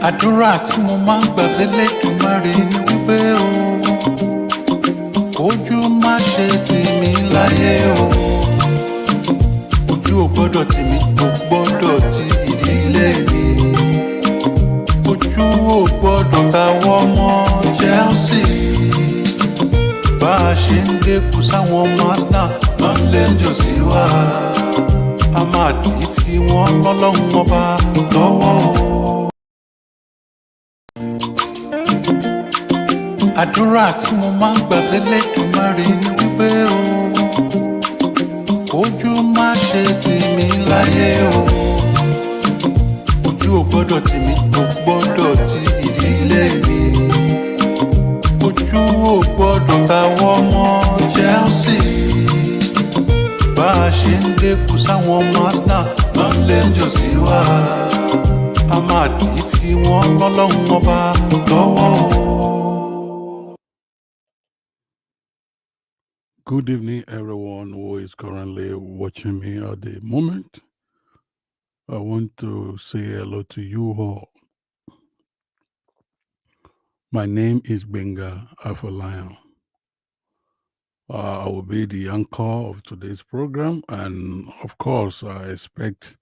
àdúrà tí mo máa ń gbà s'Ẹlẹ́dùmarè ni wípé o ojú má ṣe tì mí láyé o ojú ò gbọ́dọ̀ tì mí kò gbọ́dọ̀ tì ìdílé mi ojú ò gbọ́dọ̀ táwọn ọmọ Chelsea bá a ṣe ń lékù sáwọn ọmọ Arsenal máa ń lé jù sí wa a máa dì í fi wọ́n lọ́lọ́run ọba lọ́wọ́ o. àdúrà tí mo máa ń gbà s'Ẹlẹ́dùmarè ni wípé o ojú má ṣe tì mí láyé o ojú ò gbọ́dọ̀ tì mí kò gbọ́dọ̀ tì ìdílé mi ojú ò gbọ́dọ̀ táwọn ọmọ Chelsea bá a ṣe ń lékù sáwọn ọmọ Arsenal máa ń lé jù sí wa a máa dì í fi wọ́n lọ́lọ́run ọba lọ́wọ́ o. Good evening, everyone who is currently watching me at the moment. I want to say hello to you all. My name is Benga Afolayan. I will be the anchor of today's program, and of course, I expect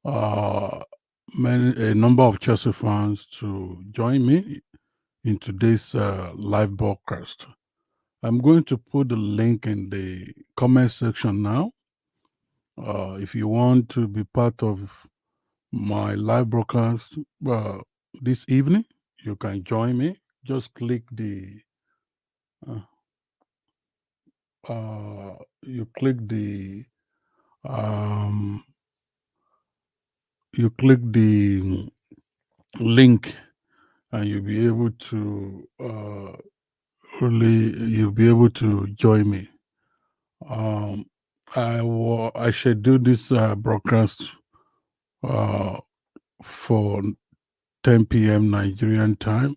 a number of Chelsea fans to join me in today's live broadcast. I'm going to put the link in the comment section now. If you want to be part of my live broadcast this evening, you can join me. Just click the link, and you'll be able to you'll be able to join me. I scheduled this broadcast for 10 p.m. Nigerian time,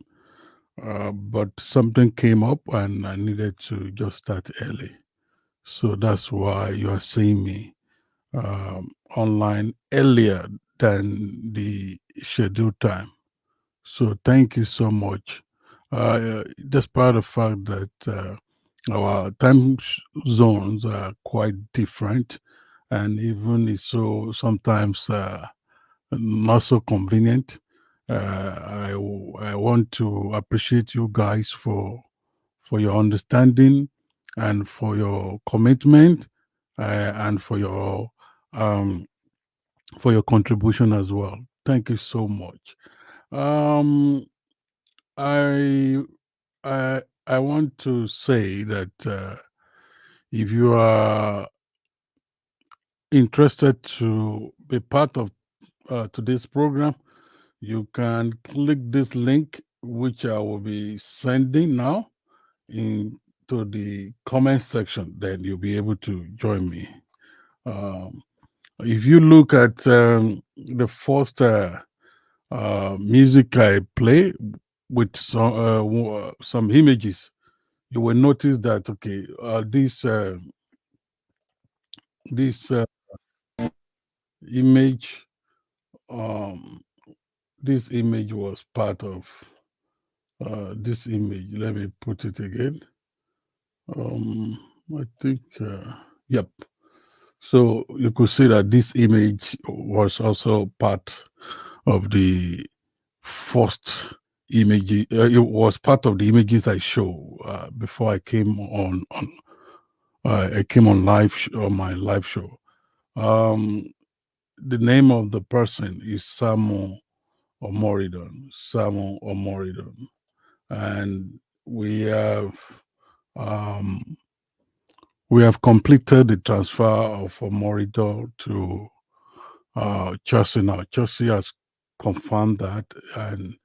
but something came up and I needed to just start early. So that's why you are seeing me online earlier than the scheduled time. So thank you so much. Despite the fact that our time zones are quite different, and even it's so sometimes not so convenient. I want to appreciate you guys for your understanding and for your commitment and for your contribution as well. Thank you so much. I want to say that if you are interested to be part of today's program, you can click this link, which I will be sending now, into the comment section. Then you'll be able to join me. If you look at the first music I play with some images, you will notice that this image this image was part of this image. Let me put it again. I think yep. So you could see that this image was also part of the first image. It was part of the images I show before I came on. I came on on my live show. The name of the person is Samu Omorodion. Samu Omorodion, and we have completed the transfer of Omorodion to Chelsea now. Chelsea has confirmed that and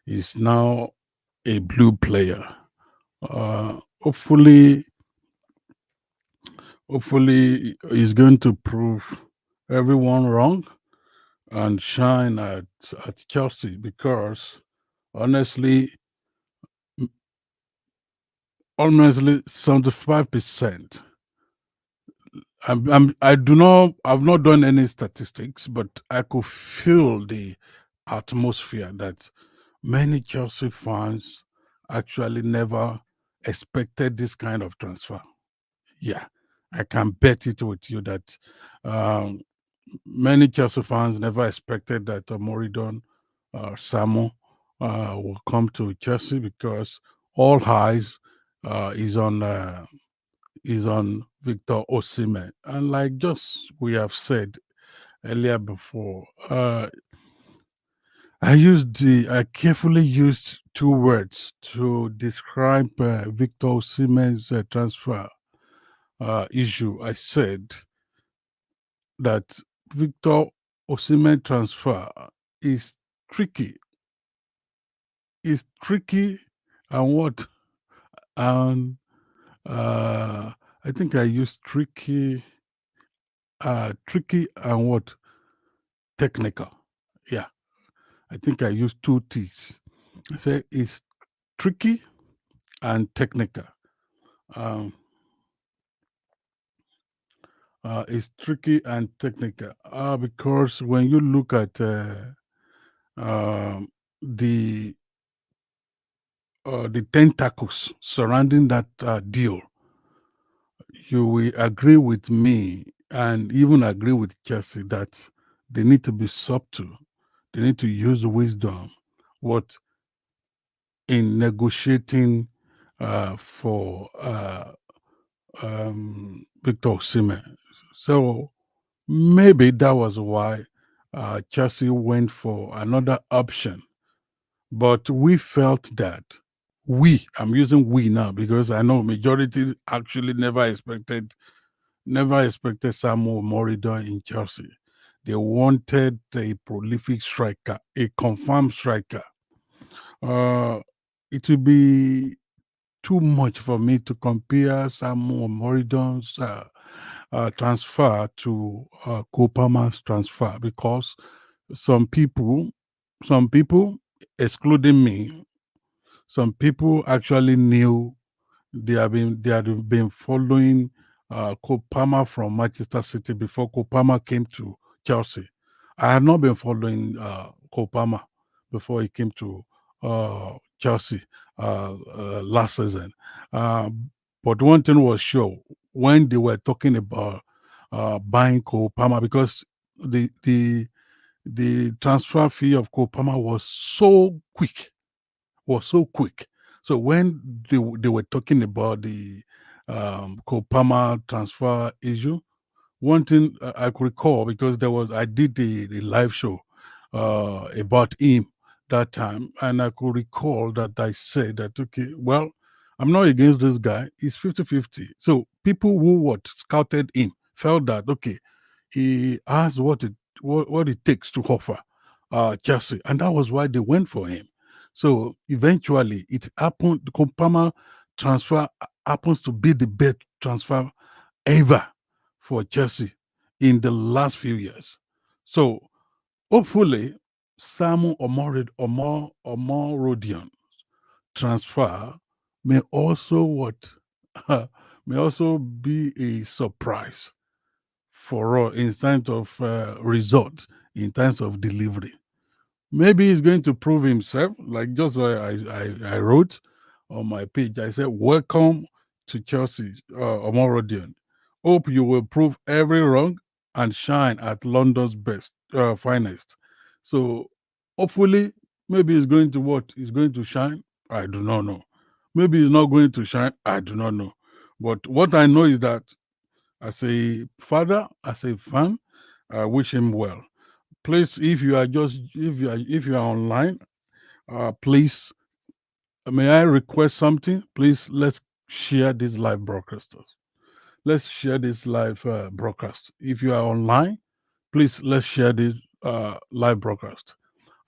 is now a blue player. Hopefully he's going to prove everyone wrong and shine at Chelsea, because honestly 75%. I've not done any statistics, but I could feel the atmosphere that many Chelsea fans actually never expected this kind of transfer. Yeah, I can bet it with you that um, many Chelsea fans never expected that Omorodion Samu will come to Chelsea because all eyes is on Victor Osimhen, and like just we have said earlier before, I carefully used two words to describe Victor Osimhen's transfer issue. I said that Victor Osimhen transfer is tricky. Is tricky and what? And I think I used tricky and what? Technical. Yeah, I think I used two T's. I say it's tricky and technical. Um, it's tricky and technical because when you look at um, the the tentacles surrounding that deal, you will agree with me and even agree with Chelsea that they need to be subtle. They need to use wisdom. What in negotiating for Victor Osimhen. So maybe that was why Chelsea went for another option. But we felt that I'm using we now because I know majority actually never expected Samu Omorodion in Chelsea. They wanted a prolific striker, a confirmed striker. Uh, it will be too much for me to compare Samu Omorodion's transfer to Kopama's transfer because some people, some people, excluding me, some people actually knew they had been following Kopama from Manchester City before Kopama came to Chelsea. I had not been following Kopama before he came to Chelsea last season. Uh, but one thing was sure when they were talking about buying Kopama because the transfer fee of Kopama was so quick. So when they were talking about the Kopama transfer issue, one thing I could recall because I did the live show about him that time, and I could recall that I said that okay, well, I'm not against this guy. He's 50-50. So people who what scouted him felt that okay, he has what it takes to offer Chelsea, and that was why they went for him. So eventually, it happened. The Kopama transfer happens to be the best transfer ever for Chelsea in the last few years. So hopefully, Omorodion transfer may also may also be a surprise for us in terms of result, in terms of delivery. Maybe he's going to prove himself, like just I wrote on my page. I said, "Welcome to Chelsea, Omorodion. Hope you will prove every wrong and shine at London's best, finest." So hopefully, maybe he's going to what? He's going to shine. I do not know. Maybe he's not going to shine. I do not know. But what I know is that as a father, as a fan, I wish him well. Please, if you are online, please may I request something? Please let's share this live broadcast. Let's share this live broadcast. If you are online, please let's share this live broadcast.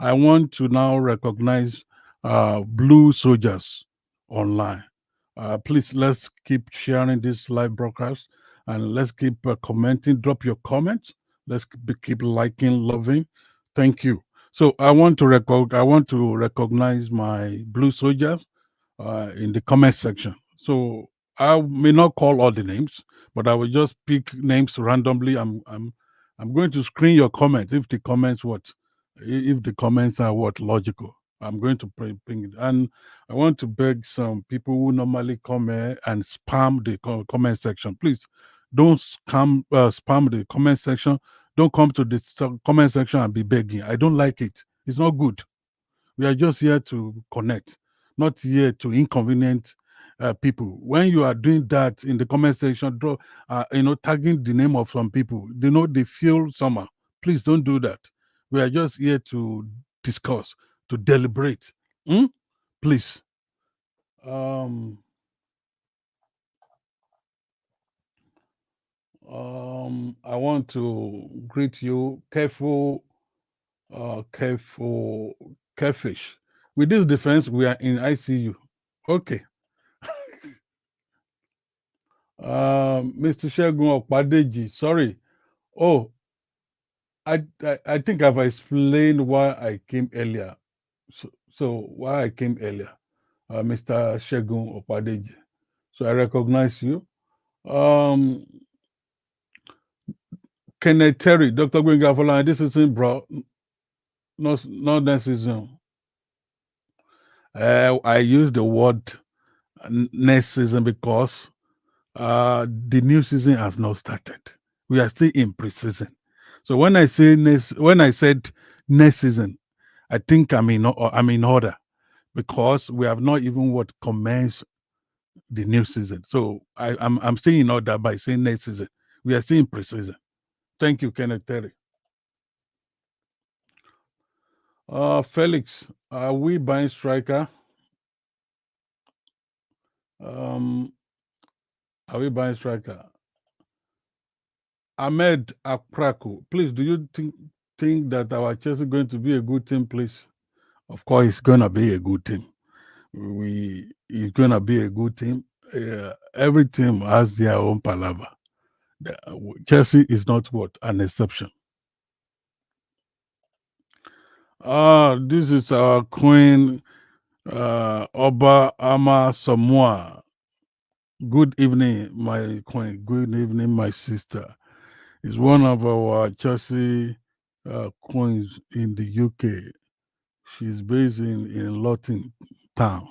I want to now recognize blue soldiers online. Please let's keep sharing this live broadcast and let's keep commenting. Drop your comments. Let's keep liking, loving. Thank you. So I want to recognize my blue soldiers in the comment section. So I may not call all the names, but I will just pick names randomly. I'm going to screen your comments if the comments what if the comments are what logical. I'm going to bring it. And I want to beg some people who normally come here and spam the comment section. Please don't spam the comment section. Don't come to the comment section and be begging. I don't like it. It's not good. We are just here to connect, not here to inconvenient people. When you are doing that in the comment section, draw, tagging the name of some people, they feel somehow. Please don't do that. We are just here to discuss, to deliberate. Hmm? Please. I want to greet you, careful, carefish. With this defense, we are in ICU. Okay. Mr. Shehu Opadeji, sorry. Oh, I think I've explained why I came earlier. So why I came earlier, Mr. Shehu Opadeji. So I recognize you. Um, Kenneth Terry, Dr. Gwenga Fola, this isn't bro, not that season. I use the word next season because the new season has not started. We are still in pre-season. So when I said next season, I think I'm in order because we have not even commenced the new season. So I'm still in order by saying next season. We are still in pre-season. Thank you, Kenneth Terry. Felix, are we buying striker? Are we buying striker? Ahmed Apraku, please, do you think that our Chelsea is going to be a good team, please? Of course, it's going to be a good team. It's going to be a good team. Every team has their own palaver. Chelsea is not an exception. This is our queen, Oba Ama Samoa. Good evening, my queen. Good evening, my sister. Is one of our Chelsea queens in the UK. She's based in Luton Town,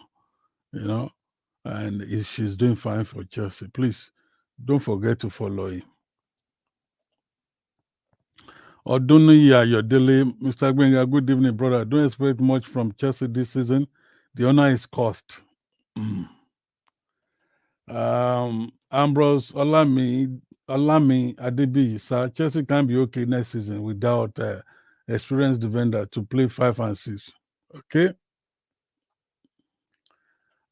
and she's doing fine for Chelsea. Please don't forget to follow him. Oduniyi Ayodele, Mr. Gbenga, good evening, brother. Don't expect much from Chelsea this season. The honor is cost. Ambrose Olami Adebi, sir, Chelsea can be okay next season without experienced defender to play 5 and 6. Okay.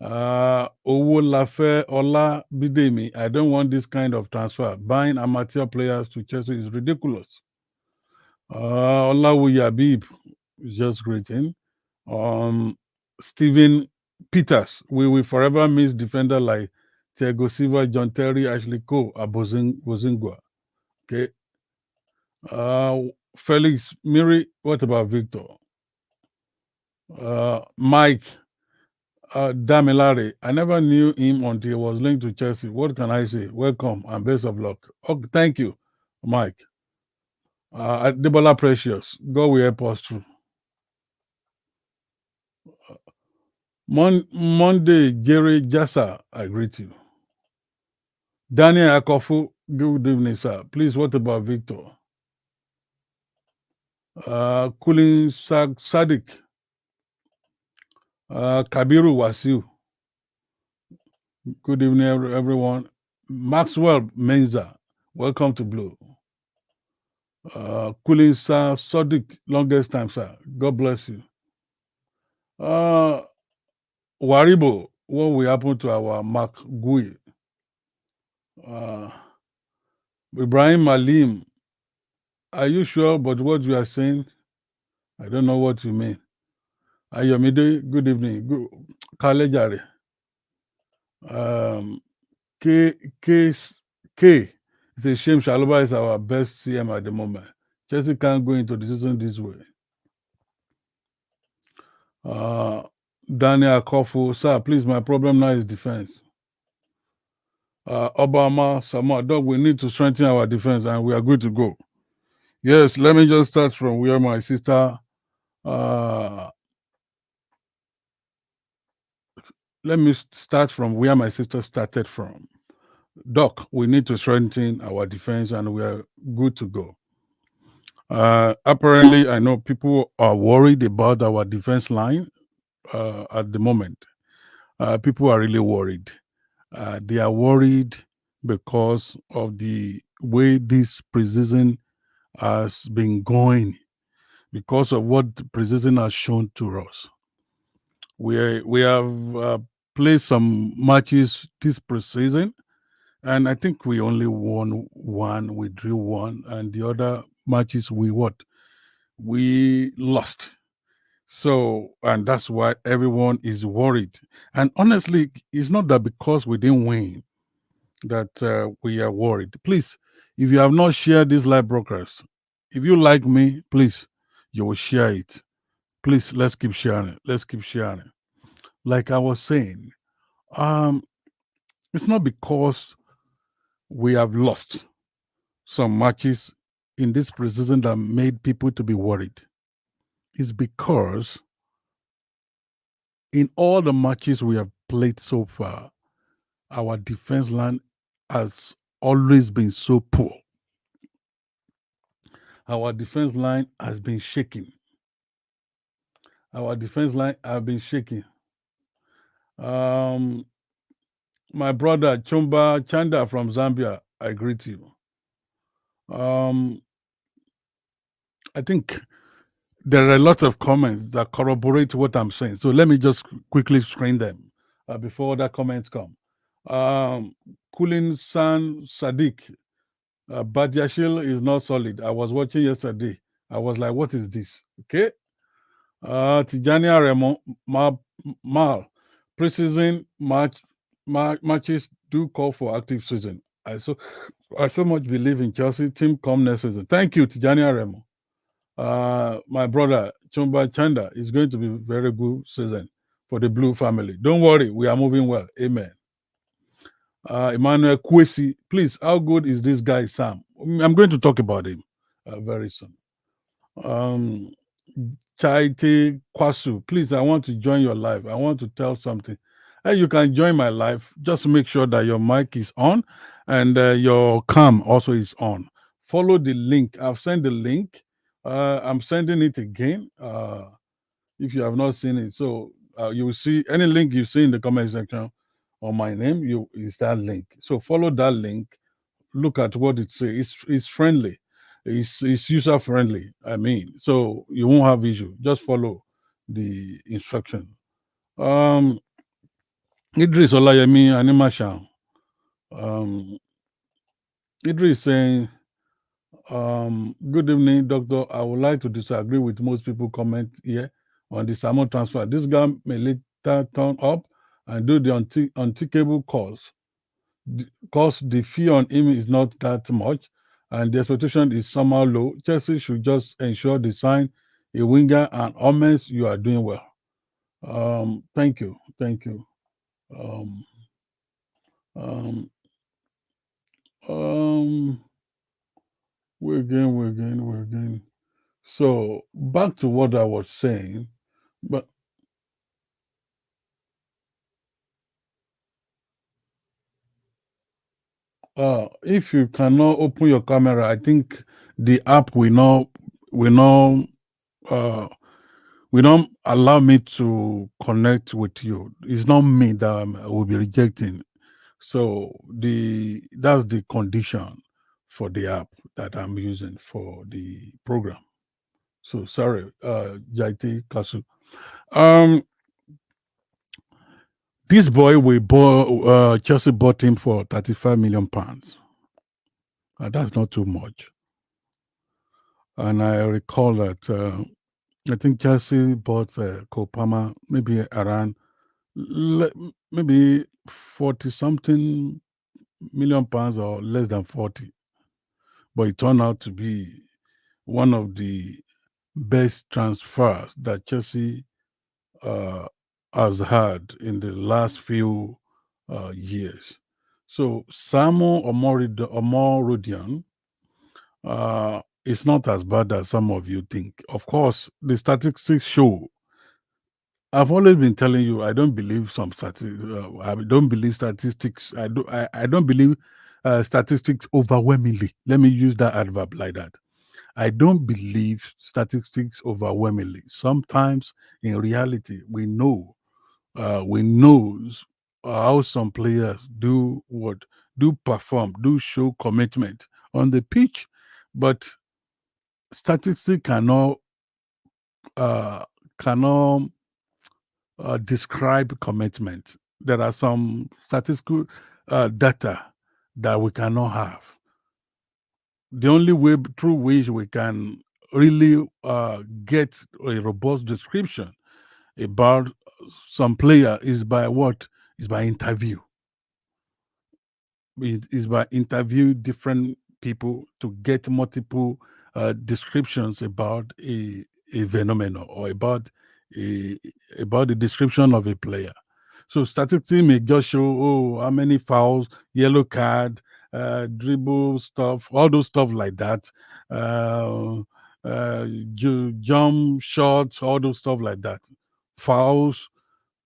Owolafe Ola Bidemi, I don't want this kind of transfer. Buying amateur players to Chelsea is ridiculous. Olawuyi Habib is just greeting. Stephen Peters, we will forever miss defender like Thiago Silva, John Terry, Ashley Cole, Bozingua. Okay. Felix Miri, what about Victor? Mike Damilare, I never knew him until he was linked to Chelsea. What can I say? Welcome and best of luck. Oh, thank you, Mike. Debola Precious, God will help us through. Monday, Jerry Jassa, I greet you. Daniel Akofu, good evening, sir. Please, what about Victor? Kulin Sadiq, Kabiru Wasiu. Good evening, everyone. Maxwell Menza, welcome to Blue. Kulin Sadiq, longest time, sir. God bless you. Waribo, what will happen to our Mark Gui? Ibrahim Malim, are you sure about what you are saying? I don't know what you mean. Ayomide, good evening. Kalejare. K. It's a shame Shaloba is our best CM at the moment. Chelsea can't go into the season this way. Daniel Kofu, sir, please, my problem now is defense. Obama, Samoa, dog, we need to strengthen our defense and we are good to go. Yes, let me just start from where my sister Uh, let me start from where my sister started from. Doc, we need to strengthen our defense and we are good to go. Apparently, I know people are worried about our defense line at the moment. People are really worried. They are worried because of the way this preseason has been going, because of what the preseason has shown to us. We have played some matches this preseason, and I think we only won one, we drew one, and the other matches we what? We lost. So, and that's why everyone is worried. And honestly, it's not that because we didn't win that we are worried. Please, if you have not shared this live broadcast, if you like me, please, you will share it. Please, let's keep sharing it. Let's keep sharing it. Like I was saying, um, it's not because we have lost some matches in this preseason that made people to be worried. It's because in all the matches we have played so far, our defense line has always been so poor. Our defense line has been shaking. Our defense line have been shaking. Um, my brother Chumba Chanda from Zambia, I greet you. Um, I think there are a lot of comments that corroborate what I'm saying. So let me just quickly screen them before other comments come. Kulin San Sadiq, Badiashile is not solid. I was watching yesterday. I was like, what is this? Okay. Tijani Aremo, Mal, preseason matches do call for active season. I so much believe in Chelsea team come next season. Thank you, Tijani Aremo. My brother Chumba Chanda is going to be very good season for the Blue family. Don't worry, we are moving well. Amen. Emmanuel Kwesi, please, how good is this guy Sam? I'm going to talk about him very soon. Um, Chaite Kwasu, please, I want to join your live. I want to tell something. Hey, you can join my live. Just make sure that your mic is on and your cam also is on. Follow the link. I've sent the link. I'm sending it again if you have not seen it. So you will see any link you see in the comment section on my name, you is that link. So follow that link. Look at what it says. It's friendly. It's user friendly. I mean, so you won't have issue. Just follow the instruction. Um, Idris Olayemi Animashan. Um, Idris saying, good evening, doctor. I would like to disagree with most people comment here on the Samu transfer. This guy may later turn up and do the unthinkable calls because the fee on him is not that much and the expectation is somehow low. Chelsea should just ensure they sign a winger and Omens, you are doing well. Thank you. Thank you. Um, um, um, we're again. So back to what I was saying, but if you cannot open your camera, I think the app will not uh will not allow me to connect with you. It's not me that I will be rejecting. So that's the condition for the app that I'm using for the program. So sorry, Jaiti Kasu. Um, this boy we bought Chelsea bought him for £35 million. That's not too much. And I recall that I think Chelsea bought Kopama maybe around maybe 40 something £1 million or less than 40. But it turned out to be one of the best transfers that Chelsea uh, has had in the last few years. So Samu Omorodion it's not as bad as some of you think. Of course, the statistics show. I've always been telling you I don't believe some statistics. I don't believe statistics. I don't believe statistics overwhelmingly. Let me use that adverb like that. I don't believe statistics overwhelmingly. Sometimes, in reality, we know how some players do perform, do show commitment on the pitch, but statistics uh, cannot describe commitment. There are some statistical data that we cannot have. The only way through which we can really get a robust description about some player is by what? Is by interview. It is by interview different people to get multiple descriptions about a phenomenon or about the description of a player. So statistics may just show, oh, how many fouls, yellow card, dribble stuff, all those stuff like that, jump shots, all those stuff like that. Fouls,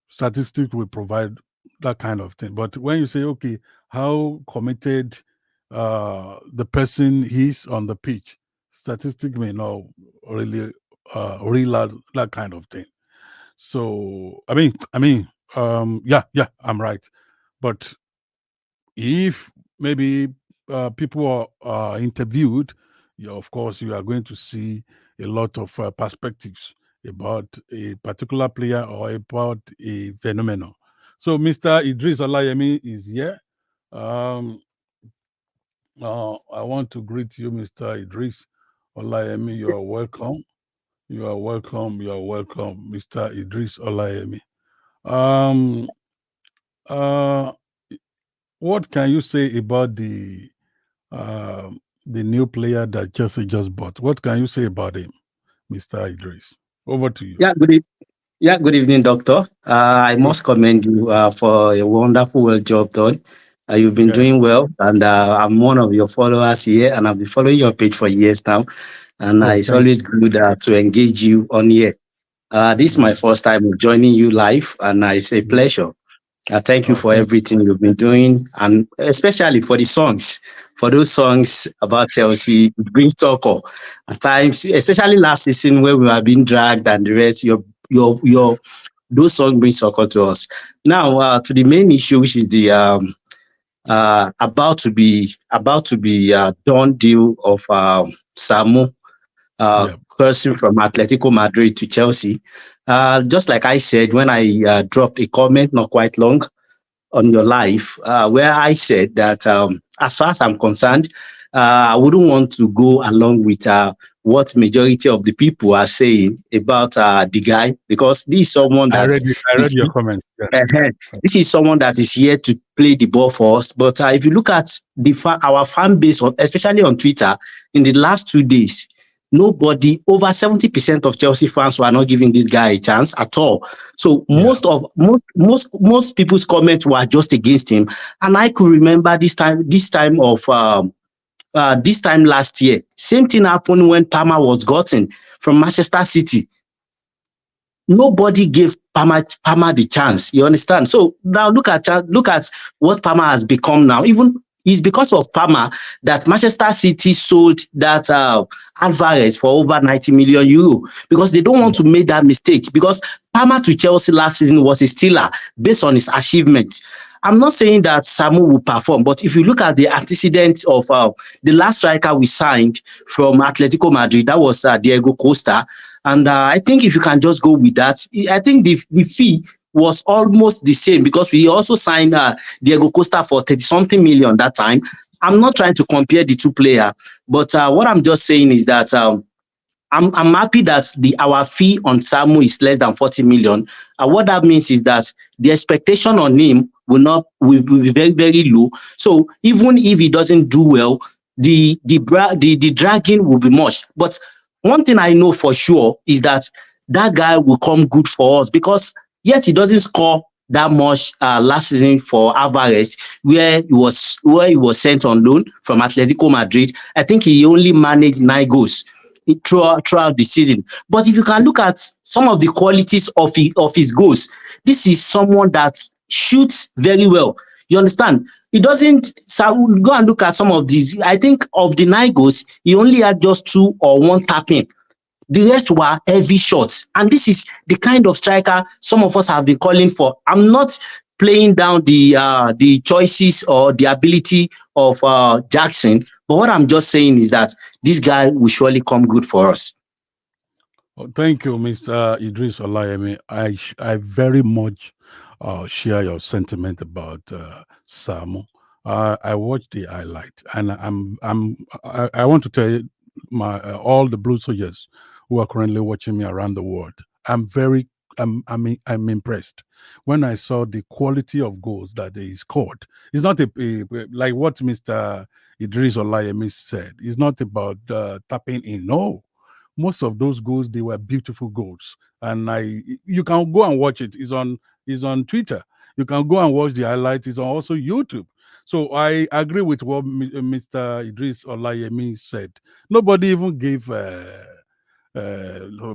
statistics will provide that kind of thing. But when you say, okay, how committed the person is on the pitch, statistics may not really realize that kind of thing. So yeah, I'm right. But if maybe people are interviewed, of course, you are going to see a lot of perspectives about a particular player or about a phenomenon. So Mr. Idris Olayemi is here. I want to greet you, Mr. Idris Olayemi. You are welcome. You are welcome. You are welcome, Mr. Idris Olayemi. Um, uh, what can you say about the new player that Chelsea just bought? What can you say about him, Mr. Idris? Over to you. Good evening, Doctor. I must commend you for a wonderful well job done. You've been doing well, and I'm one of your followers here, and I've been following your page for years now. And it's always good to engage you on here. This is my first time joining you live, and it's a pleasure. Thank you for everything you've been doing, and especially for the songs. For those songs about Chelsea, it brings soccer. At times, especially last season where we were being dragged and the rest, your those songs bring soccer to us. Now to the main issue, which is the about to be done deal of Samu person from Atletico Madrid to Chelsea. Just like I said when I dropped a comment not quite long on your live, where I said that as far as I'm concerned, I wouldn't want to go along with what majority of the people are saying about the guy, because this is someone that I read your comments. This is someone that is here to play the ball for us. But if you look at our fan base, especially on Twitter, in the last 2 days, nobody, over 70% of Chelsea fans were not giving this guy a chance at all. So most people's comments were just against him. And I could remember this time last year, same thing happened when Palmer was gotten from Manchester City. Nobody gave Palmer the chance. You understand? So now look at what Palmer has become now. Even it's because of Palmer that Manchester City sold that Alvarez for over 90 million euro, because they don't want to make that mistake, because Palmer to Chelsea last season was a stealer based on his achievement. I'm not saying that Samu will perform, but if you look at the antecedents of the last striker we signed from Atletico Madrid, that was Diego Costa. And I think if you can just go with that, I think the fee was almost the same, because we also signed Diego Costa for 30-something million that time. I'm not trying to compare the two players, but what I'm just saying is that I'm happy that our fee on Samu is less than 40 million. What that means is that the expectation on him will be very, very low. So even if he doesn't do well, the dragging will be much. But one thing I know for sure is that guy will come good for us, because yes, he doesn't score that much last season for Alvarez, where he was sent on loan from Atletico Madrid. I think he only managed 9 goals throughout the season. But if you can look at some of the qualities of his goals, this is someone that shoots very well. You understand? He doesn't. So go and look at some of these. I think of the 9 goals, he only had just 2 or 1 tapping. The rest were heavy shots. And this is the kind of striker some of us have been calling for. I'm not playing down the choices or the ability of Jackson, but what I'm just saying is that this guy will surely come good for us. Oh, thank you, Mr. Idris Olayemi. I very much share your sentiment about Samu. I watched the highlight, and I want to tell you, all the Blue Soldiers who are currently watching me around the world, I'm impressed when I saw the quality of goals that he scored. It's not like what Mr. Idris Olayemi said. It's not about tapping in. No, most of those goals, they were beautiful goals, and you can go and watch it. It's on Twitter. You can go and watch the highlights. It's on also YouTube. So I agree with what Mr. Idris Olayemi said. Nobody even gave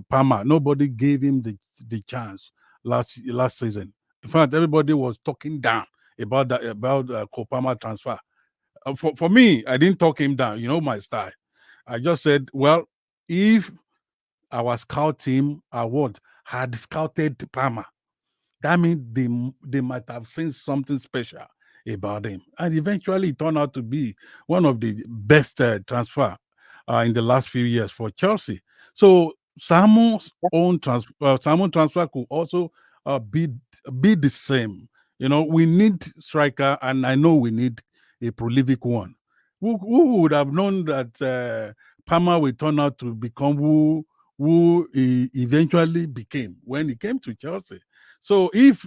Palmer. Nobody gave him the chance last season. In fact, everybody was talking down about Palmer transfer. For me, I didn't talk him down. You know my style. I just said, well, if our scout team had scouted Palmer, that means they might have seen something special about him. And eventually it turned out to be one of the best transfer in the last few years for Chelsea. So Samu's own transfer could also be the same. You know, we need striker, and I know we need a prolific one. Who would have known that Palmer will turn out to become who he eventually became when he came to Chelsea? So if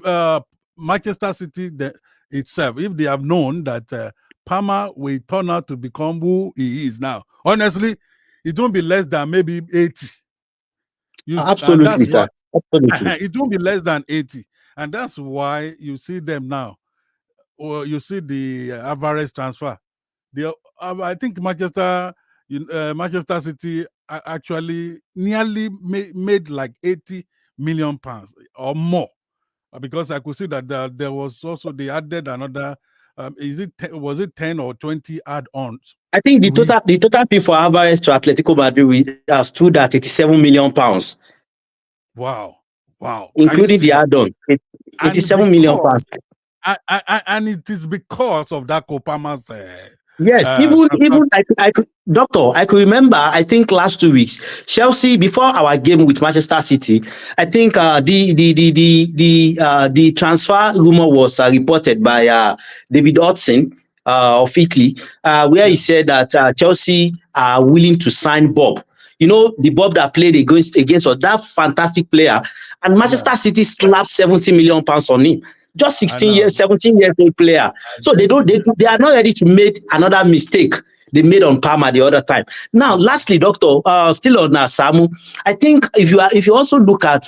Manchester City itself, if they have known that Palmer will turn out to become who he is now, honestly, it won't be less than maybe 80. Absolutely, sir. Absolutely. It won't be less than 80. And that's why you see them now. Or you see the Alvarez transfer. I think Manchester City actually nearly made like 80 million pounds or more, because I could see that there was also, they added another. Was it 10 or 20 add-ons? I think the total fee for Alvarez to Atletico Madrid stood at 87 million pounds. Wow. Including the add-on, 87 million pounds. And it is because of that Palmer's. Yes, even Doctor, I could remember, I think last 2 weeks, Chelsea, before our game with Manchester City, I think the transfer rumor was reported by David Hodgson of Italy, where he said that Chelsea are willing to sign Bob. You know, the Bob that played against us, that fantastic player, and Manchester City slapped 70 million pounds on him. Just 17 years old player. So they are not ready to make another mistake they made on Palmer the other time. Now, lastly, Doctor, still on Samu, I think if you also look at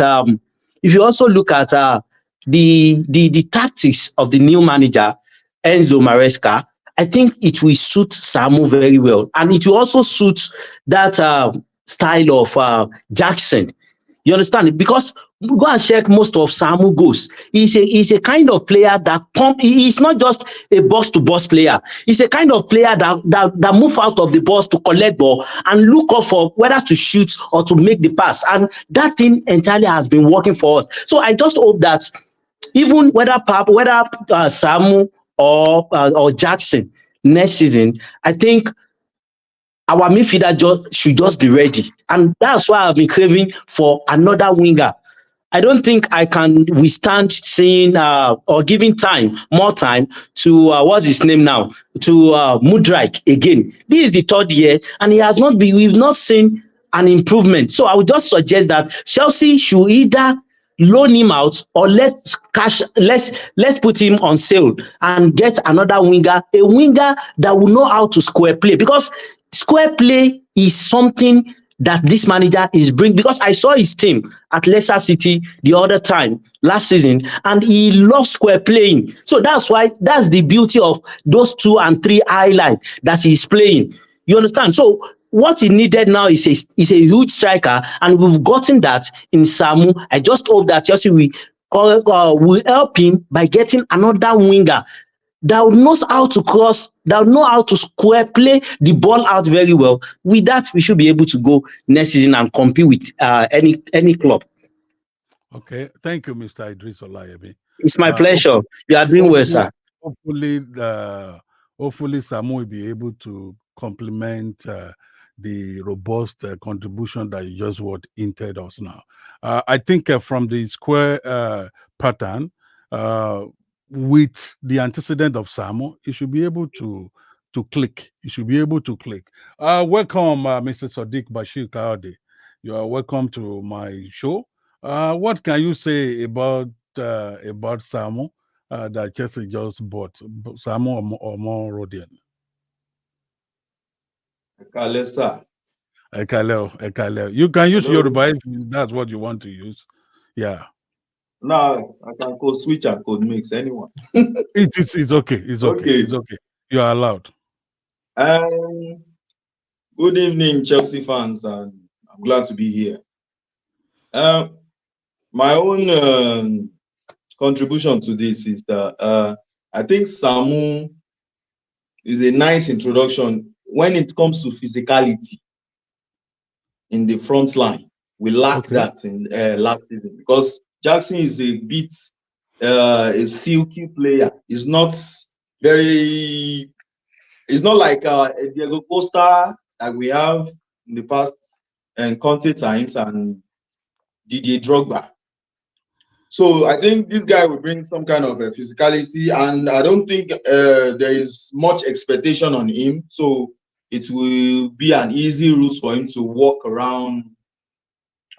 the tactics of the new manager, Enzo Maresca, I think it will suit Samu very well, and it will also suit that style of Jackson. You understand? Because go and check most of Samu goals. He's a kind of player that he's not just a box-to-box player. He's a kind of player that move out of the box to collect ball and look up for whether to shoot or to make the pass. And that thing entirely has been working for us. So I just hope that even whether Samu or Jackson next season, I think our midfielder should just be ready. And that's why I've been craving for another winger. I don't think I can withstand seeing or giving more time to what's his name now, to Mudryk again. This is the 3rd year, and we've not seen an improvement. So I would just suggest that Chelsea should either loan him out or let's put him on sale and get another winger, a winger that will know how to square play, because square play is something that this manager is bringing, because I saw his team at Leicester City the other time last season, and he loves square playing. So that's why, that's the beauty of those 2 and 3 high line that he's playing. You understand? So what he needed now is a huge striker, and we've gotten that in Samu. I just hope that Chelsea will help him by getting another winger that knows how to cross, that know how to square play the ball out very well. With that, we should be able to go next season and compete with any club. Okay, thank you, Mr. Idris Olayemi. It's my pleasure. You are doing well, sir. Hopefully, Samu will be able to complement the robust contribution that you just hinted us now. I think from the square pattern, with the antecedent of Samu, it should be able to click. It should be able to click. Welcome, Mr. Sadiq Bashir Kaode. You are welcome to my show. What can you say about Samu that Chelsea just bought? Samu Omorodion. Ekale, sir. Ekale. You can use Yoruba if that's what you want to use. Yeah. No, I can code switch and code mix anyone. It's okay. It's okay. It's okay. You are allowed. Good evening, Chelsea fans, and I'm glad to be here. My own contribution to this is that I think Samu is a nice introduction when it comes to physicality in the front line. We lacked that in last season because Jackson is a bit a silky player. He's not very. It's not like Diego Costa that we have in the past and Conte times and Didier Drogba. So I think this guy will bring some kind of physicality, and I don't think there is much expectation on him. So it will be an easy route for him to walk around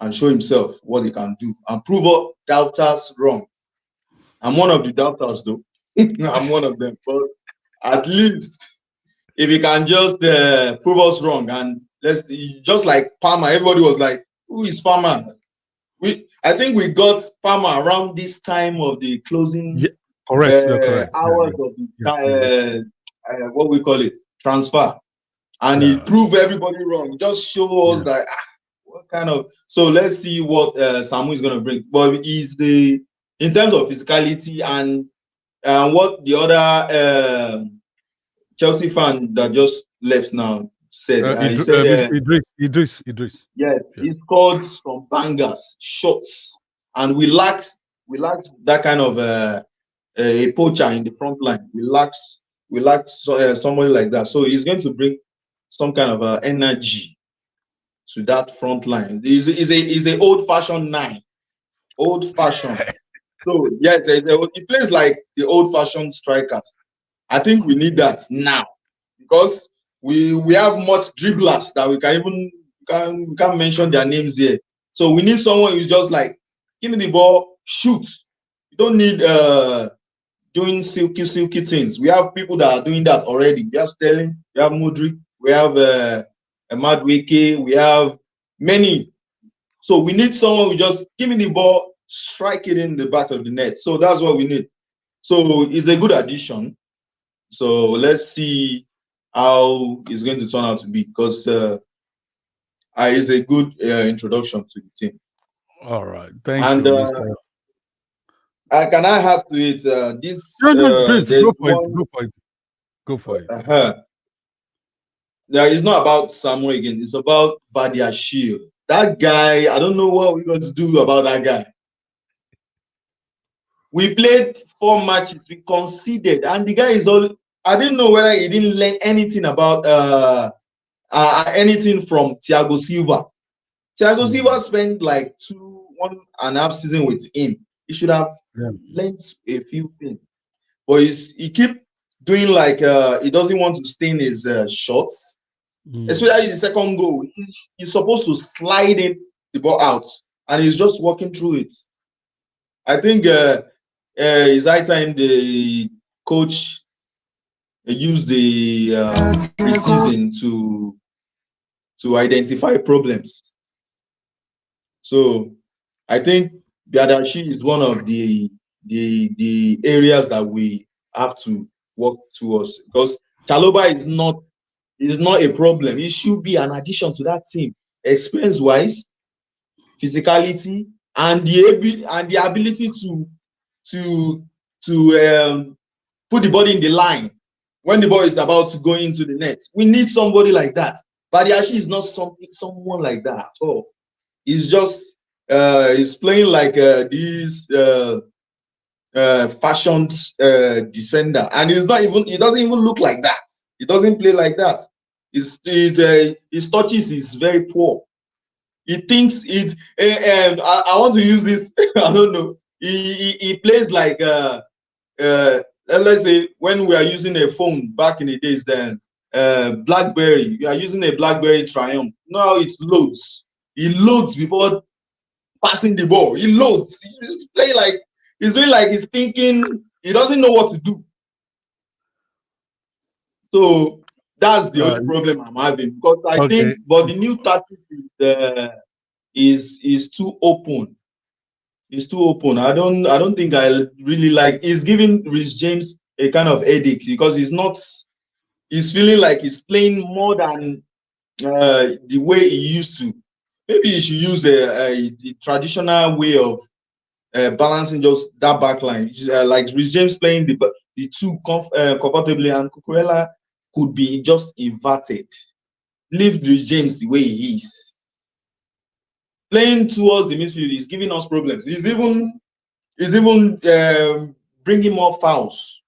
and show himself what he can do and prove all doubters wrong. I'm one of the doubters, though. I'm one of them. But at least if he can just prove us wrong, and just like Palmer, everybody was like, "Who is Palmer?" I think we got Palmer around this time of the closing correct. hours of the what we call it, transfer, and he proved everybody wrong. He just showed us that what kind of. So let's see what Samu is going to bring. But he's in terms of physicality and what the other Chelsea fan that just left now said. He said Idris. Yeah, he scored some bangers, shots, and we lacked that kind of a poacher in the front line. We lacked somebody like that. So he's going to bring some kind of energy to that front line. He's a old-fashioned 9, old-fashioned. So yes, he plays like the old-fashioned strikers. I think we need that now because we have much dribblers that we can't mention their names here. So we need someone who's just like, give me the ball, shoot. You don't need doing silky things. We have people that are doing that already. We have Sterling, we have Mudryk, we have Mudryk, we have many. So we need someone who just give me the ball, strike it in the back of the net. So that's what we need. So it's a good addition. So let's see how it's going to turn out to be, because it's a good introduction to the team. All right, thank you, Mr. Can I add to it? Go for it. It's not about Samu again. It's about Badiashile. That guy, I don't know what we're going to do about that guy. We played 4 matches, we conceded, and the guy is all. I didn't know whether he didn't learn anything about anything from Thiago Silva. Thiago Silva spent like 1.5 seasons with him. He should have learned a few things, but he keep doing like he doesn't want to stain his shots, especially the second goal. He's supposed to slide in the ball out, and he's just walking through it. I think it's high time the coach use the preseason to to identify problems. So I think Badiashile is one of the areas that we have to work towards, because Chalobah is not a problem. It should be an addition to that team, experience wise, physicality, and the ability to put the body in the line when the ball is about to go into the net. We need somebody like that. Badiashile is not someone like that at all. He's just he's playing like this fashioned defender, and he doesn't even look like that. He doesn't play like that. His touches is very poor. He thinks it, and I want to use this. I don't know. He plays like let's say when we are using a phone back in the days, then BlackBerry. You are using a BlackBerry Triumph. Now it loads. He loads before passing the ball. He loads. He's playing like he's doing like he's thinking. He doesn't know what to do. So that's the only problem I'm having, because I think, but the new tactics is too open. It's too open. I don't think I really like. It's giving Reece James a kind of headache, because he's feeling like he's playing more than the way he used to. Maybe he should use a traditional way of balancing just that back line, like Reece James playing the two comfortably, and Cucurella could be just inverted. Leave Reece James the way he is. Playing towards the midfield is giving us problems. He's even bringing more fouls,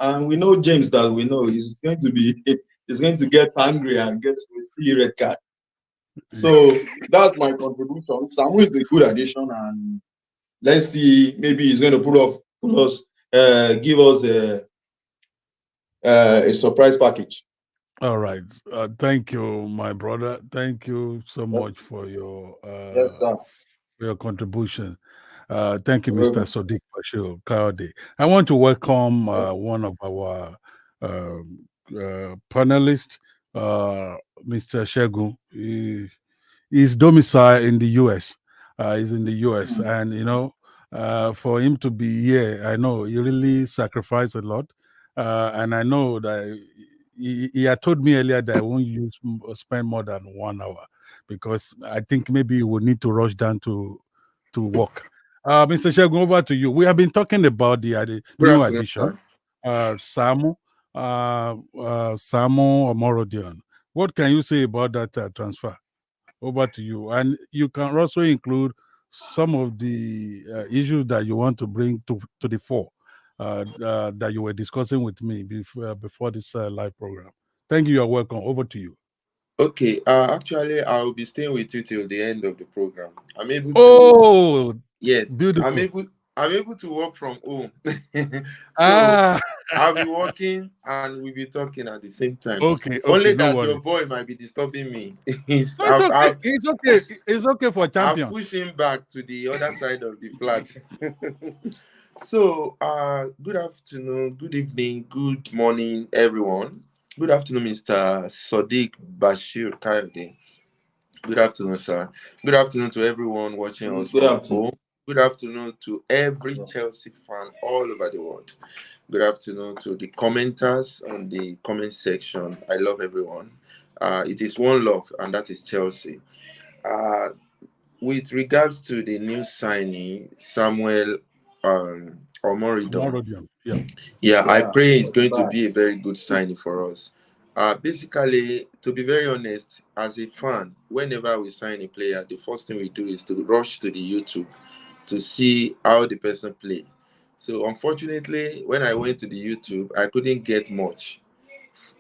and we know James, that we know he's going to get angry and get a red card. So that's my contribution. Samu is a good addition, and let's see, maybe he's going to give us a surprise package. All right. Thank you, my brother. Thank you so much for your contribution. Thank you, Mr. Sadiq Bashir Kaode. I want to welcome one of our panelists, Mr. Shehu. He's domiciled in the U.S. He's in the U.S. And, for him to be here, I know he really sacrificed a lot. And I know that he had told me earlier that I won't spend more than 1 hour, because I think maybe he will need to rush down to work. Mr. Shehu, over to you. We have been talking about the new addition, Samu Omorodion. What can you say about that transfer? Over to you. And you can also include some of the issues that you want to bring to the fore that you were discussing with me before this live program. Thank you. You're welcome. Over to you. Okay. Actually, I will be staying with you till the end of the program. I'm able to. Oh, yes. Beautiful. I'm able to work from home. So I'll be working and we'll be talking at the same time. Okay. Only that your boy might be disturbing me. It's okay. It's okay for champion. I'll push him back to the other side of the flat. So, good afternoon, good evening, good morning, everyone. Good afternoon, Mr. Sadiq Bashir Kaode. Good afternoon, sir. Good afternoon to everyone watching us from home. Good afternoon to every Chelsea fan all over the world. Good afternoon to the commenters on the comment section. I love everyone. It is one love, and that is Chelsea. With regards to the new signing, Samuel Omorodion. I pray it's going to be a very good signing for us. Basically, to be very honest, as a fan, whenever we sign a player, the first thing we do is to rush to the YouTube to see how the person play. So unfortunately, when I went to the YouTube, I couldn't get much.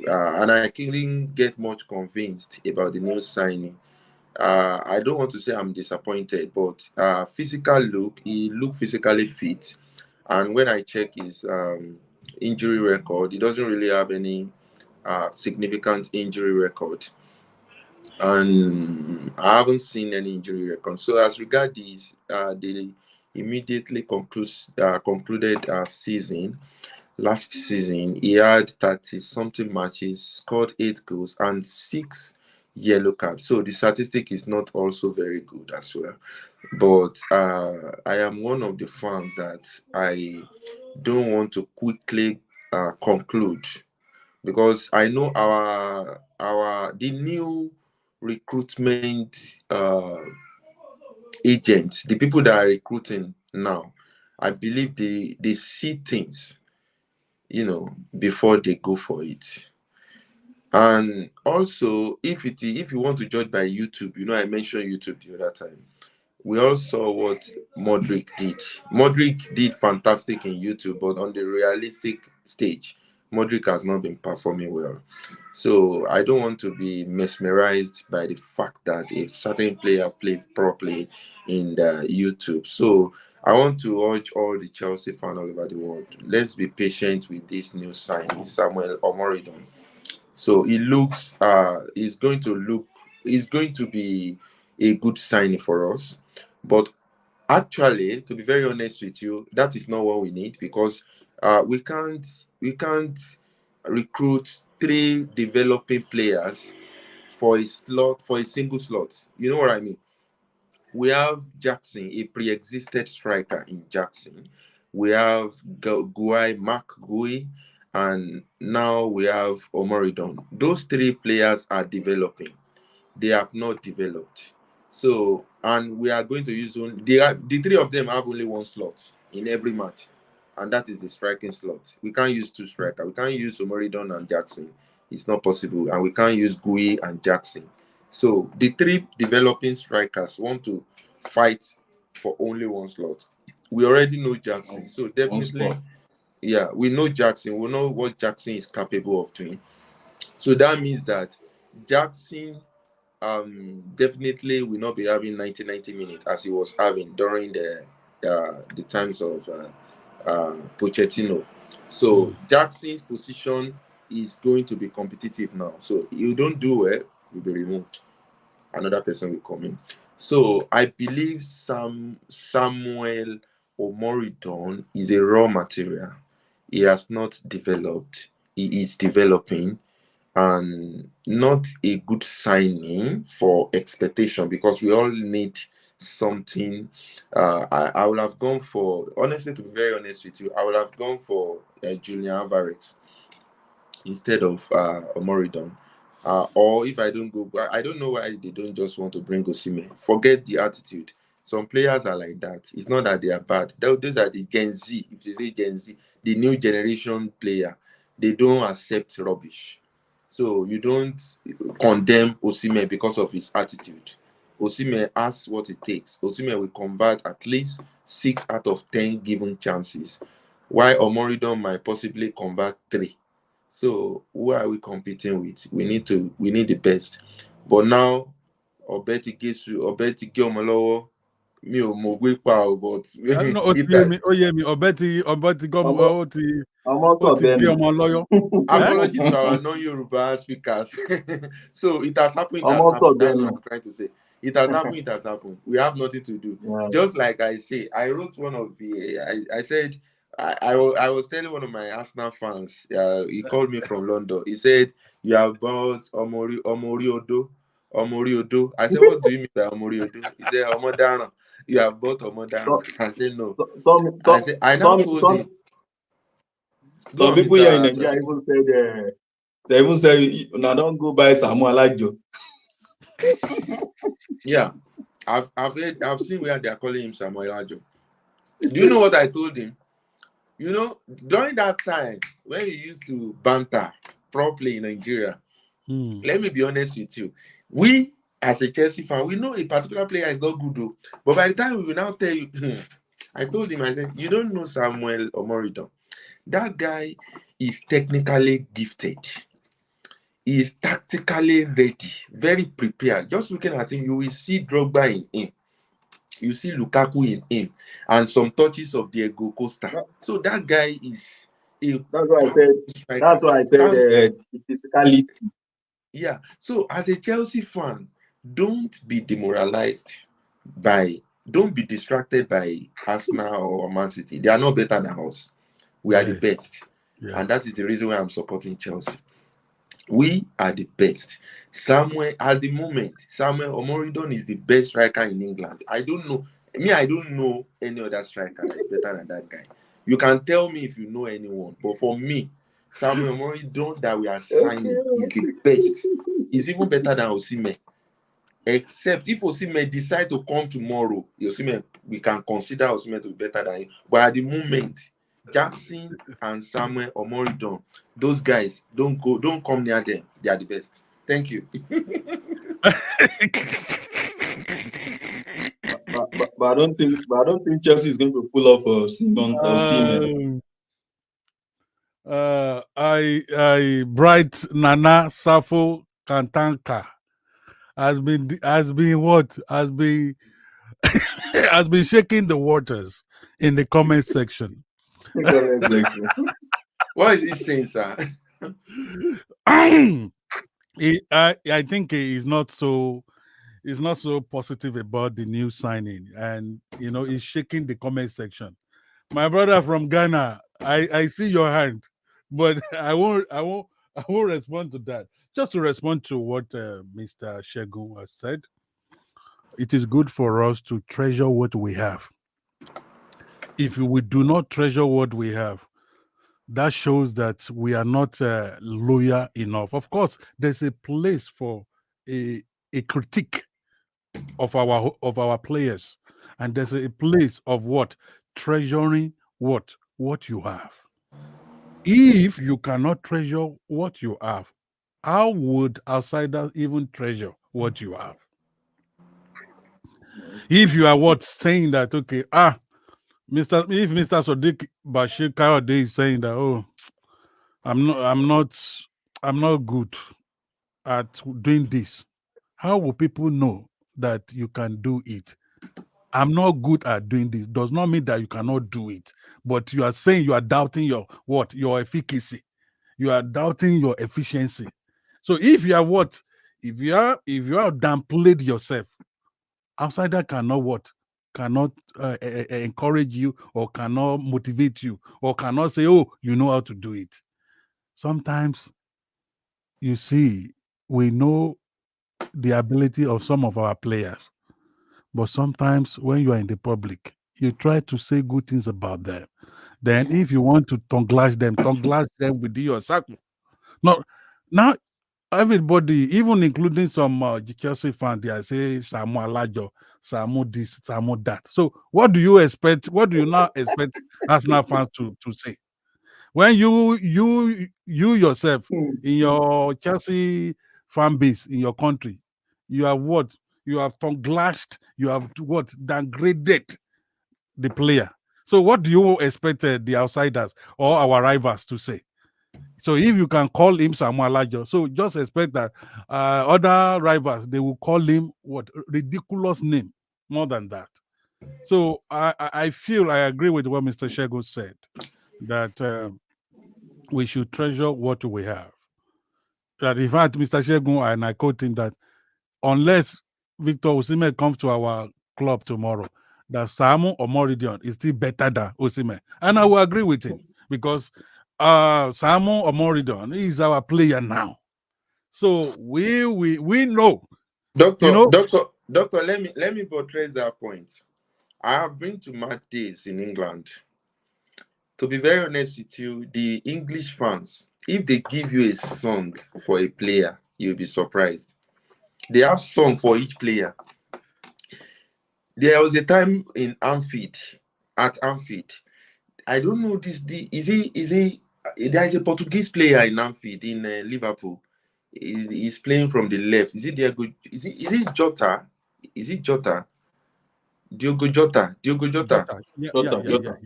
And I couldn't get much convinced about the new signing. I don't want to say I'm disappointed, but he looked physically fit. And when I check his injury record, he doesn't really have any significant injury record. And I haven't seen any injury record. So as regards this, they immediately concluded season. Last season, he had 30-something matches, scored 8 goals and 6 yellow card. So the statistic is not also very good as well. But I am one of the fans that I don't want to quickly conclude, because I know the new recruitment agents, the people that are recruiting now, I believe they see things, before they go for it. And also, if you want to judge by YouTube, I mentioned YouTube the other time. We all saw what Mudryk did. Mudryk did fantastic in YouTube, but on the realistic stage, Mudryk has not been performing well. So I don't want to be mesmerized by the fact that a certain player played properly in the YouTube. So I want to urge all the Chelsea fans all over the world, let's be patient with this new signing, Samuel Omorodion. So it looks it's going to be a good signing for us. But actually, to be very honest with you, that is not what we need, because we can't recruit 3 developing players for a single slot. You know what I mean? We have Jackson, a pre-existed striker in Jackson. We have Mark Gui, and now we have Omorodion. Those 3 players are developing. They have not developed. So, and we are going to use the 3 of them have only 1 slot in every match, and that is the striking slot. We can't use 2 strikers. We can't use Omorodion and Jackson. It's not possible, and we can't use Gui and Jackson. So the 3 developing strikers want to fight for only 1 slot. We already know Jackson, so definitely, yeah, we know Jackson. We know what Jackson is capable of doing. So that means that Jackson definitely will not be having 90 minutes as he was having during the times of Pochettino. So Jackson's position is going to be competitive now. So you don't do well, you'll be removed. Another person will come in. So I believe Samuel Omorodion is a raw material. He has not developed. He is developing, and not a good signing for expectation, because we all need something. I would have gone for, honestly, to be very honest with you, I would have gone for Julian Alvarez instead of Omorodion. Or if I don't go, I don't know why they don't just want to bring Osimhen. Forget the attitude. Some players are like that. It's not that they are bad. Those are the Gen Z. If you say Gen Z, the new generation player, they don't accept rubbish. So you don't condemn Osimhen because of his attitude. Osimhen asks what it takes. Osimhen will convert at least 6 out of 10 given chances, while Omorodion might possibly convert 3. So who are we competing with? We need the best. But now, Obeti Gesu, Obeti Giomolowo, mi ò mọ̀ gbé pa o, but apology to our non-Yoruba speakers. So it has happened. That's what I'm trying to say. It has happened. We have nothing to do. Yeah. Just like I say, I wrote one of the. I said I was telling one of my Arsenal fans. He called me from London. He said, "You have bought Omoriodo." I said, "What do you mean by Omoriodo?" He said, "Omodana. You have bought Omodana." I said, "No." I said, I now told him. Some people here in Nigeria even said they even say, "Now don't go buy Samu Omorodion." Yeah, I've seen where they are calling him Samu Omorodion. Do you know what I told him? You know, during that time when you used to banter properly in Nigeria, let me be honest with you. We, as a Chelsea fan, we know a particular player is not good, though. But by the time we will now tell you, I told him, I said, you don't know Samuel Omorodion. That guy is technically gifted. He is tactically ready, very prepared. Just looking at him, you will see Drogba in him. You see Lukaku in him, and some touches of Diego Costa. So that guy is that's why I said physicality. Yeah. So as a Chelsea fan, don't be demoralized don't be distracted by Arsenal or Man City. They are not better than us. We are the best. And that is the reason why I'm supporting Chelsea. We are the best. At the moment, Samuel Omorodion is the best striker in England. I don't know. I don't know any other striker that is better than that guy. You can tell me if you know anyone, but for me, Samuel Omorodion that we are signing is the best. He's even better than Osimhen. Except if Osimhen decide to come tomorrow, we can consider Osimhen to be better than him. But at the moment, Jackson and Samuel Omorodion, those guys don't come near them. They are the best. Thank you. But I don't think Chelsea is going to pull off Osimhen. I Bright Nana Safo Kantanka has been has been shaking the waters in the comment section. What is he saying, sir? I think he's not so positive about the new signing, and he's shaking the comment section. My brother from Ghana, I see your hand, but I won't respond to that. Just to respond to what Mr. Shehu has said, it is good for us to treasure what we have. If we do not treasure what we have, that shows that we are not loyal enough. Of course, there's a place for a critique of our players, and there's a place of what treasuring what you have. If you cannot treasure what you have, how would outsiders even treasure what you have? If you are saying that, okay, if Mr. Sadiq Bashir Kayode is saying that, oh, I'm not good at doing this, how will people know that you can do it? I'm not good at doing this does not mean that you cannot do it, but you are saying you are doubting your efficacy. You are doubting your efficiency. So if you are if you are downplayed yourself, outsider cannot encourage you, or cannot motivate you, or cannot say, oh, you know how to do it. Sometimes, you see, we know the ability of some of our players, but sometimes when you are in the public, you try to say good things about them. Then if you want to tongue lash them within your circle. Now everybody, even including some Chelsea fans, they are saying Samu Alajo, Samu this, Samu that. So what do you expect? What do you now expect Arsenal fans to say? When you yourself in your Chelsea fan base in your country, you have what? You have tongue lashed, you have what? Downgraded the player. So what do you expect the outsiders or our rivals to say? So if you can call him Samuel Alajo, so just expect that other rivals, they will call him what? Ridiculous name, more than that. So I feel I agree with what Mr. Shehu said, that we should treasure what we have. That in fact, Mr. Shehu, and I quote him, that unless Victor Osimhen comes to our club tomorrow, that Samu Omorodion is still better than Osimhen. And I will agree with him, because Samu Omorodion is our player now. So we know. Doctor, let me buttress that point. I have been to match days in England. To be very honest with you, the English fans, if they give you a song for a player, you'll be surprised. They have song for each player. There was a time in Anfield, I don't know this. Is he? There is a Portuguese player in Anfield in Liverpool. He's playing from the left. Is it Diego? Is it Jota? Is it Jota? Diogo Jota. Jota. Yeah. Jota.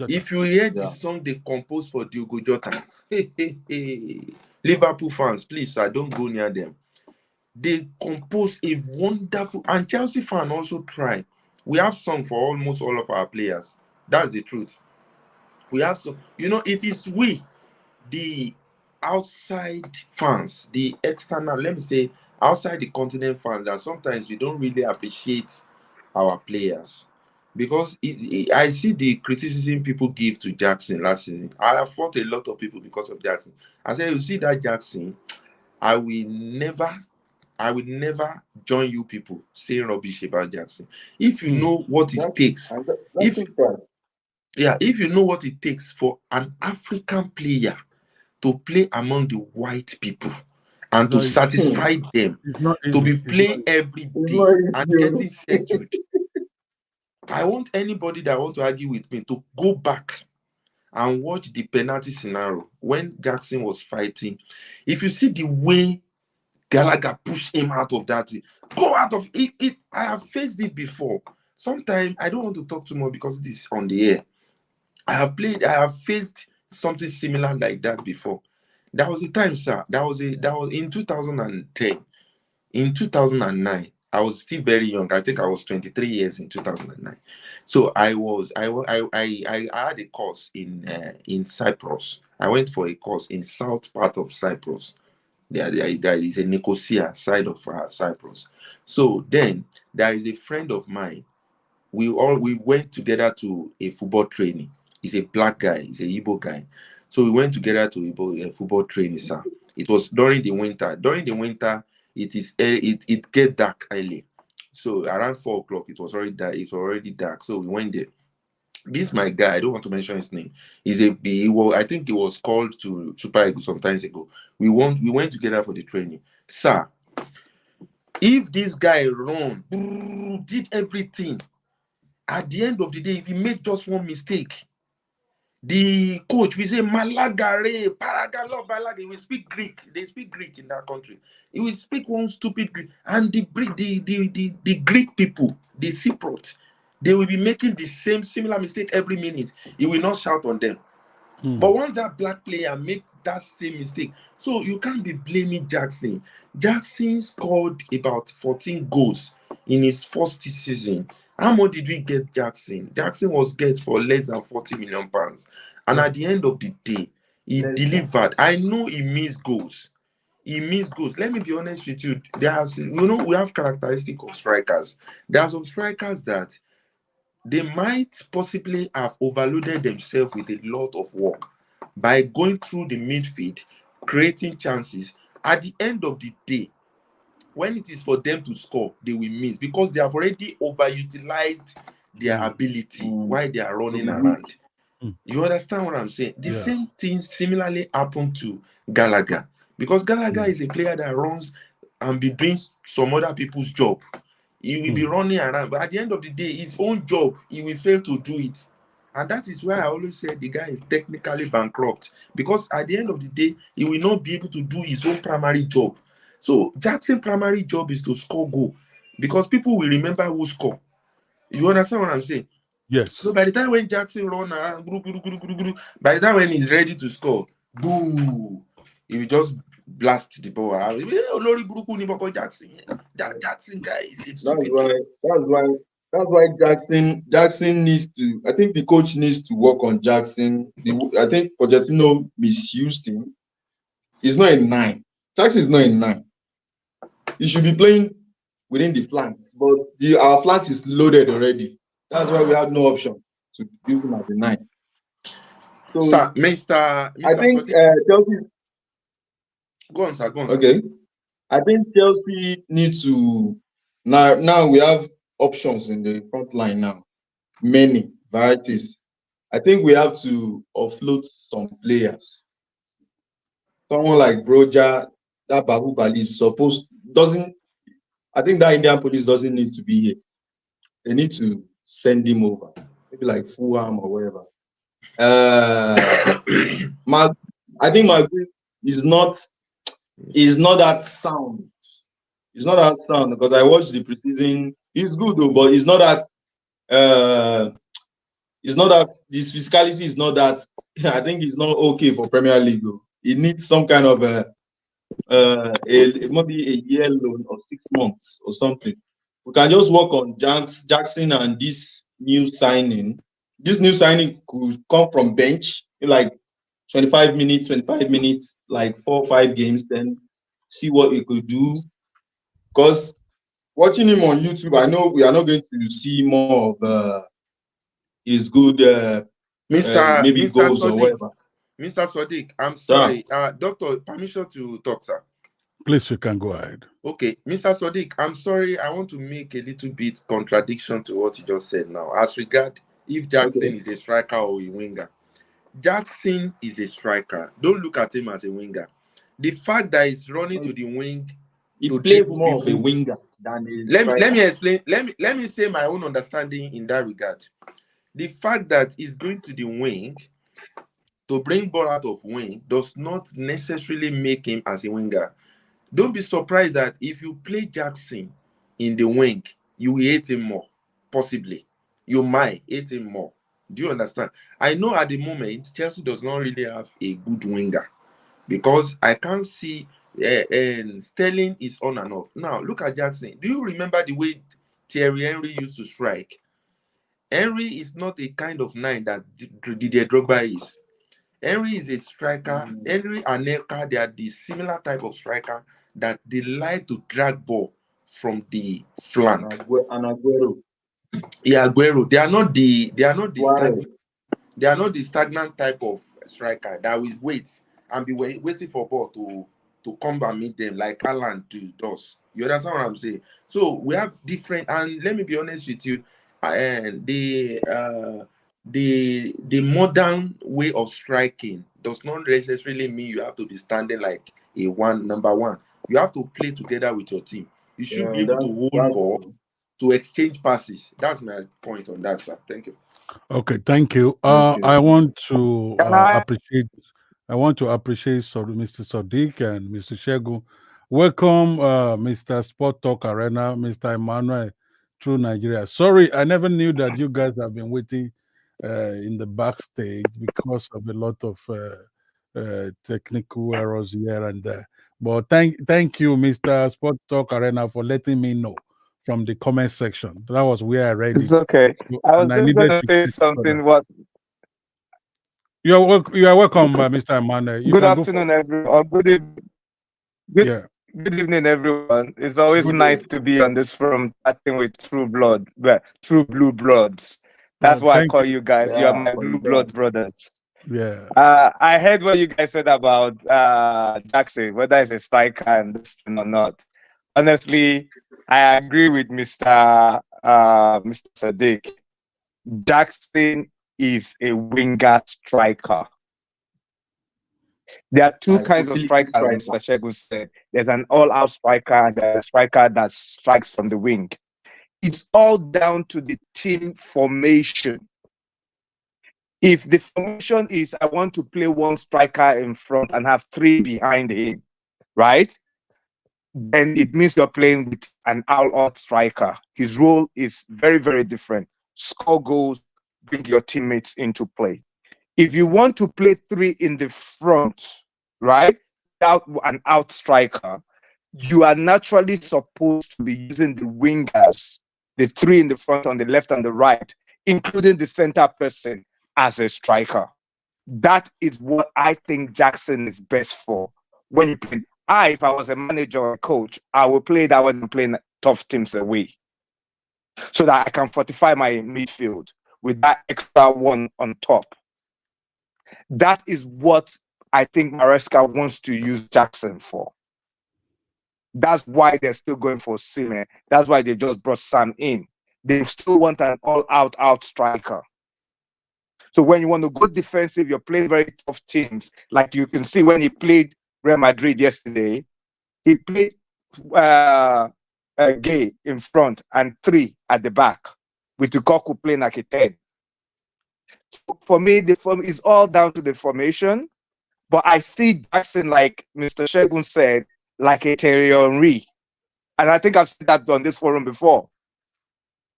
If you hear the song they composed for Diogo Jota, Liverpool fans, please, sir, don't go near them. They compose a wonderful, and Chelsea fans also try. We have sung for almost all of our players. That's the truth. We have some, it is we, the outside fans, the external, let me say, outside the continent fans, that sometimes we don't really appreciate our players. Because I see the criticism people give to Jackson last season. I have fought a lot of people because of Jackson. I said, you see that Jackson, I will never join you people saying rubbish about Jackson. If you know what it takes, if you know what it takes for an African player to play among the white people and to satisfy them, to be playing every day and getting settled. I want anybody that want to argue with me to go back and watch the penalty scenario when Jackson was fighting. If you see the way Gallagher pushed him out of that, go out of it. I have faced it before. Sometimes I don't want to talk too much because this is on the air. I have faced something similar like that before. That was the time, sir. That was in 2010. In 2009, I was still very young. I think I was 23 years in 2009. So I had a course in Cyprus. I went for a course in south part of Cyprus. There is a Nicosia side of Cyprus. So then there is a friend of mine. We went together to a football training. He's a black guy. He's a Igbo guy. So we went together to a football training, sir. It was during the winter. During the winter, it get dark early. So around 4 o'clock, it was already dark. It's already dark. So we went there. This my guy. I don't want to mention his name. I think he was called to Super Eagles some times ago. We went together for the training, sir. If this guy did everything, at the end of the day, if he made just one mistake, the coach will say Malagare, Paragalo, Balaga. He will speak Greek. They speak Greek in that country. He will speak one stupid Greek, and the Greek people, the Cypriot, they will be making the similar mistake every minute. He will not shout on them. But once that black player makes that same mistake, so you can't be blaming Jackson. Jackson scored about 14 goals in his first season. How much did we get Jackson? Jackson was get for less than 40 million pounds. And at the end of the day, he delivered. I know he missed goals. He missed goals. Let me be honest with you. We have characteristics of strikers. There are some strikers that they might possibly have overloaded themselves with a lot of work by going through the midfield, creating chances. At the end of the day, when it is for them to score, they will miss because they have already overutilized their ability while they are running around. You understand what I'm saying? The same thing similarly happened to Gallagher, because Gallagher is a player that runs and be doing some other people's job. He will be running around, but at the end of the day, his own job, he will fail to do it. And that is why I always say the guy is technically bankrupt, because at the end of the day, he will not be able to do his own primary job. So Jackson's primary job is to score goal, because people will remember who score. You understand what I'm saying? Yes. So by the time when Jackson run around, by the time when he's ready to score, boo, he will just blast the ball out. Jackson guy is That's why Jackson needs to. I think the coach needs to work on Jackson. I think Pochettino misused him. He's not a 9. Jackson is not a 9. He should be playing within the flanks, but our flanks is loaded already. That's why we have no option to use him as a 9. So, sir, Mr. I think Chelsea. Go on, sir. Go on. Okay, I think Chelsea need to now we have options in the front line now, many varieties. I think we have to offload some players. Someone like Broja, that Bahubali I think that Indian police doesn't need to be here. They need to send him over, maybe like Fulham or wherever. I think Magui is not that sound. It's not that sound, because I watched the preseason. He's good though, but it's not that. His physicality is not that. I think he's not okay for Premier League. He needs some kind of maybe a year loan or 6 months or something. We can just work on Jackson and this new signing. This new signing could come from bench, like 25 minutes, like 4 or 5 games, then see what he could do. Because watching him on YouTube, I know we are not going to see more of his good maybe Mr. goals Sadiq, or whatever. Mr. Sadiq, I'm sorry. Doctor, permission to talk, sir. Please, you can go ahead. Okay, Mr. Sadiq, I'm sorry, I want to make a little bit contradiction to what you just said now. As regard if Jackson is a striker or a winger. Jackson is a striker. Don't look at him as a winger. The fact that he's running to the wing He to plays dribble more of a people. winger than a Let striker. me explain. Let me say my own understanding in that regard. The fact that he's going to the wing to bring ball out of wing does not necessarily make him as a winger. Don't be surprised that if you play Jackson in the wing, you will hate him more. Possibly. You might hate him more. Do you understand? I know at the moment, Chelsea does not really have a good winger because I can't see Sterling is on and off. Now, look at Jackson. Do you remember the way Thierry Henry used to strike? Henry is not a kind of nine that Didier Drogba is. Henry is a striker. Henry and Elka, they are the similar type of striker that they like to drag ball from the flank. And Aguero. Yeah, Aguero. They are not the Suarez. stagnant type of striker that will wait and be waiting for ball to come and meet them like Alan does. You understand what I'm saying? So we have different, and let me be honest with you, and the modern way of striking does not necessarily mean you have to be standing like a number one. You have to play together with your team. You should be able to hold ball, to exchange passes. That's my point on that, sir. Thank you. Okay, thank you. I want to appreciate. I want to appreciate Mr. Sadiq and Mr. Shehu. Welcome, Mr. Sport Talk Arena, Mr. Emmanuel, through Nigeria. Sorry, I never knew that you guys have been waiting in the backstage because of a lot of technical errors here and there. But thank you, Mr. Sport Talk Arena, for letting me know from the comment section. That was where I read It's it. okay. So- I was and I just needed going to to say click something. further. What? You are welcome, Mr. Emmanuel. You Good can go for afternoon, everyone. yeah. Good evening, everyone. It's always Good nice evening. to be on this forum chatting with true blue bloods. That's why I Thank call you. you guys. You are my for blue that. blood brothers. Yeah. I heard what you guys said about Jackson, whether it's a striker and this thing or not. Honestly, I agree with Mr. Sadiq. Jackson is a winger striker. There are two kinds of strikers, Mr. Shehu said. There's an all-out striker and there's a striker that strikes from the wing. It's all down to the team formation. If the formation is, I want to play one striker in front and have three behind him, right? Then it means you're playing with an all-out striker. His role is very, very different. Score goals, bring your teammates into play. If you want to play three in the front, right, without an out striker, you are naturally supposed to be using the wingers, the three in the front on the left and the right, including the center person as a striker. That is what I think Jackson is best for. When you play, if I was a manager or a coach, I would play that when I'm playing tough teams away, so that I can fortify my midfield with that extra one on top. That is what I think Maresca wants to use Jackson for. That's why they're still going for Osimhen. That's why they just brought Sam in. They still want an all-out striker. So when you want to go defensive, you're playing very tough teams. Like you can see when he played Real Madrid yesterday, he played Gay in front and three at the back, with Lukaku playing like a 10. For me, the form is all down to the formation. But I see Jackson, like Mr. Shehu said, like a Thierry Henry. And I think I've said that on this forum before.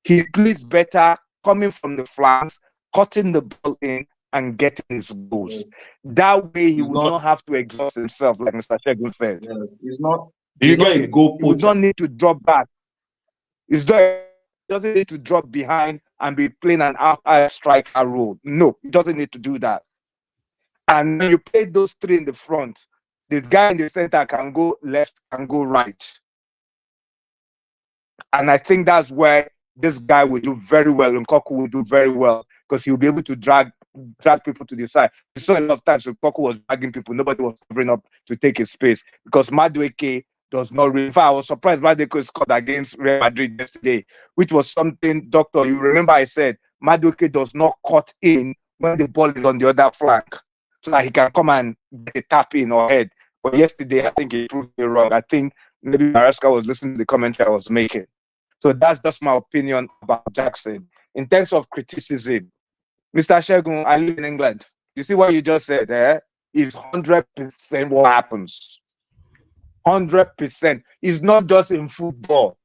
He plays better coming from the flanks, cutting the ball in, and getting his goals. That way, he would not have to exhaust himself, like Mr. Shehu said. Yeah, he's not a goal He would poacher. not need to drop back. He doesn't need to drop behind and be playing an out striker role. No, he doesn't need to do that. And when you play those three in the front, this guy in the center can go left and go right. And I think that's where this guy will do very well, and Lukaku will do very well, because he'll be able to drag people to the side. We saw a lot of times Lukaku was dragging people, nobody was covering up to take his space, because Madueke does not really. In fact, I was surprised Madueke scored against Real Madrid yesterday, which was something, Doctor, you remember I said Madueke does not cut in when the ball is on the other flank so that he can come and get a tap in or head. But yesterday, I think he proved me wrong. I think maybe Maresca was listening to the commentary I was making. So that's just my opinion about Jackson. In terms of criticism, Mr. Shegun, I live in England. You see what you just said there? Is 100% what happens. 100%. It's not just in football.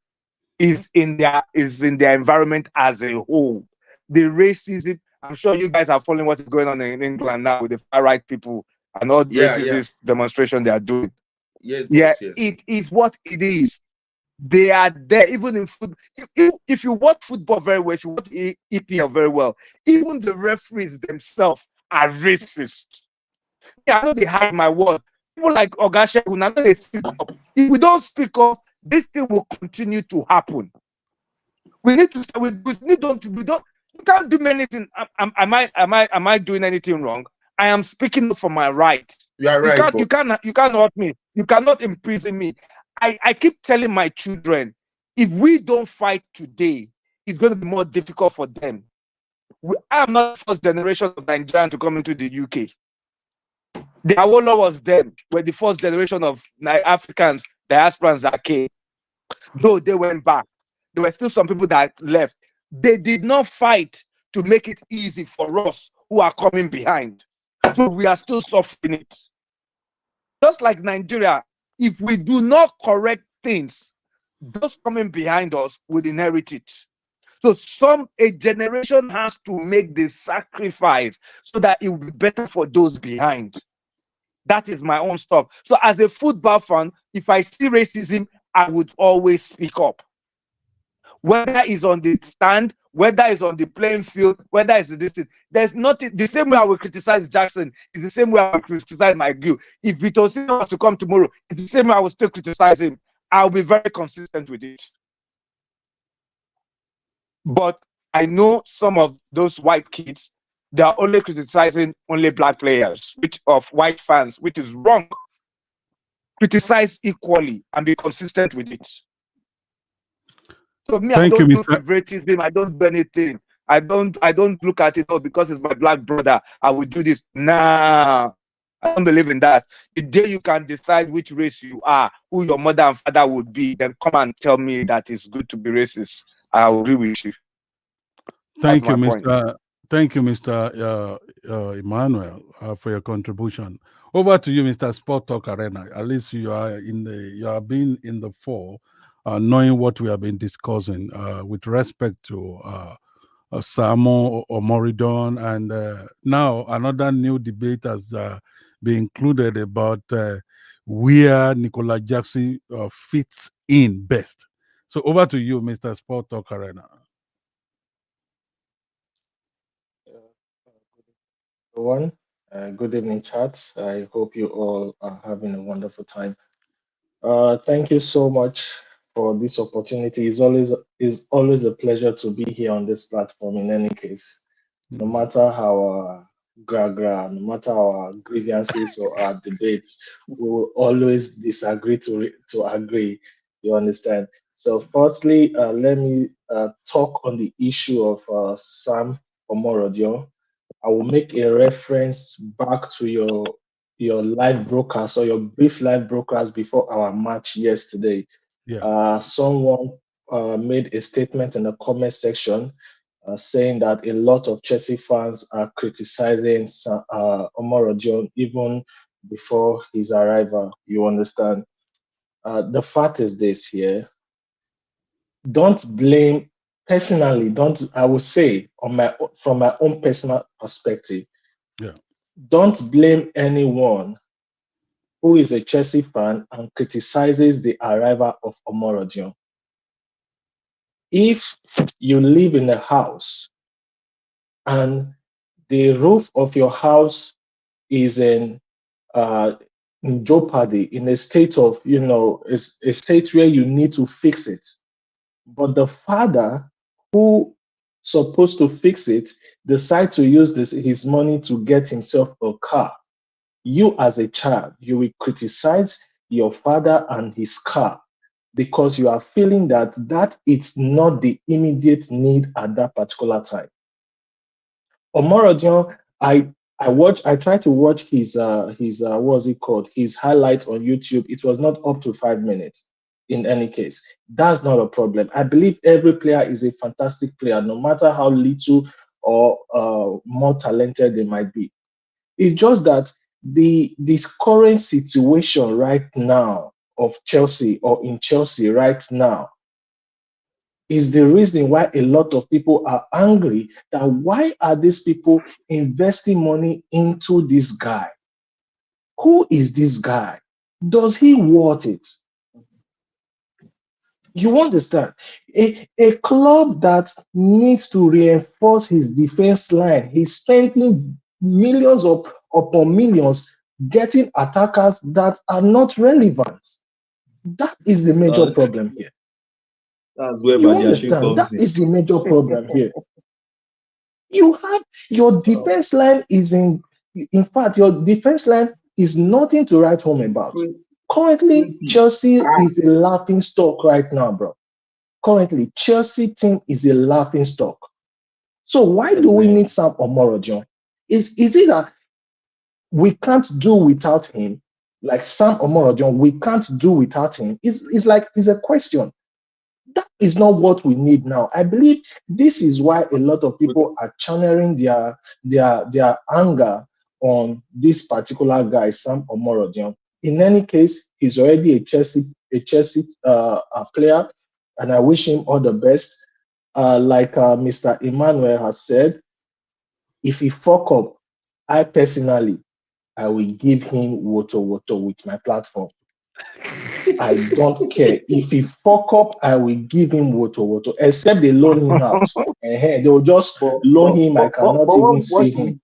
It's in their environment as a whole. The racism. I'm sure you guys are following what is going on in England now with the far right people and all racist demonstration they are doing. Yes, Yeah, boss, yes. it is what it is. They are there, even in football. If you watch football very well, if you watch EPL very well, even the referees themselves are racist. Yeah, I know they hide my word. People like Ogashe, who now they speak up. If we don't speak up, this thing will continue to happen. We need to. We don't. You can't do many things. Am I doing anything wrong? I am speaking up for my right. You are right. You can't hurt me. You cannot imprison me. I keep telling my children, if we don't fight today, it's going to be more difficult for them. I am not the first generation of Nigerian to come into the UK. The Awolowo was them. Were the first generation of Africans, diasporans that came. Though they went back, there were still some people that left. They did not fight to make it easy for us who are coming behind. So we are still suffering it. Just like Nigeria, if we do not correct things, those coming behind us will inherit it. So a generation has to make the sacrifice so that it will be better for those behind. That is my own stuff. So as a football fan, if I see racism, I would always speak up. Whether it's on the stand, whether it's on the playing field, whether it's the distance, there's nothing. The same way I will criticize Jackson is the same way I will criticize McGill. If Vito Osimhen was to come tomorrow, it's the same way I will still criticize him. I'll be very consistent with it. But I know some of those white kids, they are only criticizing only black players, which of white fans, which is wrong. Criticize equally and be consistent with it. So me, I don't do favoritism. I don't do anything. I don't look at it, oh, because it's my black brother, I will do this. Nah, I don't believe in that. The day you can decide which race you are, who your mother and father would be, then come and tell me that it's good to be racist. I agree with you. Thank you, Mr. Emmanuel, for your contribution. Over to you, Mr. Sport Talk Arena. At least you are being in the fore, knowing what we have been discussing with respect to Samu Omorodion, and now another new debate has been included about where Nicola Jackson fits in best. So over to you, Mr. Sport Talk Arena. Everyone, good evening, chat. I hope you all are having a wonderful time. Thank you so much for this opportunity. It's always a pleasure to be here on this platform. In any case, no matter our no matter our grievances or our debates, we will always disagree to agree. You understand? So, firstly, let me talk on the issue of Samu Omorodion. I will make a reference back to your live broadcast or your brief live broadcast before our match yesterday. Yeah. Someone made a statement in the comment section saying that a lot of Chelsea fans are criticizing Omorodion even before his arrival. You understand? The fact is this here. Don't blame. Personally, I would say from my own personal perspective, don't blame anyone who is a Chelsea fan and criticizes the arrival of Omorodion. If you live in a house and the roof of your house is in jeopardy, in a state of, a state where you need to fix it, but the father who supposed to fix it decide to use his money to get himself a car, you as a child, you will criticize your father and his car because you are feeling that it's not the immediate need at that particular time. Omorodion, I tried to watch his what's it called, his highlights on YouTube. It was not up to 5 minutes. In any case, that's not a problem. I believe every player is a fantastic player, no matter how little or more talented they might be. It's just that this current situation right now of Chelsea, or in Chelsea right now, is the reason why a lot of people are angry that why are these people investing money into this guy? Who is this guy? Does he want it? You understand? A club that needs to reinforce his defense line, he's spending millions upon millions getting attackers that are not relevant. That is the major problem here. That's where You Badiashile understand? comes That in. is the major problem here. You have your defense line is in fact, your defense line is nothing to write home about. Currently, Chelsea is a laughing stock right now, bro. Currently, Chelsea team is a laughing stock. So why do we need Sam Omorodion? Is it that we can't do without him? Like Sam Omorodion, we can't do without him. It's a question. That is not what we need now. I believe this is why a lot of people are channeling their anger on this particular guy, Sam Omorodion. In any case, he's already a Chelsea player, and I wish him all the best. Like Mr. Emmanuel has said, if he fuck up, I personally will give him woto with my platform. I don't care. If he fuck up, I will give him woto, except they loan him out. They will just loan him. I cannot even see him.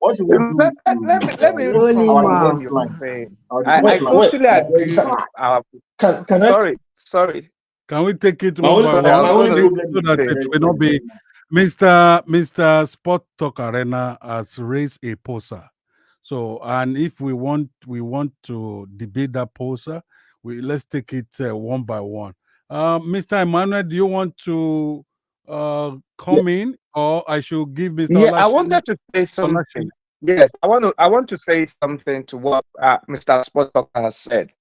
What should we do Let me to respond our to what defense you're line? saying. Our I defense line. totally agree with our. Can I? Sorry. Can we take it My one only, by Sorry, I one? was my only going to Please, problem so is that say. it defense will for not be. defense line. Mr. Sport Talk Arena has raised a poster. So, and if we want to debate that poster, let's take it one by one. Mr. Emmanuel, do you want to come in, or I should give Mr. Yeah, I Olashi? wanted to say something. Yes, I want to say something to what Mr. Spotok has said.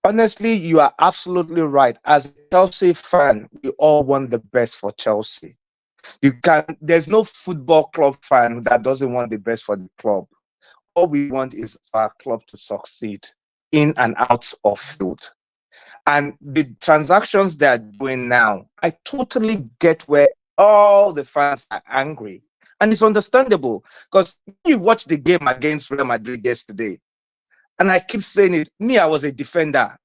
Honestly, you are absolutely right. As a Chelsea fan, we all want the best for Chelsea. There's no football club fan that doesn't want the best for the club. All we want is for our club to succeed in and out of field. And the transactions they're doing now, I totally get where all the fans are angry. And it's understandable because you watch the game against Real Madrid yesterday, and I keep saying it, I was a defender.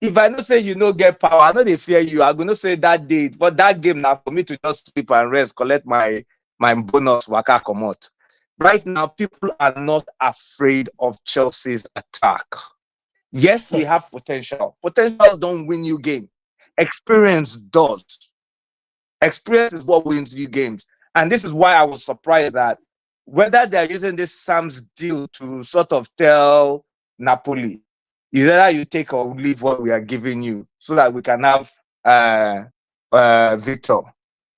If I don't say you no get power, I know they fear you. I'm going to say that day, but that game now for me to just sleep and rest, collect my bonus, waka come out. Right now, people are not afraid of Chelsea's attack. Yes, we have potential. Potential don't win you game. Experience does. Experience is what wins you games. And this is why I was surprised that whether they're using this Sam's deal to sort of tell Napoli, either you take or leave what we are giving you so that we can have Victor.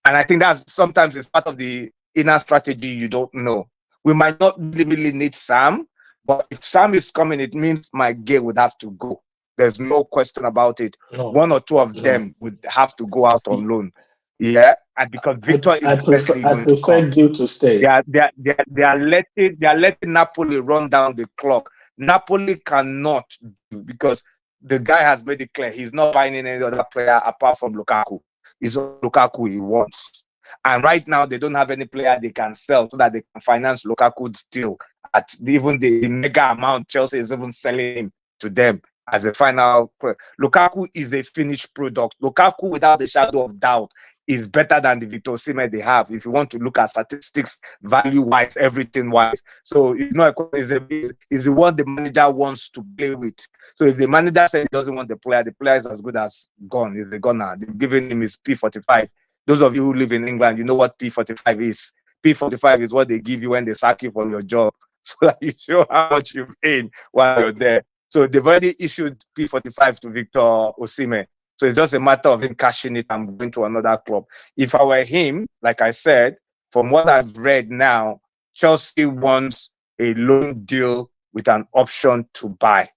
And I think that's sometimes it's part of the inner strategy you don't know. We might not really need Sam, but if Sam is coming, it means my game would have to go. There's no question about it. No, one or two of them would have to go out on loan. Yeah, and because Victor is eventually going to come. Gil to stay. They are letting Napoli run down the clock. Napoli cannot do, because the guy has made it clear he's not buying any other player apart from Lukaku. It's Lukaku he wants. And right now they don't have any player they can sell so that they can finance Lukaku's deal at even the mega amount Chelsea is even selling him to them as a final. Lukaku is a finished product. Lukaku, without a shadow of doubt, is better than the Victor Osimhen they have. If you want to look at statistics, value-wise, everything-wise. So it's not is the one the manager wants to play with. So if the manager says he doesn't want the player is as good as gone. He's a gunner. They've given him his P45. Those of you who live in England, you know what P45 is. P45 is what they give you when they sack you from your job, so that you show how much you've paid while you're there. So they've already issued P45 to Victor Osimhen. So it's just a matter of him cashing it and going to another club. If I were him, like I said, from what I've read now, Chelsea wants a loan deal with an option to buy,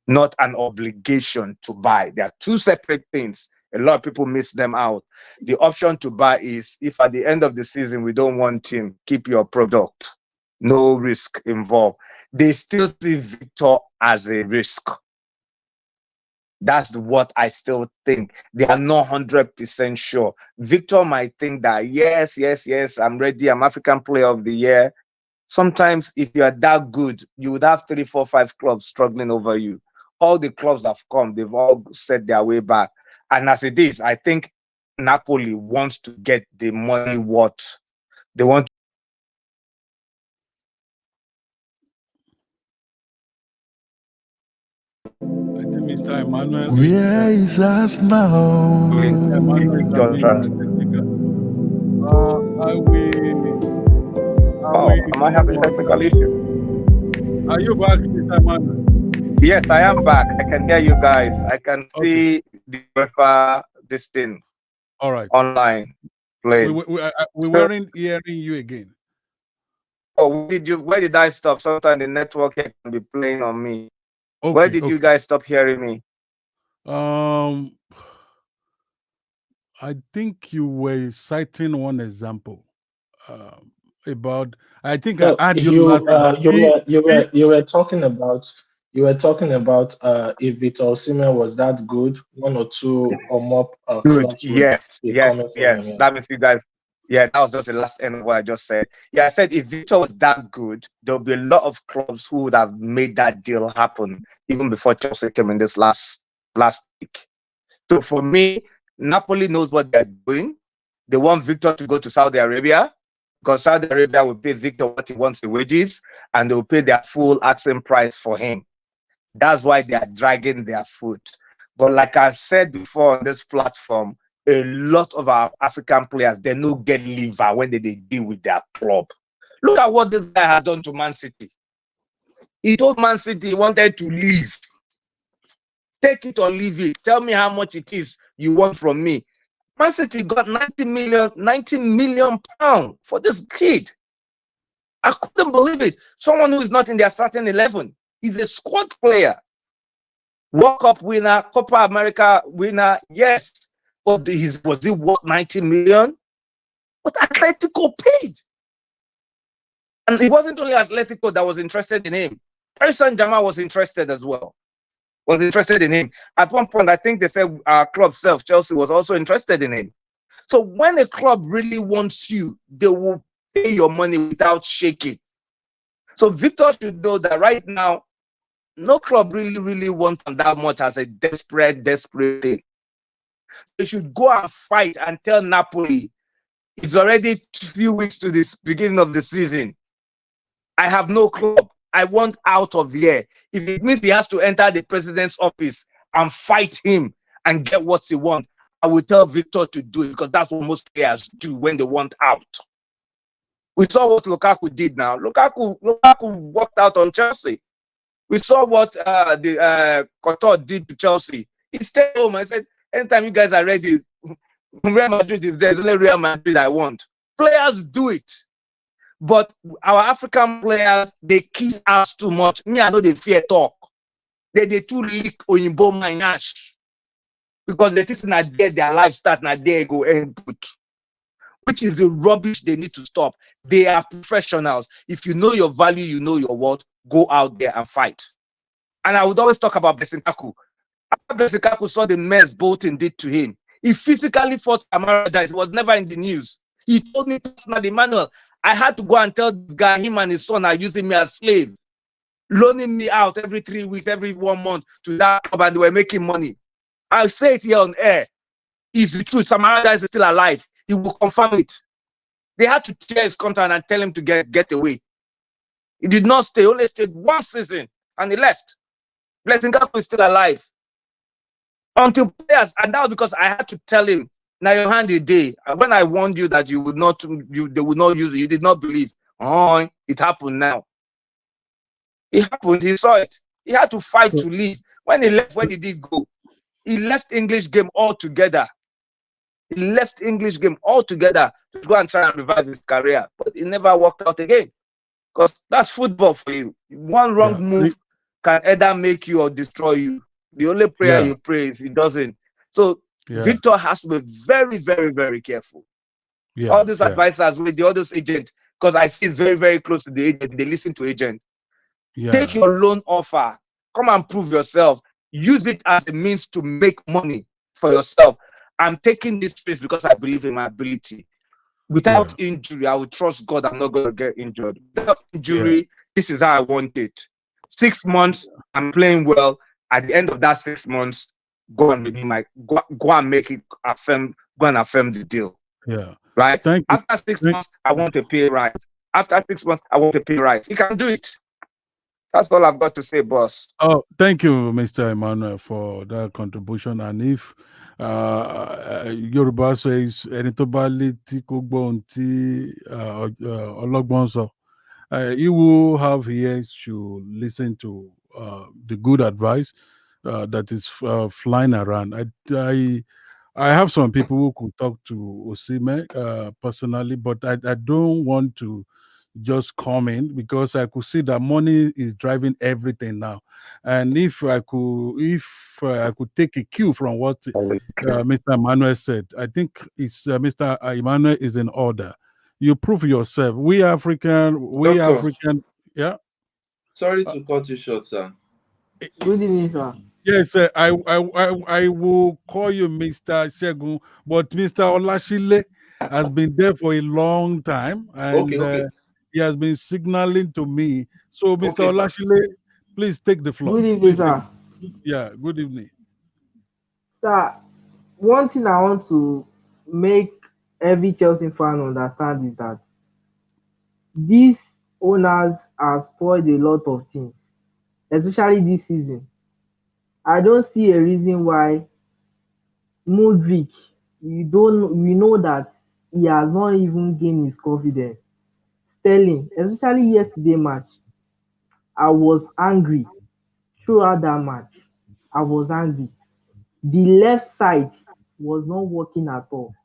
not an obligation to buy. They are two separate things. A lot of people miss them out. The option to buy is if at the end of the season we don't want him, keep your product. No risk involved. They still see Victor as a risk. That's what I still think. They are not 100% sure. Victor might think that, yes, I'm ready. I'm African Player of the Year. Sometimes if you are that good, you would have 3, 4, 5 clubs struggling over you. All the clubs have come. They've all set their way back. And as it is, I think Napoli wants to get the money what they want. Mr. Emmanuel. Where is us now? Am I having technical issue? Are you back, Mr. Emmanuel? Yes, I am back. I can hear you guys. I can see the UEFA this thing. All right. Online playing. We weren't hearing you again. Oh, where did I stop? Sometimes the network here can be playing on me. Okay, where did you guys stop hearing me? I think you were citing one example about. I think No, I had you last. You were talking about if Victor Osimhen was that good, 1 or 2 or more clubs would be coming for him. Yeah. That means you guys. Yeah, that was just the last end of what I just said. Yeah, I said if Victor was that good, there'll be a lot of clubs who would have made that deal happen even before Chelsea came in this last week. So for me, Napoli knows what they're doing. They want Victor to go to Saudi Arabia because Saudi Arabia will pay Victor what he wants in wages and they will pay their full asking price for him. That's why they are dragging their foot. But like I said before on this platform, a lot of our African players, they no get liver when they deal with their club. Look at what this guy has done to Man City. He told Man City he wanted to leave. Take it or leave it. Tell me how much it is you want from me. Man City got 90 million pounds for this kid. I couldn't believe it. Someone who is not in their starting 11. He's a squad player. World Cup winner, Copa America winner, yes. But was he worth 90 million? But Atletico paid. And it wasn't only Atletico that was interested in him. Paris Saint-Germain was interested as well. Was interested in him. At one point, I think they said our club self, Chelsea, was also interested in him. So when a club really wants you, they will pay your money without shaking. So Victor should know that right now, no club really wants him that much as a desperate thing. They should go and fight and tell Napoli, it's already 2 weeks to this beginning of the season. I have no club. I want out of here. If it means he has to enter the president's office and fight him and get what he wants, I will tell Victor to do it because that's what most players do when they want out. We saw what Lukaku did now. Lukaku walked out on Chelsea. We saw what Coutinho did to Chelsea. He stayed home and said, anytime you guys are ready, Real Madrid is there. It's only Real Madrid I want. Players do it. But our African players, they kiss us too much. Me, I know they fear talk. They too leak Oyinbo my ash. Because they think that their life start, now they go input. Which is the rubbish they need to stop. They are professionals. If you know your value, you know your worth, go out there and fight. And I would always talk about Besinkaku. After Besinkaku saw the mess Bolton did to him, he physically fought Amara. It was never in the news. He told me personally, Emmanuel, I had to go and tell this guy, him and his son are using me as slave, loaning me out every 3 weeks, every 1 month to that club, and they were making money. I'll say it here on air. It's the truth. Samara is still alive. He will confirm it. They had to tear his contract and tell him to get away. He did not stay. He only stayed 1 season and he left. Besinkaku is still alive. Until players, and that was because I had to tell him, now your hand a day. When I warned you that they would not use it, you did not believe. Oh, it happened now. It happened. He saw it. He had to fight So- to leave. When he left, where did he go? He left English game altogether. He left English game altogether to go and try and revive his career, but it never worked out again. Because that's football for you. One wrong move can either make you or destroy you. The only prayer you pray is it doesn't. So Victor has to be very, very, very careful. All these advisors with the other agent, because I see it's very, very close to the agent. They listen to agent. Take your loan offer. Come and prove yourself. Use it as a means to make money for yourself. I'm taking this space because I believe in my ability. Without injury, I will trust God I'm not going to get injured. Without injury, this is how I want it. 6 months, I'm playing well. At the end of that 6 months, go and make it affirm, go and affirm the deal. Right? After 6 months, I want to pay right. After 6 months, I want to pay right. You can do it. That's all I've got to say, boss. Oh, thank you, Mr. Emmanuel, for that contribution. And if Yoruba says, you will have ears to listen to the good advice that is flying around. I have some people who could talk to Osimhen personally, but I don't want to just come in because I could see that money is driving everything now. And if I could take a cue from what Mr. Emmanuel said, I think it's Mr. Emmanuel is in order. You prove yourself. We African, yeah. Sorry to cut you short, sir. Good evening, sir. Yes, I will call you Mr. Shehu, but Mr. Olashile has been there for a long time, and he has been signaling to me. So, Mr. Olashile, please take the floor. Good evening, sir. Yeah, good evening. Sir, one thing I want to make every Chelsea fan understand is that these owners have spoiled a lot of things, especially this season. I don't see a reason why Mudryk, we know that he has not even gained his confidence. Sterling, especially yesterday match, I was angry throughout that match. I was angry. The left side was not working at all.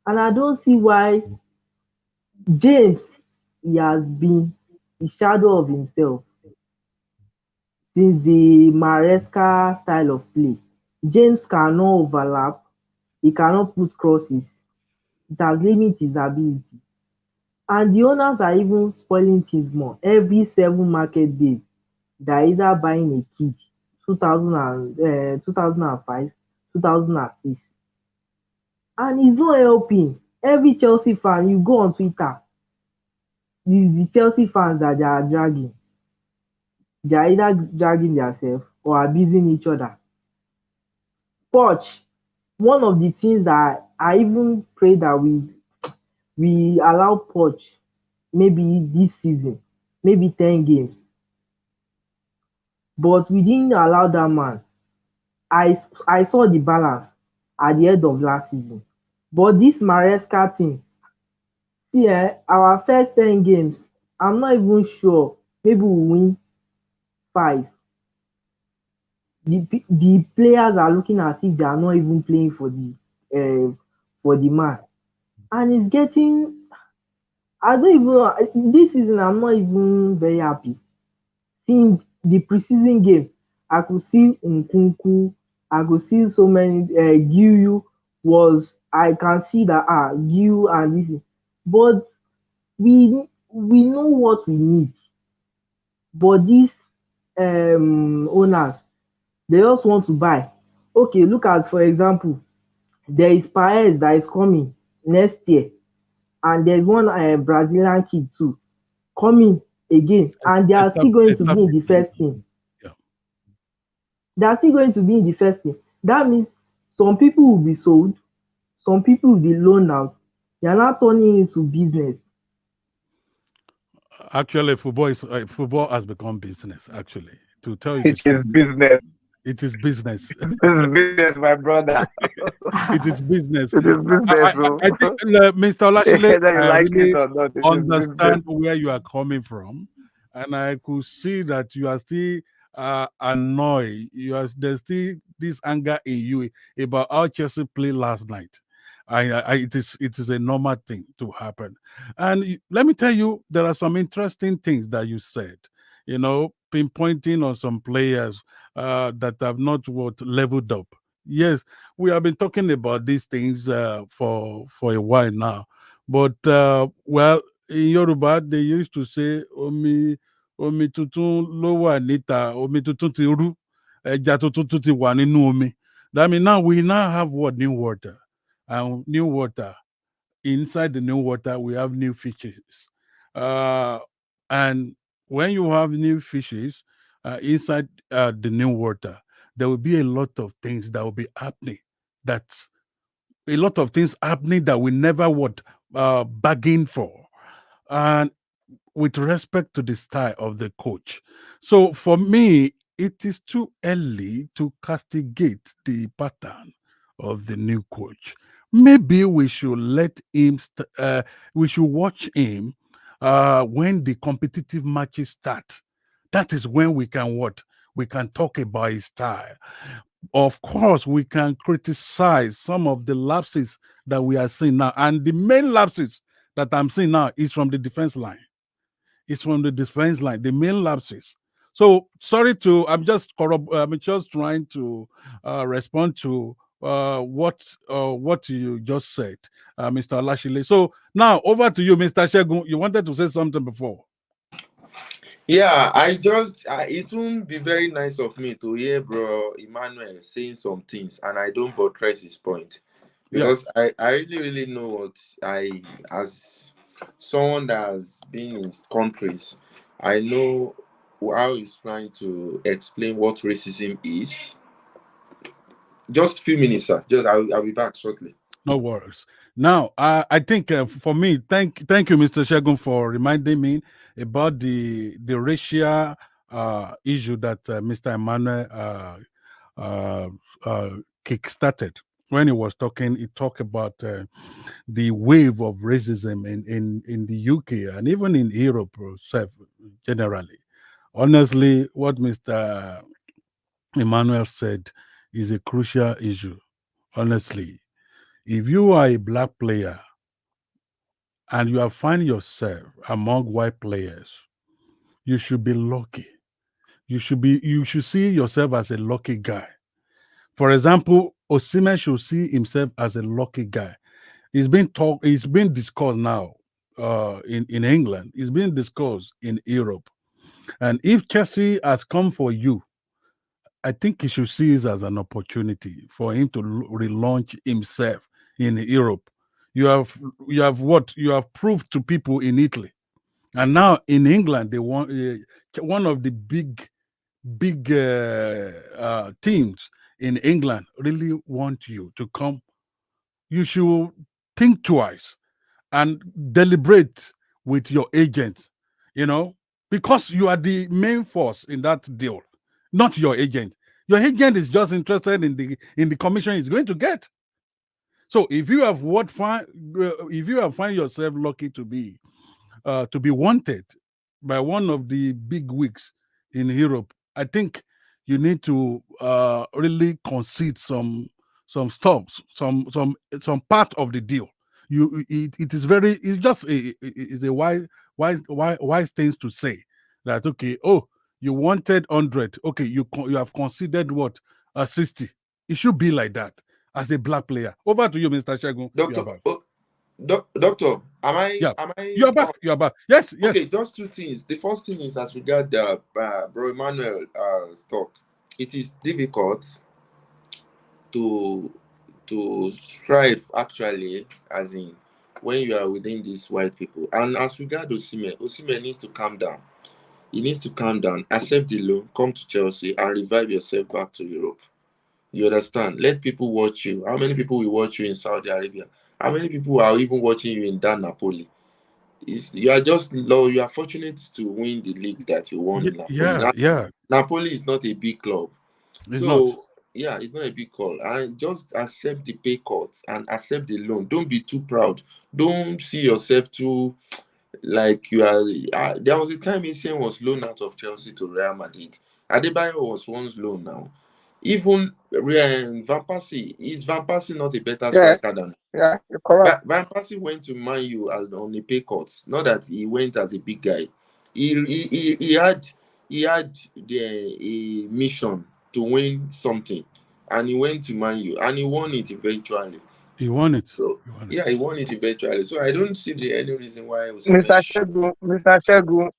And I don't see why James, he has been the shadow of himself since the Maresca style of play. James cannot overlap, he cannot put crosses, it has limited his ability. And the owners are even spoiling things more. Every 7 market days, they're either buying a kid, 2005, 2006. And it's not helping. Every Chelsea fan, you go on Twitter, the Chelsea fans that they are dragging. They are either dragging themselves or abusing each other. Poch, one of the things that I even pray that we allow Poch maybe this season, maybe 10 games. But we didn't allow that man. I saw the balance at the end of last season. But this Maresca thing, see, our first 10 games, I'm not even sure. Maybe we'll win 5. The players are looking as if they are not even playing for the man. And it's getting, I don't even, this season I'm not even very happy. Seeing the preseason game, I could see Nkunku, I could see so many, Giu was, I can see that, Giu and this, but we know what we need. But these owners, they just want to buy. Okay, look at, for example, there is Paez that is coming next year, and there's one Brazilian kid too coming again, and they are still going to be in the first team. They are still going to be in the first team. That means some people will be sold, some people will be loaned out. They are not turning into business. Actually, football has become business. Actually, to tell you, it is business. It is business. It is business, my brother. It is business. It is business. I think, Mr. Olashile, I really understand business. where you are coming from, and I could see that you are still annoyed. There's still this anger in you about how Chelsea played last night. It is a normal thing to happen. And let me tell you, there are some interesting things that you said. Pinpointing on some players that have not leveled up. Yes, we have been talking about these things for a while now. But well, in Yoruba, they used to say omi tuntun ló wà níta, omi tuntun ti rú, ẹja tuntun tún ti wà nínú omi. That means now we now have what? New water. And new water. Inside the new water, we have new fishes. Uh, and when you have new fishes inside the new water, there will be a lot of things that will be happening. That's a lot of things happening that we never would bargain for. And with respect to the style of the coach. So for me, it is too early to castigate the pattern of the new coach. Maybe we should let him, we should watch him when the competitive matches start. That is when we can what? We can talk about his style. Of course, we can criticize some of the lapses that we are seeing now. And the main lapses that I'm seeing now is from the defense line. It's from the defense line, the main lapses. So sorry to, I'm just trying to respond to what you just said, Mr. Lashile. So now over to you, Mr. Shegun. You wanted to say something before. Yeah, it won't be very nice of me to hear bro Emmanuel saying some things and I don't buttress his point. Because I really, really know what as someone that has been in countries, I know how he's trying to explain what racism is. Just a few minutes, sir. I'll be back shortly. No worries. Now, I think for me, thank you, Mr. Shegun, for reminding me about the racial issue that Mr. Emmanuel kick-started. When he was talking, he talked about the wave of racism in the UK and even in Europe generally. Honestly, what Mr. Emmanuel said is a crucial issue. Honestly, if you are a black player and you are finding yourself among white players, you should be lucky. You should see yourself as a lucky guy. For example, Osimhen should see himself as a lucky guy. It's been discussed now in England. It's been discussed in Europe. And if Chelsea has come for you, I think he should see it as an opportunity for him to relaunch himself in Europe. You have proved to people in Italy, and now in England they want one of the big teams in England really want you to come. You should think twice and deliberate with your agent, because you are the main force in that deal, not your agent. Your agent is just interested in the commission he's going to get. So if you have find yourself lucky to be wanted by one of the big wigs in Europe, I think you need to really concede some stops, some part of the deal. It is very it's a wise things to say that okay, oh, you wanted 100, okay, you have considered what 60. It should be like that as a black player. Over to you, Mr. Shegun. Doctor, am I? Yeah. Am I? You are back. You are back. Yes. Okay, just two things. The first thing is as regard the Bro Emmanuel talk. It is difficult to strive actually, as in when you are within these white people. And as regard Osimhen needs to calm down. He needs to calm down, accept the loan, come to Chelsea, and revive yourself back to Europe. You understand? Let people watch you. How many people will watch you in Saudi Arabia? How many people are even watching you in Dan Napoli? You are fortunate to win the league that you won in Napoli. Yeah. Napoli is not a big club. It's not. Yeah, it's not a big call. And just accept the pay cuts and accept the loan. Don't be too proud. Don't see yourself too like you are. There was a time Essien was loaned out of Chelsea to Real Madrid. Adebayo was once loan now. Even Van Persie, is Van Persie not a better Yeah, striker than yeah, you're correct. Van Persie went to Man U on a pay cut. Not that he went as a big guy. He had a mission to win something, and he went to Man U and he won it eventually. He won it. So He won it. yeah, he won it eventually. So I don't see any reason why Mr. Osimhen. Shehu, Mr. Shehu,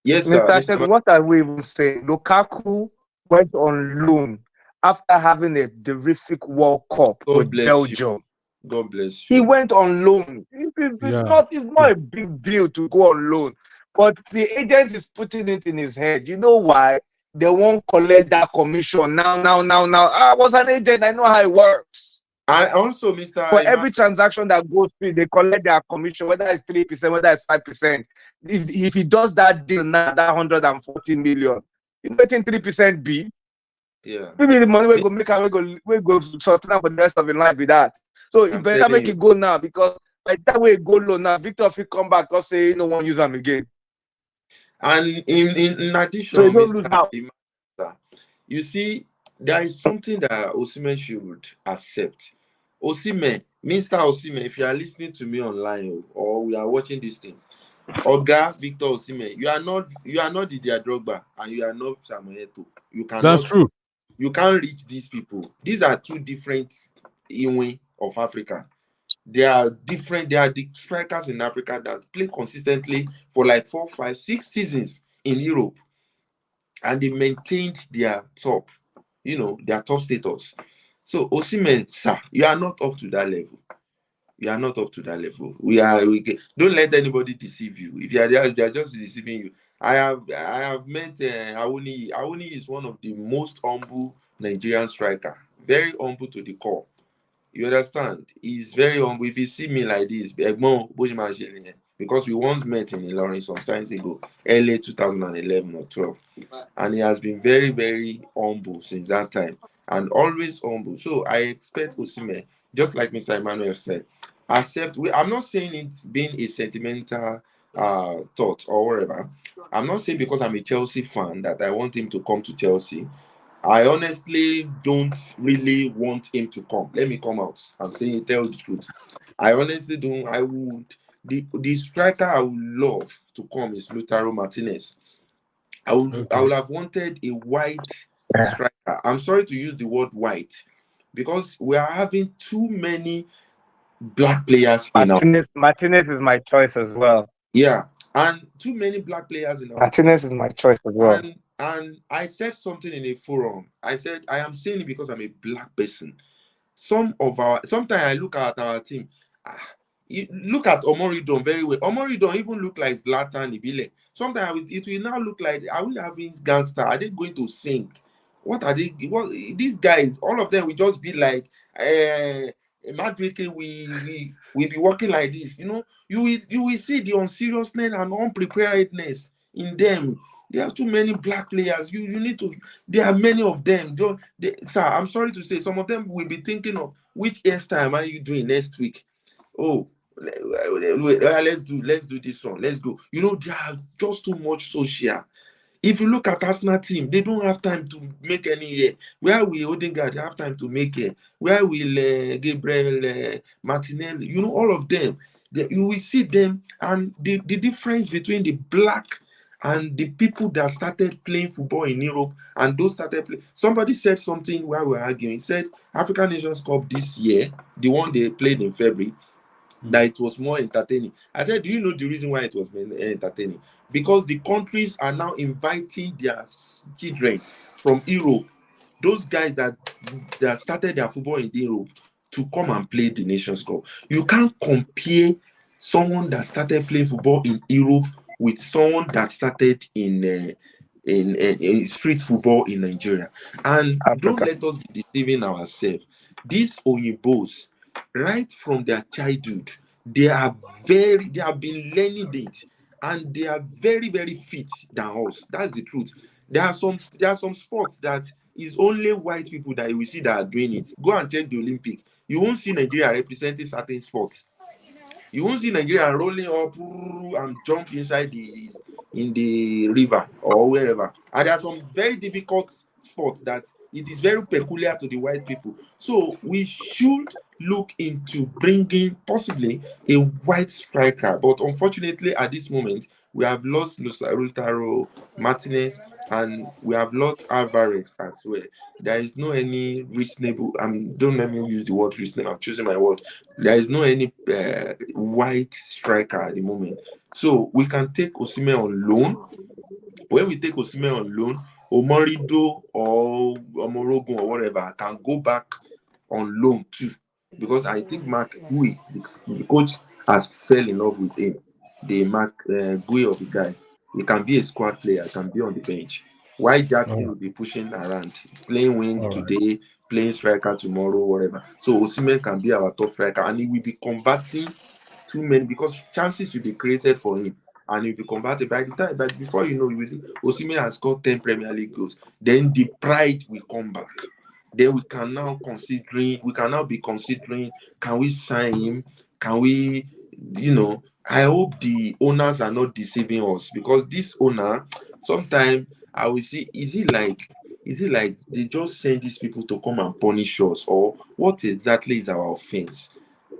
Yes, sir, Mr. Mr. Shehu, what are we even saying? Lukaku went on loan after having a terrific World Cup God with bless you. Belgium. God bless He you. went on loan. Yeah. It's not a big deal to go on loan. But the agent is putting it in his head. You know why? They won't collect that commission now. I was an agent. I know how it works. I also, Mr. For Emmanuel, every transaction that goes through, they collect their commission, whether it's 3%, whether it's 5%. If he does that deal now, that 140 million, you know what 3% be? yeah, Maybe the money we go make and we go sustain for the rest of your life with that. So it I'm better telling make you. it go now, because by the time we go low now, Victor will come back and say, you don't want to use them again. And in addition, So you don't lose Mr. out. Emmanuel, you see, there is something that Osimhen should accept. Osimhen, Mr. Osimhen, if you are listening to me online or we are watching this thing, Oga Victor Osimhen, you are not Didier Drogba and you are not Samuel Eto'o. That's true. You can't reach these people. These are two different Iwe of Africa. They are different. They are the strikers in Africa that play consistently for like 4, 5, 6 seasons in Europe, and they maintained their their top status. So Osimhen, sir, you are not up to that level. You are not up to that level. Don't let anybody deceive you. If they are just deceiving you. I have met Awuni. Awuni is one of the most humble Nigerian striker. Very humble to the core. You understand? He's very humble. If you see me like this, because we once met in Ilorin some times ago, early 2011 or 12, and he has been very, very humble since that time, and always humble. So I expect Osimhen, just like Mr. Emmanuel said, accept. I'm not saying it being a sentimental thought or whatever. I'm not saying because I'm a Chelsea fan that I want him to come to Chelsea. I honestly don't really want him to come. Let me come out and tell the truth. I honestly don't. I would the striker I would love to come is Lautaro Martinez. I would have wanted a white striker. I'm sorry to use the word white because we are having too many black players in our. Martinez is my choice as well. Yeah, and too many black players in our. Martinez is my choice as well. And I said something in a forum. I said I am saying it because I'm a black person. Sometimes I look at our team. You look at Omorodion very well. Omorodion even look like Zlatan Ibile. Sometimes it will now look like, are we having gangster? Are they going to sing? What are they? What these guys? All of them will just be like, Mudryk, we be working like this. You will see the unseriousness and unpreparedness in them. There are too many black players. You need to. There are many of them. Sir, I'm sorry to say, some of them will be thinking of which hairstyle are you doing next week. Oh, let's do this one. Let's go. They are just too much social. If you look at Arsenal team, they don't have time to make any here. Where will Odegaard have time to make here? Where will Gabriel Martinelli? All of them. You will see them, and the difference between the black and the people that started playing football in Europe and those started playing. Somebody said something while we were arguing. He said African Nations Cup this year, the one they played in February, that it was more entertaining. I said, do you know the reason why it was entertaining? Because the countries are now inviting their children from Europe, those guys that started their football in Europe, to come and play the Nations Cup. You can't compare someone that started playing football in Europe with someone that started in street football in Nigeria. And don't let us be deceiving ourselves. These Oyinbos, right from their childhood, they have been learning it, and they are very, very fit than us. That's the truth. There are some sports that is only white people that you will see that are doing it. Go and check the Olympic. You won't see Nigeria representing certain sports. You won't see Nigeria rolling up and jump inside the river or wherever. And there are some very difficult spots that it is very peculiar to the white people. So we should look into bringing possibly a white striker. But unfortunately, at this moment, we have lost Lautaro Martinez and we have lost Alvarez as well. There is no any reasonable. Don't let me use the word reasonable. I'm choosing my word. There is no any white striker at the moment. So we can take Osimhen on loan. When we take Osimhen on loan, Omorido or Omorogun or whatever can go back on loan too. Because I think Mark Gui, the coach, has fell in love with him. The Mark Gui of the guy. He can be a squad player, can be on the bench. Why Jackson will be pushing around, playing wing today, playing striker tomorrow, whatever. So Osimhen can be our top striker, and he will be converting too many because chances will be created for him, and he'll be converted by the time. But before you know, you will see Osimhen has scored 10 Premier League goals. Then the pride will come back. Then we can now be considering, can we sign him? Can we, I hope the owners are not deceiving us, because this owner, sometimes I will see, is it like they just send these people to come and punish us, or what exactly is our offense?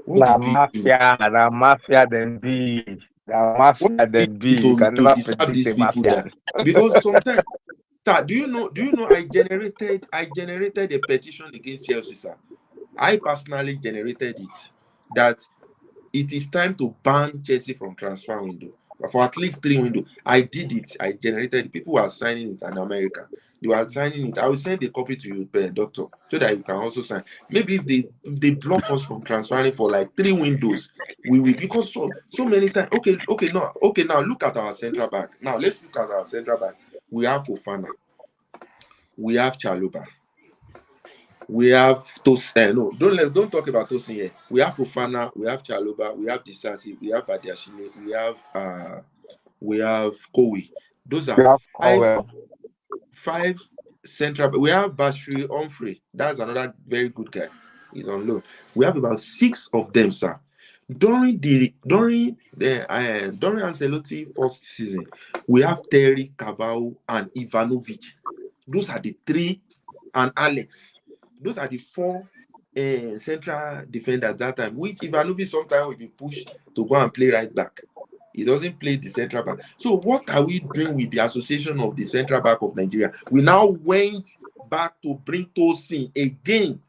What La did we do? mafia then be. La What mafia did then we be. do You can to never deserve predict these a people mafia. that? Because sometimes, sir, do you know I generated a petition against Chelsea, sir. I personally generated it, that it is time to ban Chelsea from transfer window for at least 3 windows. I did it. I generated it. People were signing it in America. They were signing it. I will send a copy to you, doctor, so that you can also sign. Maybe if they block us from transferring for like 3 windows, we will, because so many times. Now look at our central back. Now let's look at our central back. We have Fofana. We have Chaluba. We have Tosin. No, don't talk about Tosin here. We have Fofana, we have Chaluba, we have Disasi, we have Badiashile, we have Kowi. Those You are have five Cowell. five central. We have Bashir Humphrey. That's another very good guy. He's on loan. We have about 6 of them, sir. During Ancelotti first season, we have Terry, Cabal, and Ivanovic. Those are the 3, and Alex. Those are the 4 central defenders that time, which Ivanovic sometimes will be pushed to go and play right back. He doesn't play the central back. So what are we doing with the association of the central back of Nigeria? We now went back to bring Tosin again,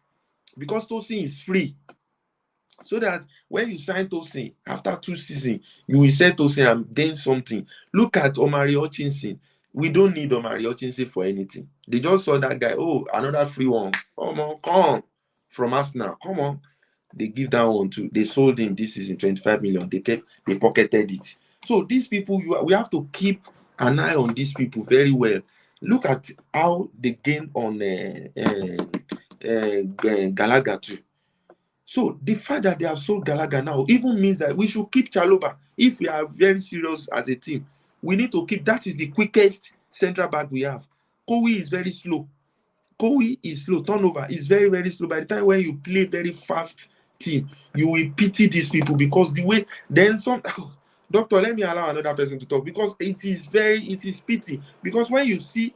because Tosin is free. So that when you sign Tosin after 2 seasons, you will say Tosin, I'm doing something. Look at Omari Hutchinson. We don't need Omari Hutchinson for anything. They just saw that guy. Oh, another free one. Come on. From Arsenal. Come on. They give that one too. They sold him this season 25 million. They pocketed it. So these people, we have to keep an eye on these people very well. Look at how they gain on Gallagher too. So the fact that they have sold Gallagher now even means that we should keep Chaloba. If we are very serious as a team, we need to keep. That is the quickest central back we have. Kowi is very slow. Kowi is slow. Turnover is very, very slow. By the time when you play very fast team, you will pity these people, because the way then some. Doctor, let me allow another person to talk, because it is pity. Because when you see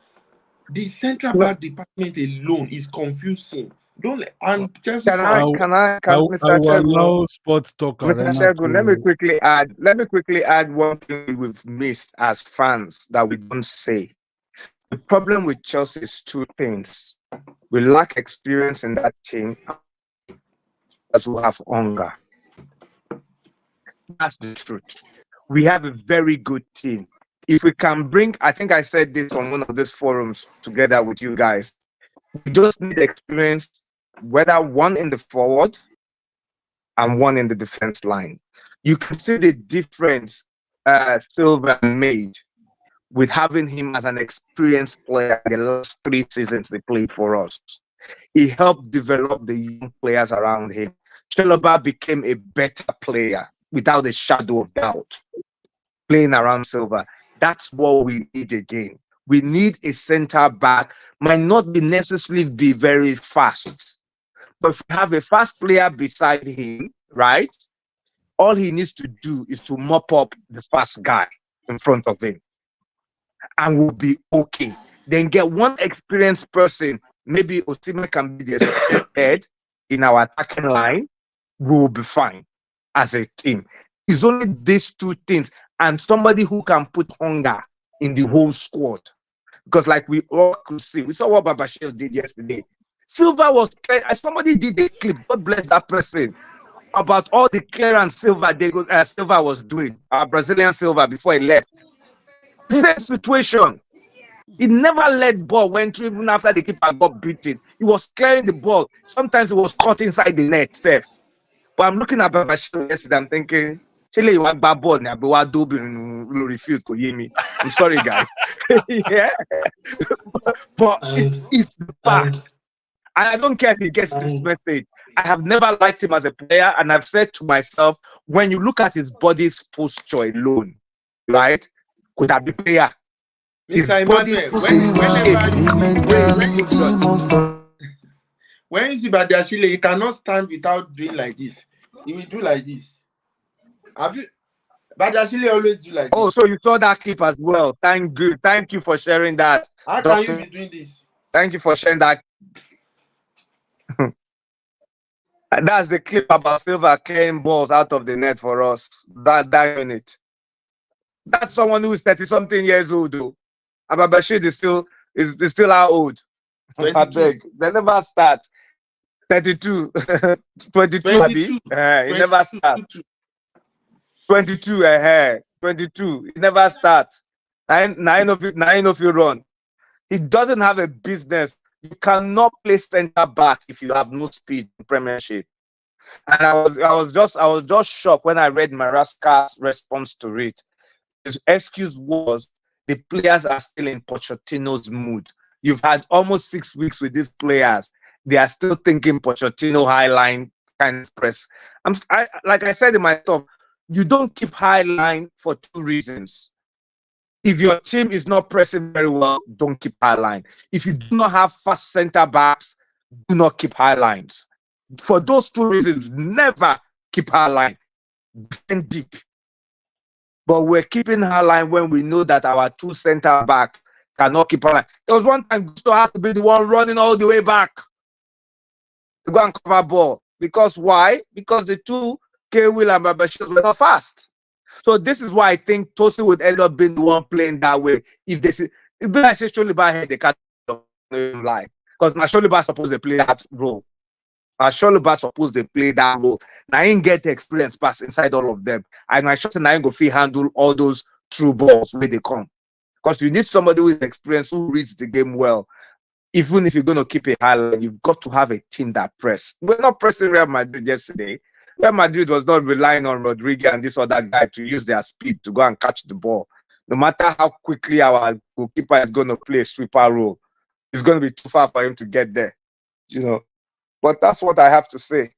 the central back department alone is confusing. Don't let, and Chelsea Can fans. I Mr. will Shehu, allow Sports Talk Mr. Arena Shehu, to. let me quickly add one thing we've missed as fans that we don't say. The problem with Chelsea is 2 things. We lack experience in that team, as who have hunger. That's the truth. We have a very good team. If we can bring, I think I said this on one of these forums together with you guys, we just need experience, whether one in the forward and one in the defense line. You can see the difference Silva made with having him as an experienced player in the last 3 seasons they played for us. He helped develop the young players around him. Chalobah became a better player without a shadow of doubt, playing around Silva. That's what we need again. We need a center back, might not be necessarily be very fast, but if we have a fast player beside him, right? All he needs to do is to mop up the fast guy in front of him, and we'll be okay. Then get one experienced person. Maybe Osimhen can be the head in our attacking line. We will be fine as a team. It's only these two things, and somebody who can put hunger in the whole squad. Because like we all could see, we saw what Badiashile did yesterday. Silva was clear. Somebody did a clip, God bless that person, about all the clearance Silva was doing, our Brazilian Silva, before he left. Same situation. He never let ball went through even after the keeper got beaten. He was clearing the ball. Sometimes it was caught inside the net. Safe. But I'm looking at Badiashile yesterday, I'm thinking, Chile, you want bad ball now, but what do refuse to hear me? I'm sorry, guys. Yeah. But it's the fact. And I don't care if he gets this message. I have never liked him as a player, and I've said to myself, when you look at his body's posture alone, right, could that be player? His body, when you see Badiashile, he cannot stand without doing like this. He will do like this. Have you? Badiashile always do like this. Oh, so you saw that clip as well. Thank you for sharing that. How can you be doing this? Thank you for sharing that. And that's the clip about Silva clearing balls out of the net for us. That minute. That's someone who is 30-something years old, though. And Badiashile is still how old? I beg. They never start. 32. 22, Abi. He never start. 22, 22. He never starts. Nine of you run. He doesn't have a business. You cannot play center back if you have no speed in Premiership. And I was just shocked when I read Marasca's response to it. His excuse was the players are still in Pochettino's mood. You've had almost 6 weeks with these players. They are still thinking Pochettino high line kind of press. Like I said in my talk, you don't keep high line for two reasons. If your team is not pressing very well, don't keep high line. If you do not have fast center backs, do not keep high lines. For those two reasons, never keep high line. Defend deep. But we're keeping high line when we know that our two center backs cannot keep high line. There was one time Gusto has to be the one running all the way back to go and cover ball. Because why? Because the two K-Will and Badiashile were not fast. So this is why I think Tosin would end up being the one playing that way. If they say, if I say Sholiba here, they can't lie. Because now Sholiba supposed to play that role. Sholiba supposed to play that role. Now I ain't get the experience pass inside all of them. And I shot and I ain't go feel handle all those true balls where they come. Because you need somebody with experience who reads the game well. Even if you're going to keep a high line, you've got to have a team that press. We're not pressing Real Madrid yesterday. Real Madrid was not relying on Rodriguez and this other guy to use their speed to go and catch the ball. No matter how quickly our goalkeeper is going to play a sweeper role, it's going to be too far for him to get there. But that's what I have to say.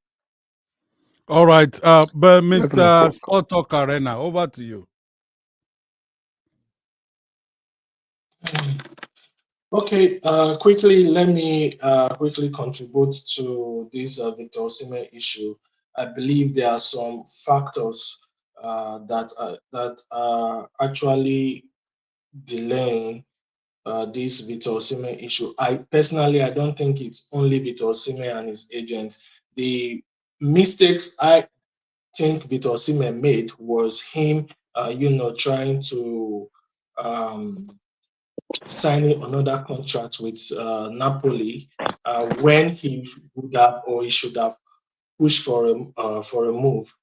All right. But Mr. Sport Talk Arena, over to you. Okay, quickly, let me quickly contribute to this Victor Osimhen issue. I believe there are some factors that are actually delaying this Victor Osimhen issue. I don't think it's only Victor Osimhen and his agent. The mistakes I think Victor Osimhen made was him, trying to signing another contract with Napoli when he would have or he should have pushed for a move.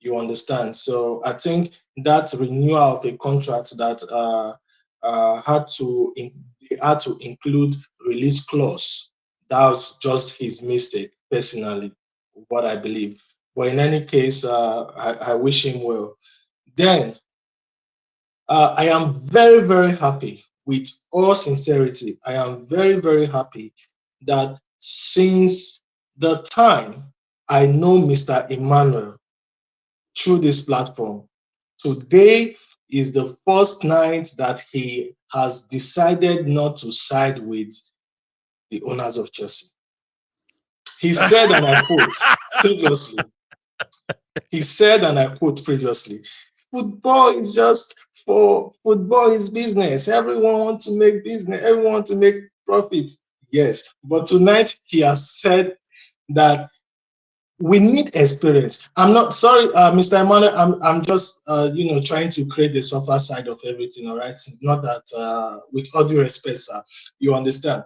You understand? So I think that renewal of a contract that had to include release clause. That was just his mistake, personally, what I believe. But in any case, I wish him well. Then I am very, very happy. With all sincerity, I am very, very happy that since the time I know Mr. Emmanuel through this platform, today is the first night that he has decided not to side with the owners of Chelsea. He said, and I quote previously, He said, and I quote previously, football is just for football is business. Everyone wants to make business, everyone wants to make profit. Yes, but tonight he has said that we need experience. I'm not sorry, Mr. Emmanuel. I'm just trying to create the softer side of everything. All right, it's not that with all due respect, sir, you understand.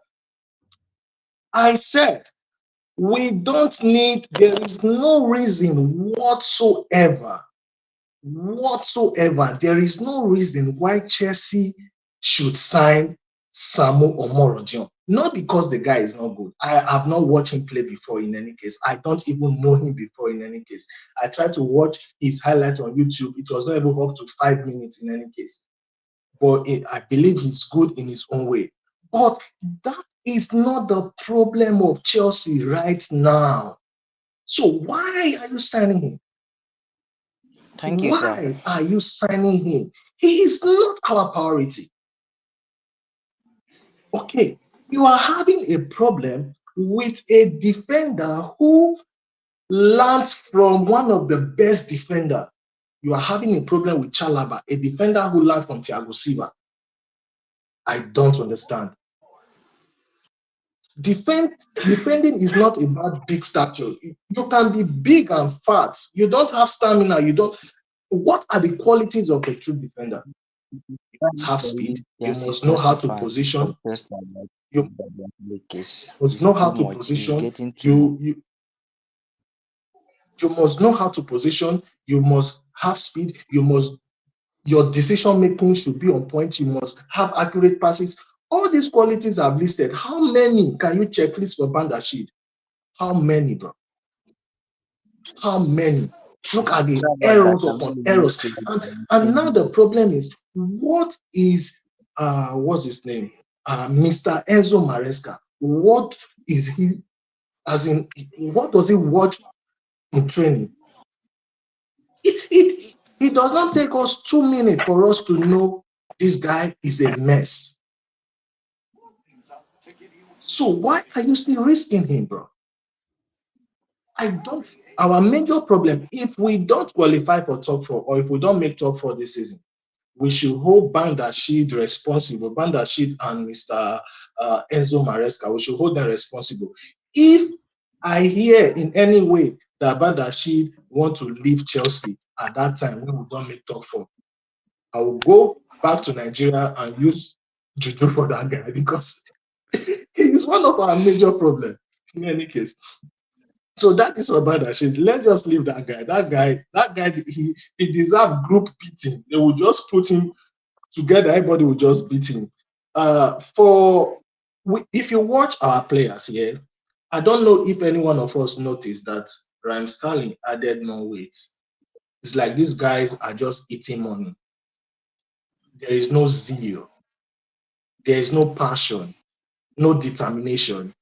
I said we don't need. There is no reason whatsoever. There is no reason why Chelsea should sign Samu Omorodion. Not because the guy is not good. I have not watched him play before in any case. I don't even know him before in any case. I tried to watch his highlights on YouTube. It was not even up to 5 minutes in any case. But I believe he's good in his own way. But that is not the problem of Chelsea right now. So why are you signing him? Thank you, sir. Why are you signing him? He is not our priority. Okay, you are having a problem with a defender who learns from one of the best defenders. You are having a problem with Chalaba, a defender who learned from Thiago Silva. I don't understand. Defending is not about big stature. You can be big and fat. You don't have stamina. What are the qualities of a true defender? You must have speed. You must know how to position. You must know how to position. You must know how to position. You must have speed. Your decision making should be on point. You must have accurate passes. All these qualities I've listed. How many can you checklist for Badiashile? How many, bro? How many? Look at the errors upon errors. And now the problem is, what is what's his name? Mr. Enzo Maresca. What is he, as in, what does he watch in training? It does not take us 2 minutes for us to know this guy is a mess. So why are you still risking him, bro? Our major problem, if we don't qualify for top 4 or if we don't make top 4 this season, we should hold Badiashile responsible. Badiashile and Mr. Enzo Maresca, we should hold them responsible. If I hear in any way that Badiashile want to leave Chelsea at that time when we don't make top 4, I will go back to Nigeria and use Juju for that guy because he is one of our major problems in any case. So that is for Badiashile. Let's just leave that guy. That guy, he deserves group beating. They will just put him together. Everybody will just beat him. If you watch our players here, I don't know if any one of us noticed that Raheem Sterling added more weight. It's like these guys are just eating money. There is no zeal. There is no passion, no determination.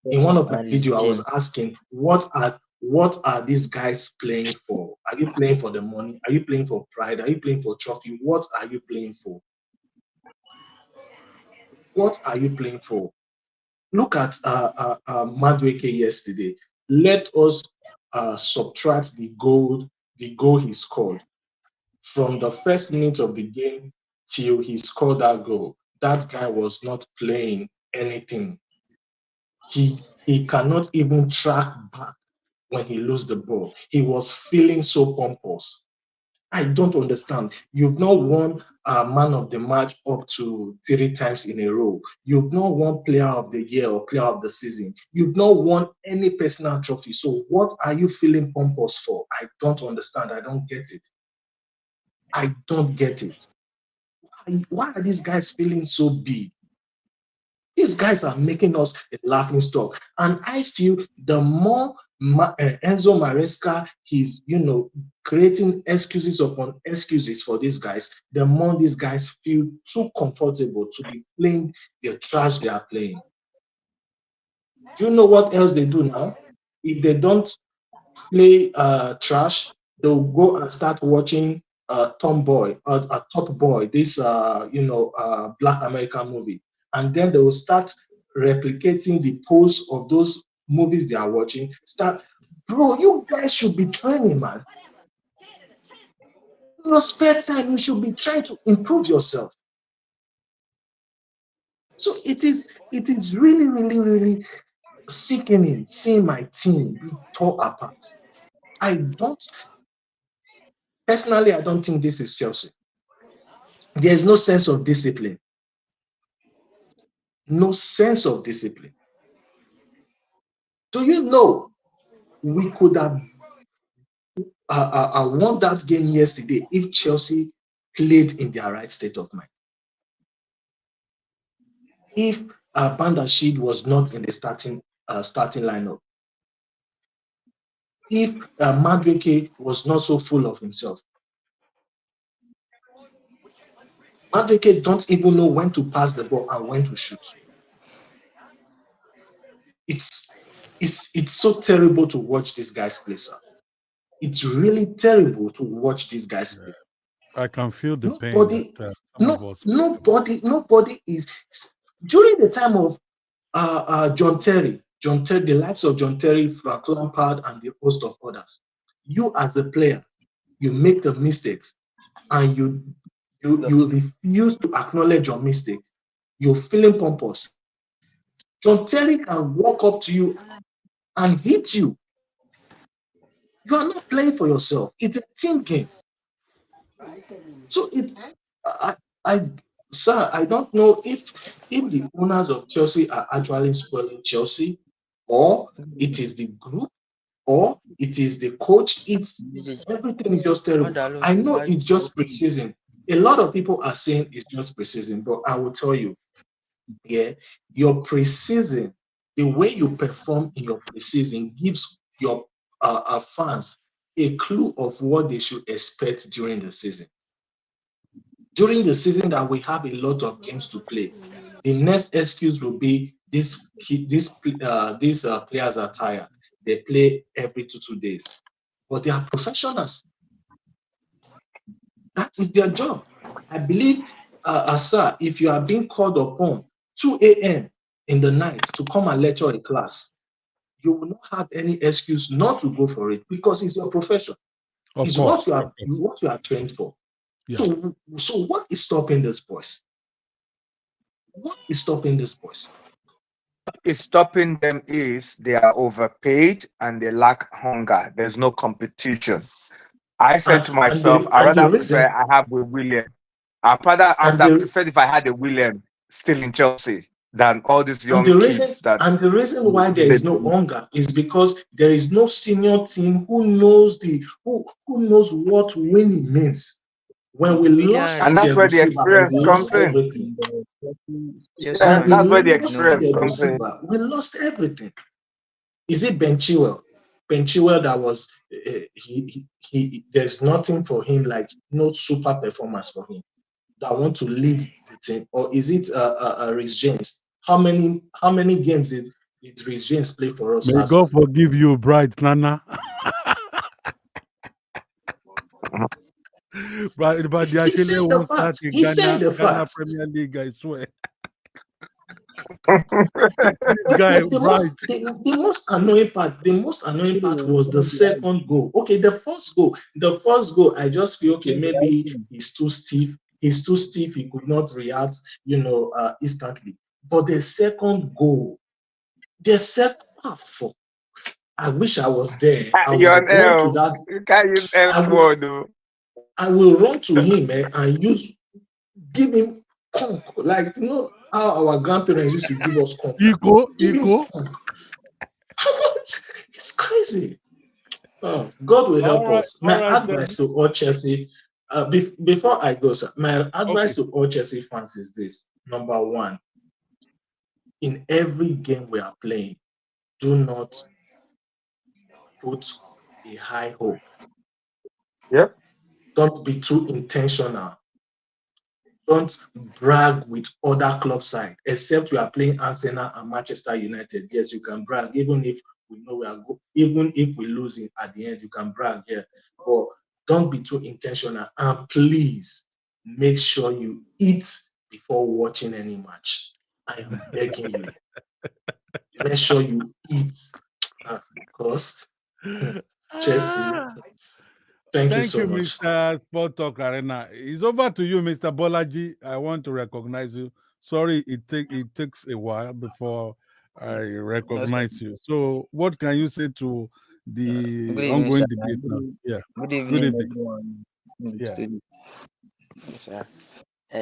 In one of my videos, I was asking, what are these guys playing for? Are you playing for the money? Are you playing for pride? Are you playing for trophy? What are you playing for? What are you playing for? Look at Mudryk yesterday. Let us subtract the goal he scored. From the first minute of the game till he scored that goal, that guy was not playing anything. He cannot even track back when he loses the ball. He was feeling so pompous. I don't understand. You've not won man of the match up to 3 times in a row. You've not won player of the year or player of the season. You've not won any personal trophy. So what are you feeling pompous for? I don't understand. I don't get it. I don't get it. Why are these guys feeling so big? These guys are making us a laughing stock. And I feel the more Enzo Maresca is, creating excuses upon excuses for these guys, the more these guys feel too comfortable to be playing the trash they are playing. Do you know what else they do now? If they don't play trash, they'll go and start watching Top Boy, this Black American movie, and then they will start replicating the posts of those movies they are watching. Bro, you guys should be training, man. In your spare time, you should be trying to improve yourself. So it is really, really, really sickening seeing my team be torn apart. I don't think this is Chelsea. There's no sense of discipline. No sense of discipline. Do you know we could have won that game yesterday if Chelsea played in their right state of mind? If Badiashile was not in the starting lineup, if Mudryk was not so full of himself. Mudryk don't even know when to pass the ball and when to shoot. It's so terrible to watch these guys play, sir. It's really terrible to watch these guys play. I can feel the pain that some of us. Nobody is. During the time of John Terry, the likes of John Terry, Frank Lampard, and the host of others, you as a player, you make the mistakes, and you refuse to acknowledge your mistakes. You're feeling pompous. John Terry can walk up to you and hit you. You are not playing for yourself. It's a team game. So it's sir, I don't know if the owners of Chelsea are actually spoiling Chelsea, or it is the group, or it is the coach. It's everything is just terrible. I know it's just preseason. A lot of people are saying it's just preseason, but I will tell you, yeah, your preseason, the way you perform in your preseason gives your fans a clue of what they should expect during the season. During the season that we have a lot of games to play, the next excuse will be these players are tired. They play every 2 days, but they are professionals. That is their job. I believe, sir, if you are being called upon 2 a.m. in the night to come and lecture a class, you will not have any excuse not to go for it because it's your profession. It's what you are trained for. Yeah. So what is stopping this boys? What is stopping this boys? What is stopping them is they are overpaid and they lack hunger. There's no competition. I said to myself, I rather prefer I have a William. I would have preferred if I had a William still in Chelsea than all these young kids. And the reason why there is no hunger is because there is no senior team who knows what winning means. When we lost, and that's where the experience comes in. That's where the experience comes in. We lost everything. Is it Ben Chilwell? Ben Chilwell that was he there's nothing for him, like no super performance for him that want to lead the team, or is it Reece James? How many games did Reece James play for us? May God forgive you, Bright Nana. But Badiashile won't start in Ghana Premier League, I swear. The most annoying part was the second goal. Okay, the first goal, I just feel okay, maybe he's too stiff. He could not react, instantly. But the second goal, I wish I was there. I will run to that. You can't use F word, though. I will run to him and give him conk, like how our grandparents used to give us conk. Eco. It's crazy. Oh, God will help us. My advice to all Chelsea, before I go, sir, my advice to all Chelsea fans is this: number one, in every game we are playing, do not put a high hope. Yep. Don't be too intentional. Don't brag with other club side, except we are playing Arsenal and Manchester United. Yes, you can brag, even if we know even if we lose it at the end, you can brag here. But don't be too intentional, and please make sure you eat before watching any match. I am begging you. Make sure you eat, because Chelsea. Thank you Thank so you, much. Mr. Sport Talk Arena. It's over to you, Mr. Bolaji. I want to recognize you. Sorry, it takes a while before I Yes, recognize you. So, what can you say to good the evening, sir. ongoing debate now? Yeah. Good Good evening, evening. everyone in the Yeah. studio. Yes, sir.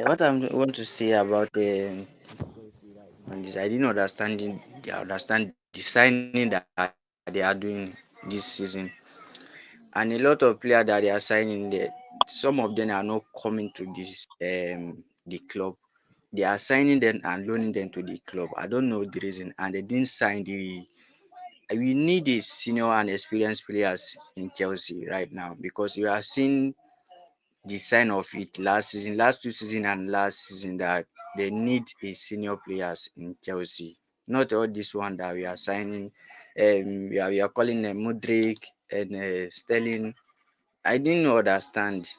What I want to say about Chelsea right now is I didn't understand the signing that they are doing this season, and a lot of players that they are signing there, some of them are not coming to the club. They are signing them and loaning them to the club. I don't know the reason, and they didn't sign the. We need a senior and experienced players in Chelsea right now because we are seeing the sign of it last 2 seasons and last season that they need a senior players in Chelsea. Not all this one that we are signing. We are calling them Mudryk and Sterling. I didn't understand.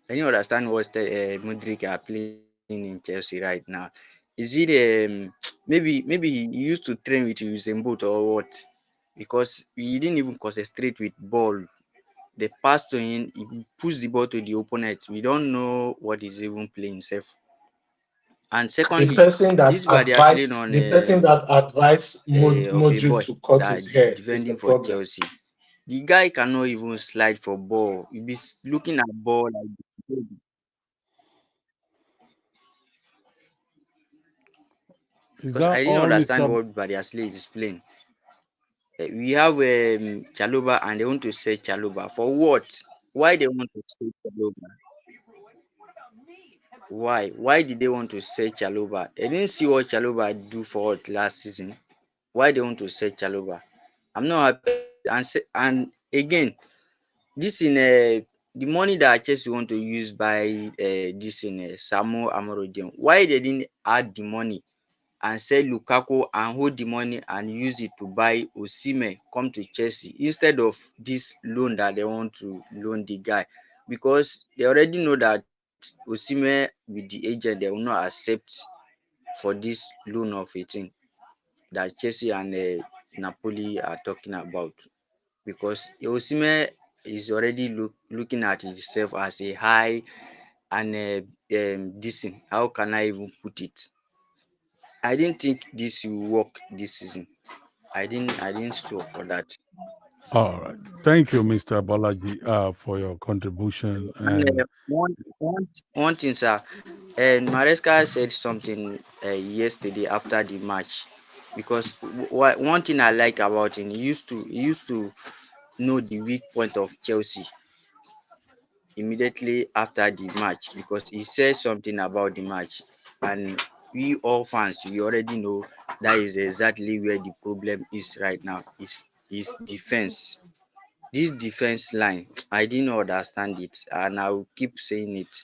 I didn't understand what Mudryk are playing in Chelsea right now. Is it maybe he used to train with Usain Bolt or what? Because he didn't even concentrate with ball. They pass to him, he push the ball to the opponent. We don't know what he's even playing safe. And secondly, this Badiashile on The person that advised of a Modric boy to cut that his hair is the defending for problem. Chelsea. The guy cannot even slide for ball. He be looking at ball like Is because that I didn't all, understand Mr. what Badiashile is playing. We have Chaloba and they want to say Chaloba for what? Why they want to say Chaloba? Why? Why did they want to sell Chaloba? They didn't see what Chaloba do for us last season. Why they want to sell Chaloba? I'm not happy about it. And again, this in the money that Chelsea want to use by this in Samu Omorodion. Why they didn't add the money and sell Lukaku and hold the money and use it to buy Osimhen come to Chelsea instead of this loan that they want to loan the guy, because they already know that Osimhen with the agent they will not accept for this loan of 18 that Chelsea and Napoli are talking about, because Osimhen is already looking at himself as a high and this thing. How can I even put it? I didn't think this will work this season. I didn't sure for that. All right. Thank you, Mr. Bolaji, for your contribution. And And one thing, sir, and Maresca said something yesterday after the match, because one thing I like about him, he used to know the weak point of Chelsea immediately after the match, because he said something about the match, and we all fans we already know that is exactly where the problem is right now. Is defense. This defense line, I didn't understand it, and I will keep saying it.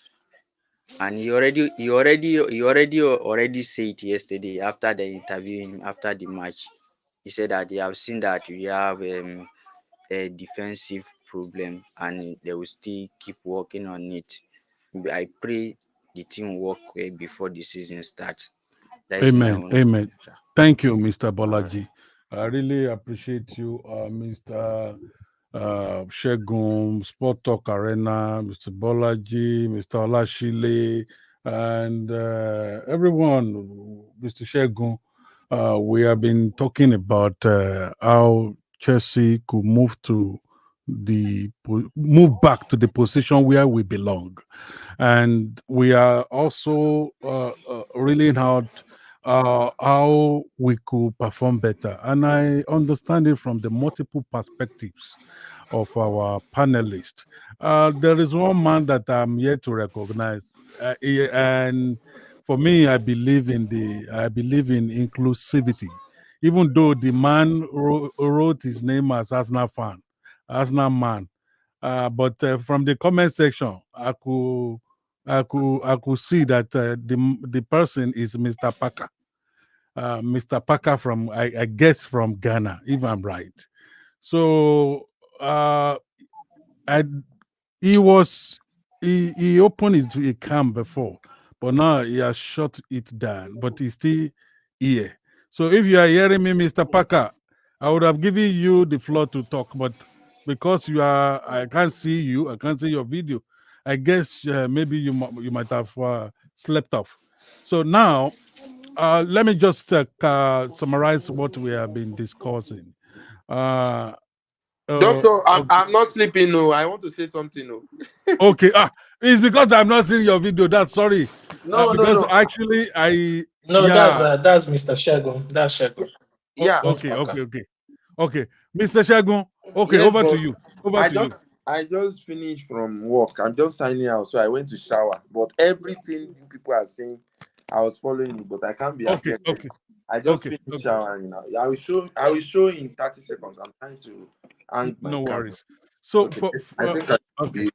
And he already said it yesterday after the interview him after the match. He said that they have seen that we have a defensive problem and they will still keep working on it. I pray the team work well before the season starts. That is my amen. own Amen. opinion, sir. Thank you, Mr. All right. Bolaji. I really appreciate you, Mr. Shegun, Sport Talk Arena, Mr. Bolaji, Mr. Olashile, and everyone, Mr. Shegun. We have been talking about how Chelsea could move back to the position where we belong, and we are also reeling out how we could perform better. And I understand it from the multiple perspectives of our panelists. There is one man that I'm yet to recognize, and for me, I believe in inclusivity. Even though the man wrote his name as Arsenal man, but from the comment section, I could see that the person is Mr. Parker. Mr. Parker from I guess from Ghana, if I'm right. So I he was he opened his account before, but now he has shut it down. But he's still here. So if you are hearing me, Mr. Parker, I would have given you the floor to talk, but because I can't see you. I can't see your video. I guess maybe you might have slept off. So now, let me just summarize what we have been discussing. Uh, Doctor, okay. I'm not sleeping. No, I want to say something. No. Okay. It's because I'm not seeing your video. That's sorry. No, no, Because no. actually, No, yeah. that's Mr. Shegun. That's Shegun. Yeah. Not Okay. Baka. Okay. Mr. Shagun. Okay. Yes, Over to boss. you. Over I to you. just I just finished from work. I'm just signing out, so I went to shower. But everything you people are saying, I was following it, but I can't be Okay. affected. Okay. I just Okay. finished Okay. showering now. I will show in 30 seconds. I'm trying to hang my No camera. worries. So Okay. I think I should okay. be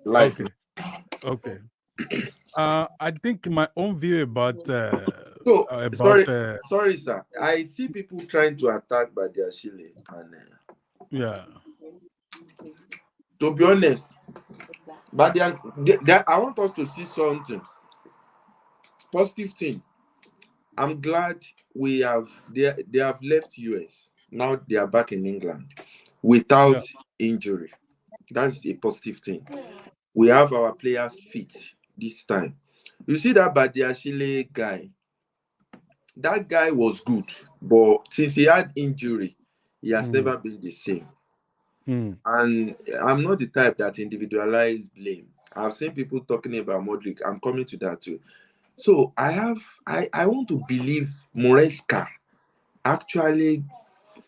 live now. Okay. Okay. I think my own view So about sorry, sir. I see people trying to attack Badiashile, and yeah. to be honest, I want us to see something positive thing. I'm glad they have left US. Now they are back in England Yeah. without injury. That's a positive thing. We have our players fit this time. You see that Badiashile guy. That guy was good, but since he had injury, he has Mm, never been the same. mm, And I'm not the type that individualize blame. I've seen people talking about Mudryk. I'm coming to that too. So I want to believe Moresca actually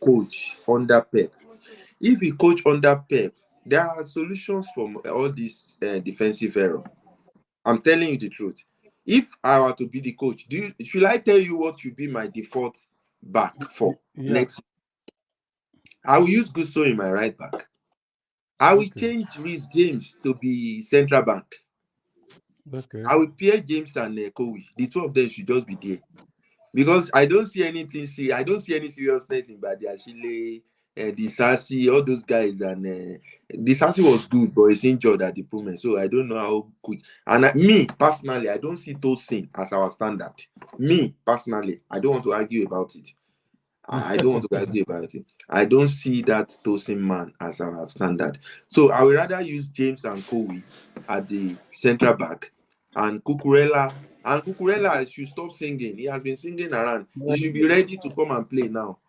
coach under Pep. If he coach under Pep, there are solutions for all this defensive error. I'm telling you the truth. If I were to be the coach, should I tell you what should be my default back for yeah. next? I will use Gusto in my right back. I will Okay. change Reece James to be central back. Okay. I will pair James and Kowi. The two of them should just be there. Because I don't see anything. I don't see any seriousness in Badiashile, Disasi, all those guys. And Disasi was good, but he's injured at the moment, so I don't know how quick. And me personally, I don't see Tosin as our standard. Me personally, I don't want to argue about it. I don't want to argue about it. I don't see that Tosin man as our standard. So I would rather use James and Kowi at the central back and Cucurella. And Cucurella should stop singing. He has been singing around. He should be ready to come and play now.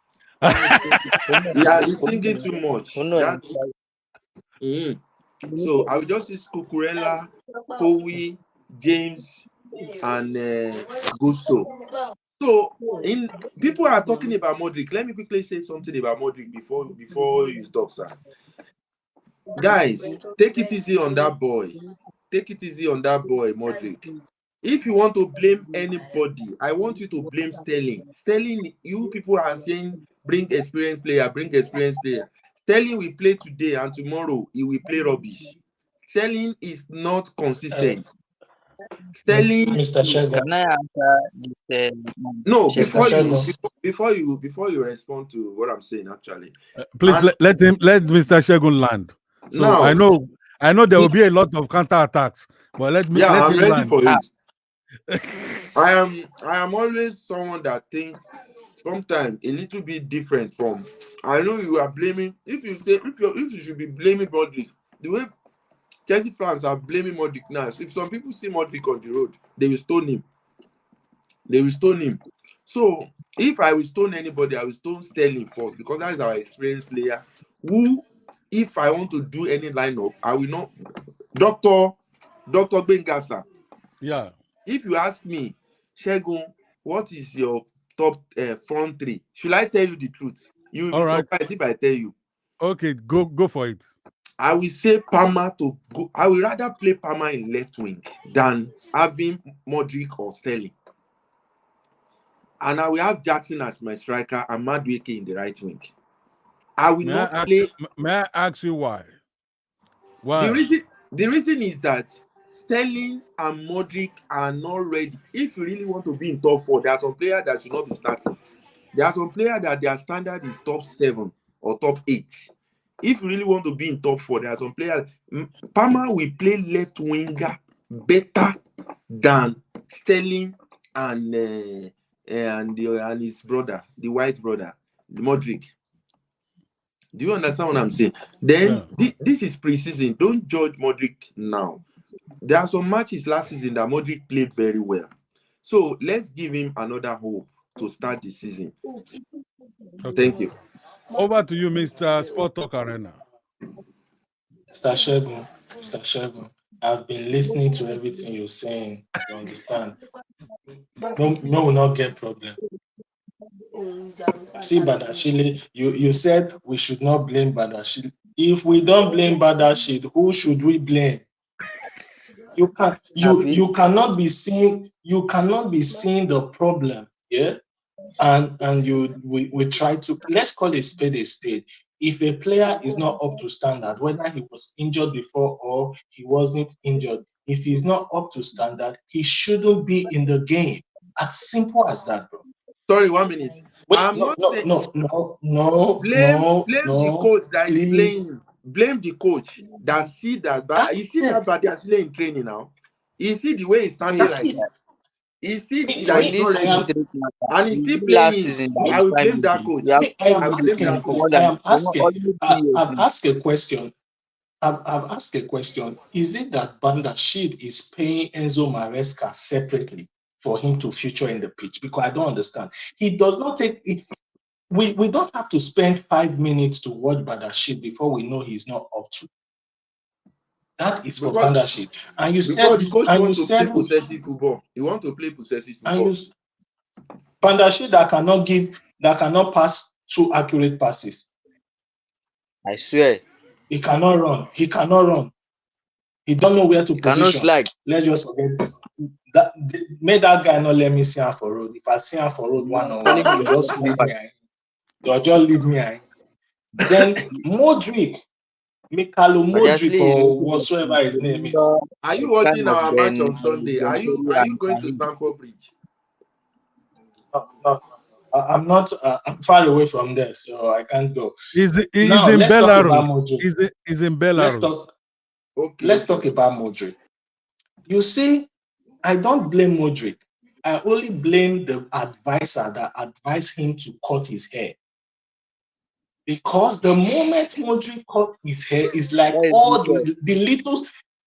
Yeah, he's singing too much. That's So I will just use Cucurella, Kowi, James, and Gusto. So in people are talking about Mudryk. Let me quickly say something about Mudryk before you stop, sir. Guys, take it easy on that boy. Take it easy on that boy, Mudryk. If you want to blame anybody, I want you to blame Sterling. Sterling, you people are saying bring experienced player, bring experienced player. Sterling will play today and tomorrow he will play rubbish. Sterling is not consistent. Sterling Mr. Please, Shegun. can I answer this? No, Mr. Shegun. before you respond to what I'm saying, actually. Please And let Mr. Shagun land. So now, I know there will be a lot of counter attacks, but yeah, let I'm him ready land. for it. I am always someone that think sometimes a little bit different from. I know you are blaming. If you should be blaming Modric, the way Chelsea fans are blaming Modric now. If some people see Modric on the road, they will stone him. They will stone him. So if I will stone anybody, I will stone Sterling first because that is our experienced player. Who, if I want to do any lineup, I will not. Dr. Bengasa. Yeah. If you ask me, Shegun, what is your top front three? Should I tell you the truth? You will be All right. surprised if I tell you. Okay, go for it. I will say Palmer to go. I will rather play Palmer in left wing than having Mudryk or Sterling. And I will have Jackson as my striker and Madueke in the right wing. I will not play. May I ask you why? The Why? reason is that Sterling and Mudryk are not ready. If you really want to be in top four, there are some players that should not be starting. There are some players that their standard is top 7 or top 8. If you really want to be in top 4, there are some players. Palmer will play left winger better than Sterling and his brother, the white brother, the Mudryk. Do you understand what I'm saying? Then Yeah. this is preseason. Don't judge Mudryk now. There are some matches last season that Mudryk played very well. So let's give him another hope to start the season. Okay. Thank you. Over to you, Mr. Sport Talk Arena. Mr. Shehu, I've been listening to everything you're saying. You understand? No, will not get problem. See, Badiashile, you said we should not blame Badiashile. If we don't blame Badiashile, who should we blame? You cannot be seeing the problem, yeah, and we try to, let's call a spade a spade. If a player is not up to standard, whether he was injured before or he wasn't injured, if he's not up to standard, he shouldn't be in the game. As simple as that, bro. Sorry, 1 minute. Wait, I'm not saying no, blame the coach that is please. playing. Blame the coach that see that. But you see that Badiashile in training now. You see the way he's standing like this. You see that he's not ready, and he's still playing. Season, I will blame that coach. I've asked a question. I've asked a question. Is it that Badiashile is paying Enzo Maresca separately for him to feature in the pitch? Because I don't understand. He does not take it. We don't have to spend 5 minutes to watch Badiashile before we know he's not up to. That is for Badiashile. And you said the coach wants to play possessive football. He wants to play possessive football. And Badiashile that cannot pass 2 accurate passes. I swear. He cannot run. He don't know where to position. Cannot slide. Let's just forget that. Make that guy not let me see him for road. If I see him for road one-on-one, you just leave me. You'll just leave me. Then Mudryk, Mudryk, or whatsoever his name is. Are you watching our match on Sunday? Are you going to Stamford Bridge? No. I'm not. I'm far away from there, so I can't go. He's in Belarus. He's in Belarus. Let's talk about Mudryk. You see, I don't blame Mudryk. I only blame the advisor that advised him to cut his hair. Because the moment Mudryk cut his hair, is like all the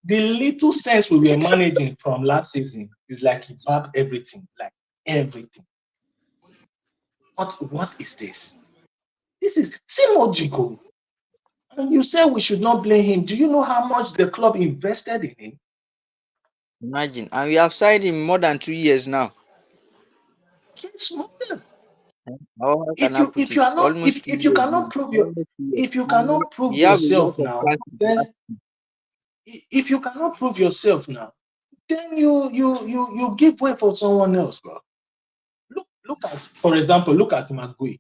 little sense we were managing from last season is like he bought everything, like everything. What is this? This is Mudryk. And you say we should not blame him. Do you know how much the club invested in him? Imagine, and we have signed him more than 2 years now. Yes, more than. If you cannot prove yourself now, then you give way for someone else, bro. Look at, for example, look at Magui.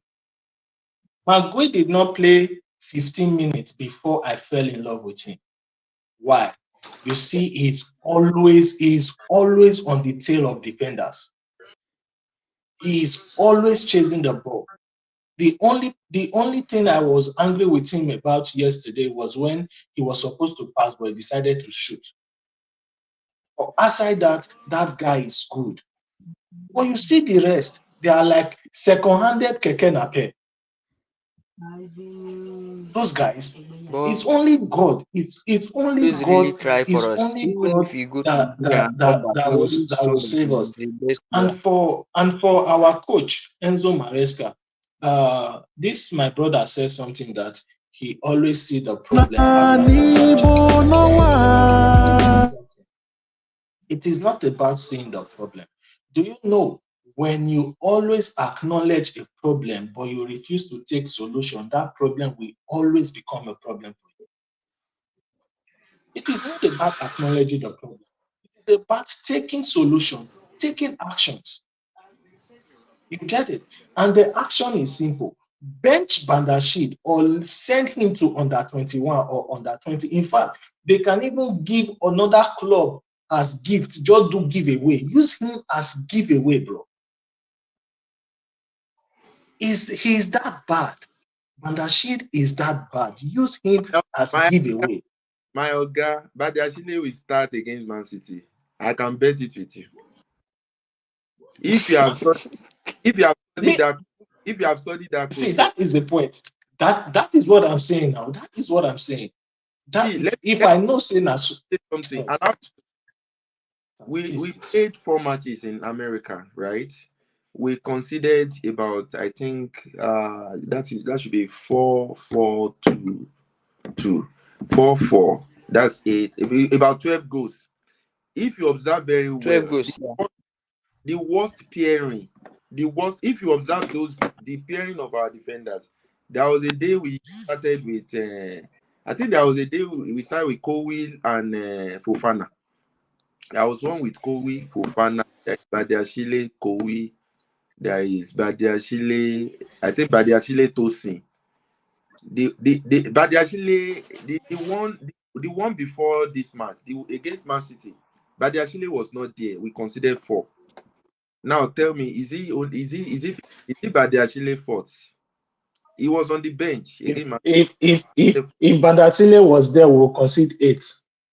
Magui did not play 15 minutes before I fell in love with him. Why? You see, he's always on the tail of defenders. He's always chasing the ball. The only thing I was angry with him about yesterday was when he was supposed to pass, but he decided to shoot. Aside that guy is good. But you see the rest, they are like second-handed keke nape. Those guys, it's only God. It's only God. Really try for it's us. only Even God if you go that will save us. And for our coach Enzo Maresca, this my brother says something that he always see the problem. It is not about seeing the problem. Do you know, when you always acknowledge a problem but you refuse to take solution, that problem will always become a problem for you. It is not about acknowledging the problem. It is about taking solution, taking actions. You get it? And the action is simple. Bench Badiashile or send him to under 21 or under 20. In fact, they can even give another club as gift. Just do giveaway. Use him as giveaway, bro. He's that bad. Badiashile is that bad. Use him as giveaway. My Oga, Badiashile will start against Man City. I can bet it with you. If you have studied that, coach, see, that is the point. That is what I'm saying now. That is what I'm saying. That See, if I know say na say something. oh, And we Jesus. played 4 matches in America, right? We considered about, I think that should be 4-4-2, 4-4. That's 8. About 12 goals. If you observe very 12 well, goals. Yeah. the worst pairing, if you observe the pairing of our defenders, there was a day we started with I think there was a day we started with Cowell and Fofana. There was one with Cowell, Fofana, Badiashile, Cowell. There is Badiashile, I think Badiashile Tosin. The Badiashile, the one before this match, against Man City, Badiashile was not there. We considered 4. Now tell me, is he Badiashile fault? He was on the bench against Man If City. Badiashile was there, we'll concede 8.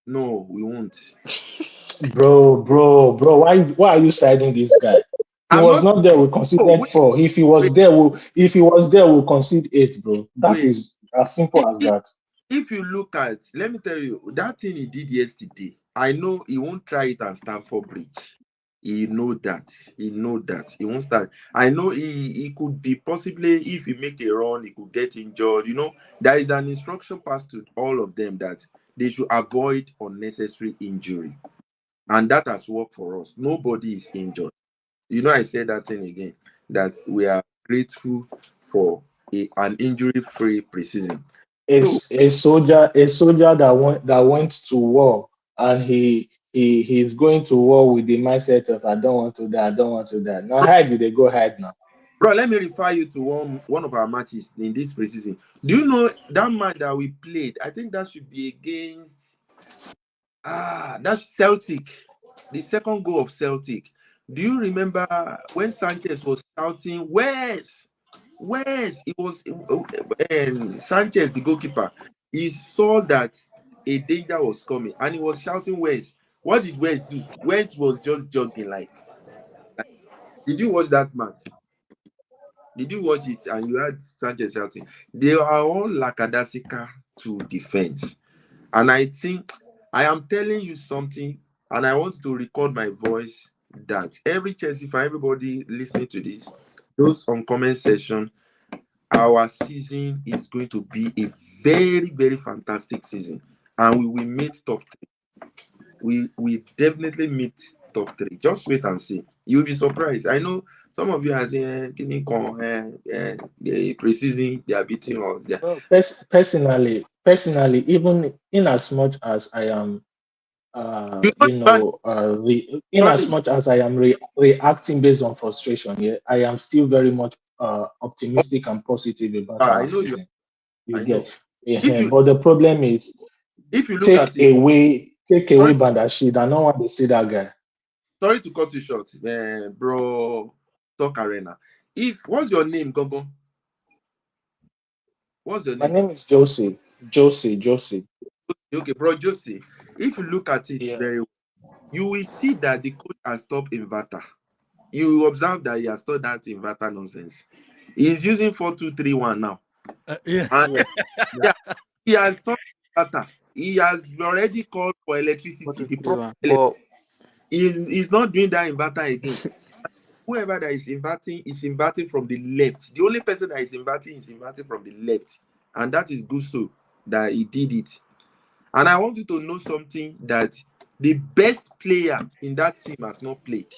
No, we won't. Bro. Why are you siding this guy? He I'm was not. not there. We Oh, considered 4. If he was there, we'll concede 8, bro. That wait. is as simple as that. If you look at, let me tell you, that thing he did yesterday, I know he won't try it and stand for bridge. He know that. He know that. He won't start. I know he could be possibly, if he make a run, he could get injured. There is an instruction passed to all of them that they should avoid unnecessary injury. And that has worked for us. Nobody is injured. I said that thing again, that we are grateful for an injury-free preseason. So, A soldier that went to war, and he's going to war with the mindset of I don't want to die, I don't want to die. Now hide, they go hide now. bro, let me refer you to one of our matches in this preseason. Do you know that match that we played? I think that should be against that's Celtic. The second goal of Celtic. Do you remember when Sanchez was shouting, "Where's?" It was Sanchez, the goalkeeper. He saw that a danger was coming and he was shouting, "Where's?" What did West do? West was just jogging like. Did you watch that match? Did you watch it and you heard Sanchez shouting? They are all lackadaisical to defense. And I think I am telling you something, and I want to record my voice that every Chelsea fan, everybody listening to this, those on comment section, our season is going to be a very, very fantastic season. And we will meet top 3. We definitely meet top 3. Just wait and see. You'll be surprised. I know some of you are saying, the preseason, they are beating us. Well, personally, even in as much as I am, You know, in as sorry, much as I am reacting based on frustration, yeah, I am still very much optimistic and positive about I our know you. season. You I know. get, If you but the problem is look at it, take sorry, away Badiashile. I don't want to see that guy. sorry to cut you short, bro. Talk Arena. What's your name, Gogo? What's your My name? name is Josie. Josie. Okay, bro, Josie. If you look at it Yeah. very well, you will see that the coach has stopped inverter. You will observe that he has stopped that inverter nonsense. He's using 4-2-3-1 now. Yeah. And Yeah. yeah, he has stopped inverter. He has already called for electricity. The problem But he's not doing that inverter again. Whoever that is inverting from the left. The only person that is inverting from the left. And that is Gusto, that he did it. And I want you to know something, that the best player in that team has not played.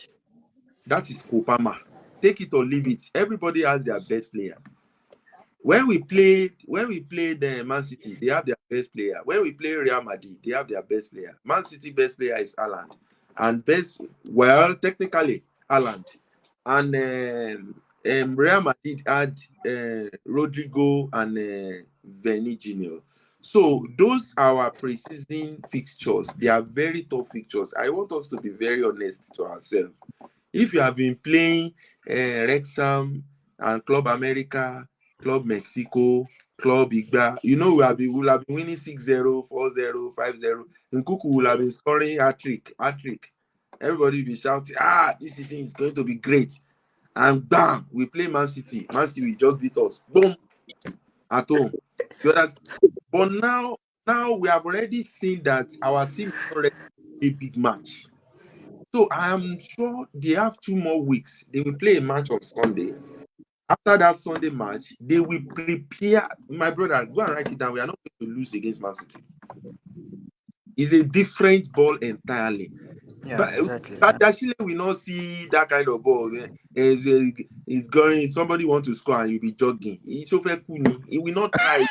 That is Kopama. Take it or leave it. Everybody has their best player. When we played Man City, they have their best player. When we play Real Madrid, they have their best player. Man City best player is Haaland. And technically, Haaland. And Real Madrid had Rodrigo and Veni Jr. So those are our preseason fixtures. They are very tough fixtures. I want us to be very honest to ourselves. If you have been playing Wrexham and Club America, Club Mexico, Club Igba, we will have been winning 6-0, 4-0, 5-0. Nkuku will have been scoring hat-trick. Everybody will be shouting, this season is going to be great. And bam, we play Man City. Man City will just beat us. Boom. at home. You understand? But now we have already seen that our team is already a big match. So I am sure they have 2 more weeks. They will play a match on Sunday. After that Sunday match, they will prepare. My brother, go and write it down. We are not going to lose against Man City. It's a different ball entirely. Yeah, But exactly. Badiashile will not see that kind of ball. It's going. Somebody want to score and you'll be jogging. He's so very cool. He will not try.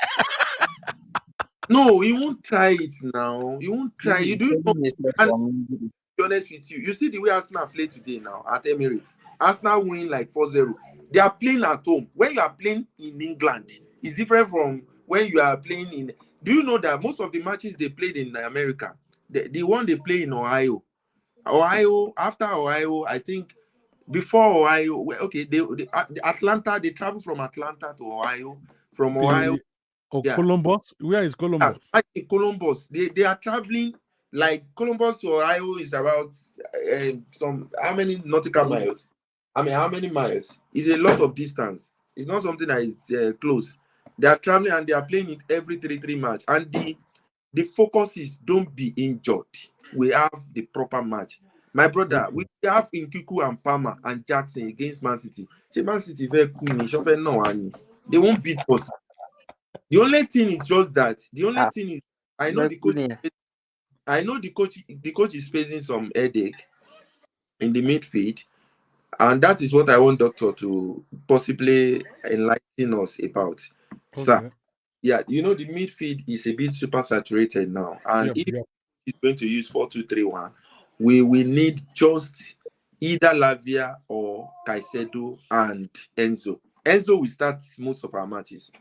No, he won't try it now. He won't try. You do know. And to be honest with you, you see the way Arsenal play today now at Emirates. Arsenal win like 4-0. They are playing at home. When you are playing in England, it's different from when you are playing in. Do you know that most of the matches they played in America, the one they play in Ohio, after Ohio, I think before Ohio, okay, Atlanta, they travel from Atlanta to Ohio, from Ohio, yeah. Columbus? Where is Columbus? In Columbus, they are traveling like Columbus to Ohio is about how many nautical miles? I mean, how many miles? It's a lot of distance. It's not something that is close. They are traveling and they are playing it every 3-3 match. And the focus is don't be injured. We have the proper match. My brother, we have Nkuku and Palmer and Jackson against Man City. Man City very cool. They won't beat us. The only thing is just that. The only thing is I know the coach is facing some headache in the midfield. And that is what I want Doctor to possibly enlighten us about. Okay. Sir, yeah, the midfield is a bit super saturated now. And if he's going to use 4-2-3-1, we will need just either Lavia or Caicedo and Enzo. Enzo will start most of our matches.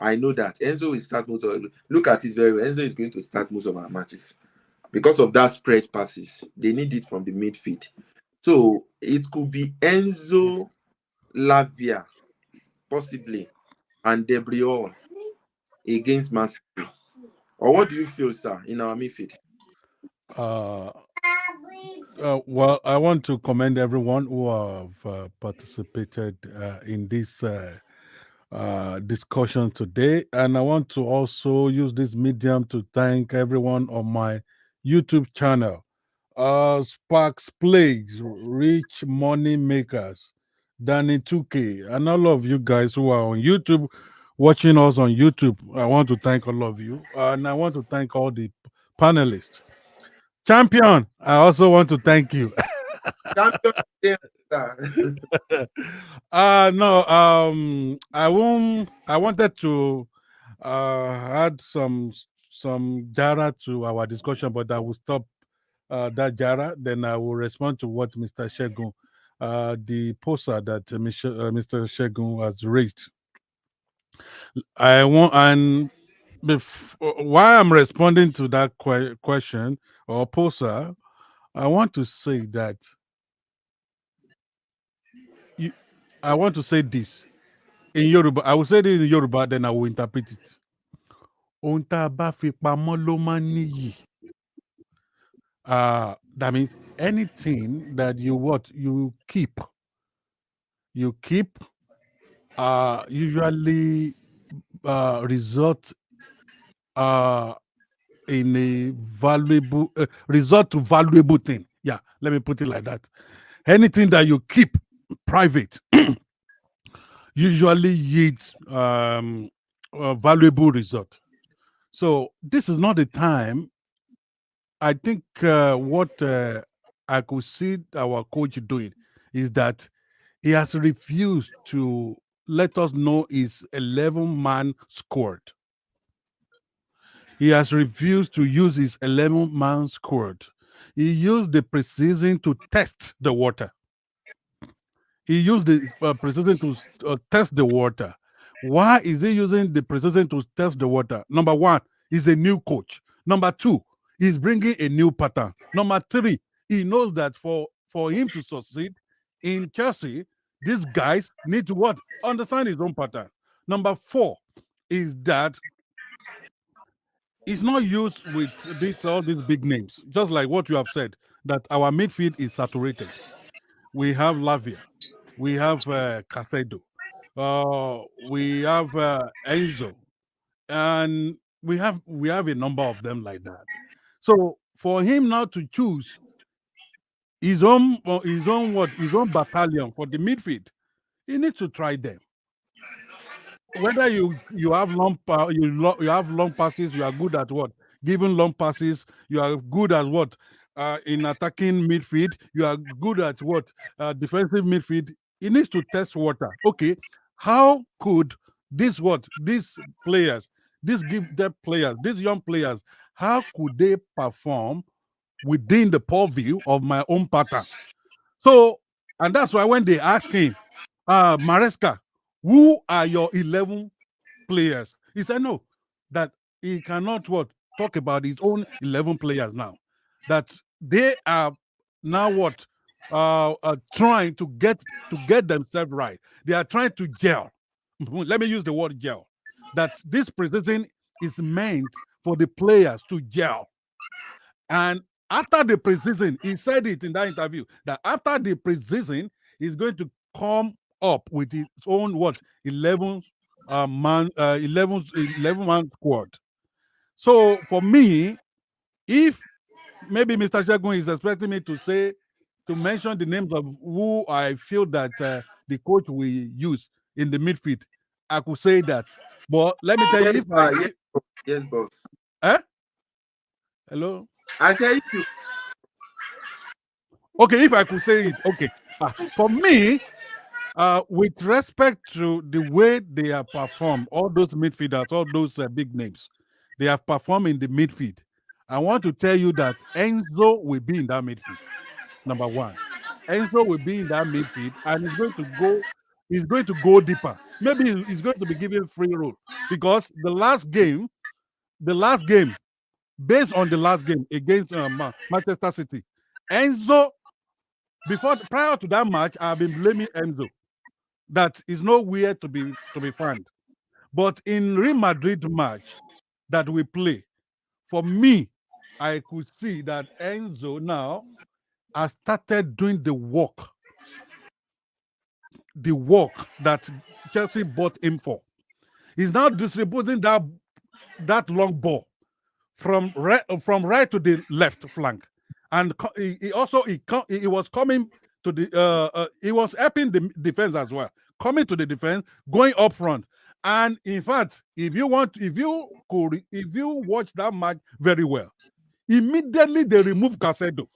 I know that. Enzo will start most of it. Look at it very well. Enzo is going to start most of our matches. Because of that spread passes. They need it from the midfield. So it could be Enzo, Lavia, possibly, and Debriol against Man City. Or what do you feel, sir, in our midfield? Well, I want to commend everyone who have participated in this discussion today. And I want to also use this medium to thank everyone on my YouTube channel. Sparks Plagues, Rich Money Makers, Danny 2K, and all of you guys who are on YouTube, watching us on YouTube. I want to thank all of you. And I want to thank all the panelists. Champion, I also want to thank you. Champion, no, I wanted to add some jara to our discussion, but I will stop that jara. Then I will respond to what Mr. Shegun, the poster that Mr. Shegun has raised. I want, and while I'm responding to that question or poster, I want to say that I want to say this in Yoruba. I will say this in Yoruba, then I will interpret it. Ohun tá a bá fi pamọ́ ló máa ń níyì. That means anything that you keep usually result in a valuable result to valuable thing. Yeah, let me put it like that. Anything that you keep private usually yields a valuable result. So this is not the time. I think what I could see our coach doing is that he has refused to let us know his 11-man squad. He has refused to use his 11-man squad. He used the preseason to test the water. He used the preseason to test the water. Why is he using the preseason to test the water? Number one, he's a new coach. Number two, he's bringing a new pattern. Number three, he knows that for him to succeed in Chelsea, these guys need to what? Understand his own pattern. Number four is that he's not used with all these big names. Just like what you have said, that our midfield is saturated. We have Lavia. We have Caicedo. We have Enzo, and we have a number of them like that. So for him now to choose his own battalion for the midfield, he needs to try them. Whether you have you have long passes, you are good at what giving long passes, you are good at what in attacking midfield, you are good at what defensive midfield. He needs to test water. Okay, how could these players, these gifted players, these young players, how could they perform within the purview of my own pattern? So, and that's why when they ask him, Maresca, who are your 11 players? He said no, that he cannot talk about his own 11 players now. That they are now trying to get themselves right. They are trying to gel. Let me use the word gel. That this preseason is meant for the players to gel. And after the preseason, he said it in that interview that after the preseason, he's going to come up with his own 11 11 man squad. So for me, if maybe Mr. Shagun is expecting me to mention the names of who I feel that the coach will use in the midfield, I could say that. But let me tell you, yes, boss. Eh? Hello? I said if you. Okay, if I could say it, okay. For me, with respect to the way they have performed, all those midfielders, all those big names, they have performed in the midfield. I want to tell you that Enzo will be in that midfield. Number one, Enzo will be in that midfield, and he's going to go. He's going to go deeper. Maybe he's going to be given free role because the last game, based on the last game against Manchester City, Enzo. Prior to that match, I've been blaming Enzo. That is nowhere to be found. But in Real Madrid match that we play, for me, I could see that Enzo now has started doing the work that Chelsea bought him for. He's now distributing that long ball from right to the left flank, and he was coming to the he was helping the defense as well, coming to the defense, going up front. And in fact, if you watch that match very well, immediately they removed Casedo.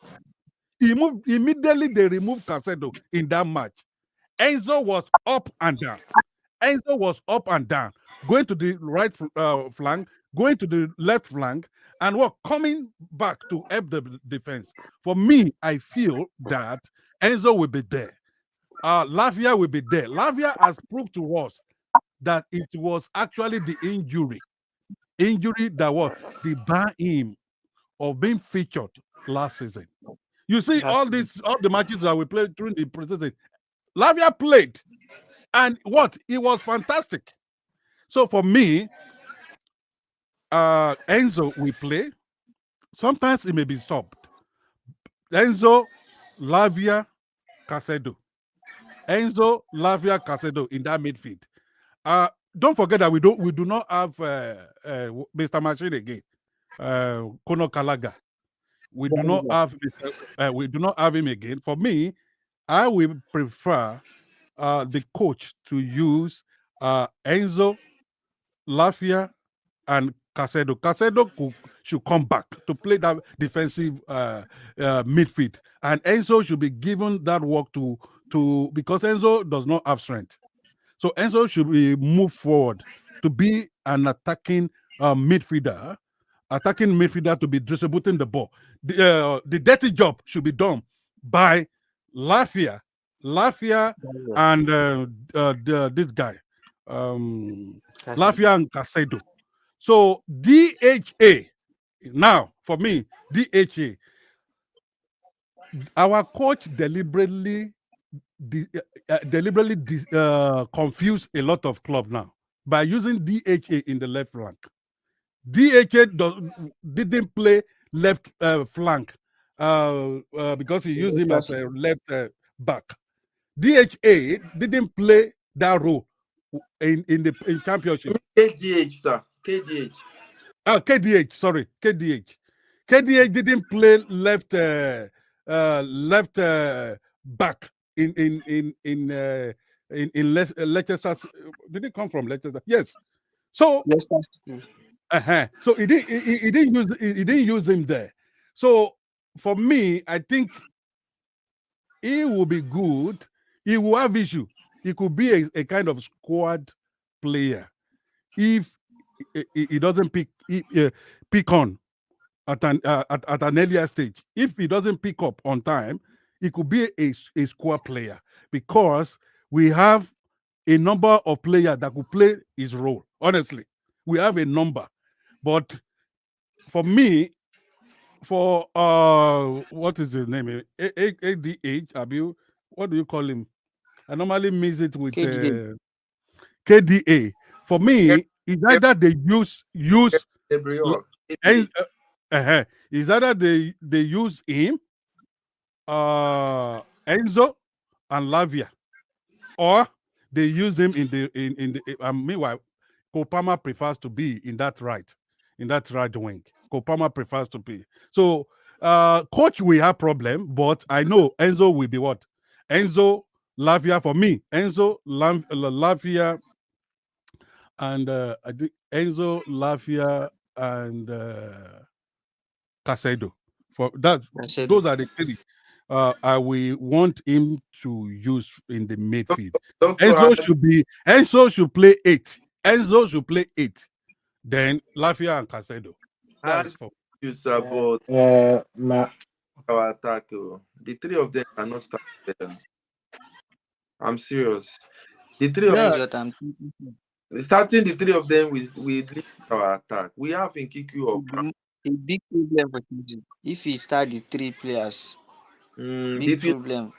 Immediately they removed Casedo in that match. Enzo was up and down. Enzo was up and down, going to the right flank, going to the left flank, and coming back to help the defense. For me, I feel that Enzo will be there. Lavia will be there. Lavia has proved to us that it was actually the injury that was the bar him of being featured last season. You see, all the matches that we played during the preseason, Lavia played, and it was fantastic. So for me, Enzo will play. Sometimes it may be stopped. Enzo, Lavia, Casedo. Enzo, Lavia, Casedo in that midfield. Don't forget that we do not have Mr. Machine again. Conor Gallagher. We do not have him again. For me, I will prefer the coach to use Enzo, Lavia, and Casedo. Casedo should come back to play that defensive midfield, and Enzo should be given that work to because Enzo does not have strength. So Enzo should be moved forward to be an attacking midfielder to be distributing the ball. The dirty job should be done by Lavia, and this guy, Lavia and Casedo. So DHA, now for me, DHA, our coach deliberately confused a lot of clubs now by using DHA in the left flank. DHA didn't play left flank because he used him as a left back. DHA didn't play that role in championship. KDH, sir. KDH. KDH, sorry, KDH. KDH didn't play left back in Leicester. Did it come from Leicester? Yes. So Yes, that's true. so he didn't use him there. So for me, I think he will be good. He will have issue. He could be a kind of squad player if he doesn't pick on at an earlier stage. If he doesn't pick up on time, he could be a squad player because we have a number of players that could play his role. Honestly, we have a number, but for me, for what is his name? ADH. What do you call him? I normally mix it with KDA. KDA. For me, it's either they use Gabriel. and it's either they use him, Enzo and Lavia, or they use him in the meanwhile, Kopama prefers to be in that right wing. Kopama prefers to be. So coach we have problem, but I know Enzo will be what? Enzo Lavia for me. Enzo Lavia and I think Enzo Lavia and Casedo. For that, those are the three I will want him to use in the midfield. Enzo should play 8. Enzo should play 8. Then Lafia and Casedo. That's for you, sir, but our attack, the three of them cannot start there. I'm serious. The three of them, starting the three of them with our attack. We have Nkiku or a big problem for Chelsea. If he start the 3 players, big problem.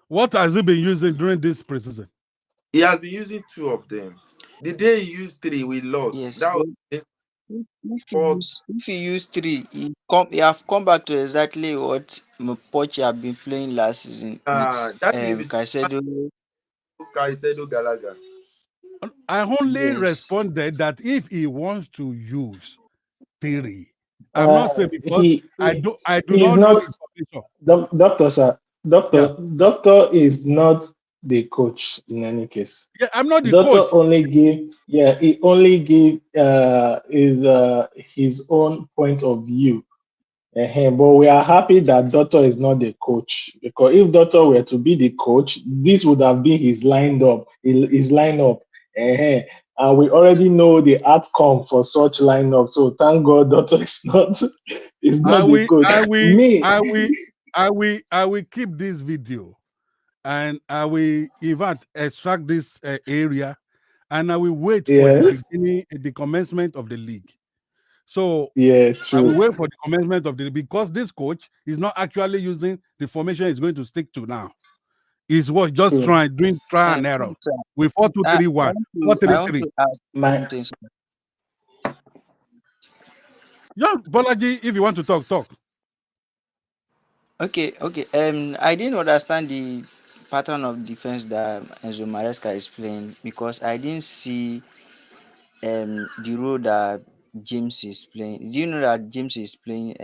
What has he been using during this preseason? He has been using 2 of them. The day he used 3, we lost. Yes. That was if he used 3, he have come back to exactly what Poch have been playing last season with Caicedo Gallagher. I only responded that if he wants to use 3, I'm not saying because I do not know the Doctor, sir. Doctor is not the coach in any case. Yeah, I'm not the Doctor coach. He only give his own point of view. But we are happy that Doctor is not the coach, because if Doctor were to be the coach, this would have been his lineup. And we already know the outcome for such lineup. So thank God Doctor is not the coach. I will keep this video, and I will even extract this area, and I will wait for the beginning, the commencement of the league. So I will wait for the commencement of the because this coach is not actually using the formation he's going to stick to now. He's what just try and error with 4-2-3-1, 4-3-3. Yeah, Bolaji, if you want to talk. Okay. I didn't understand the pattern of defense that Enzo Maresca is playing because I didn't see the role that James is playing. Do you know that James is playing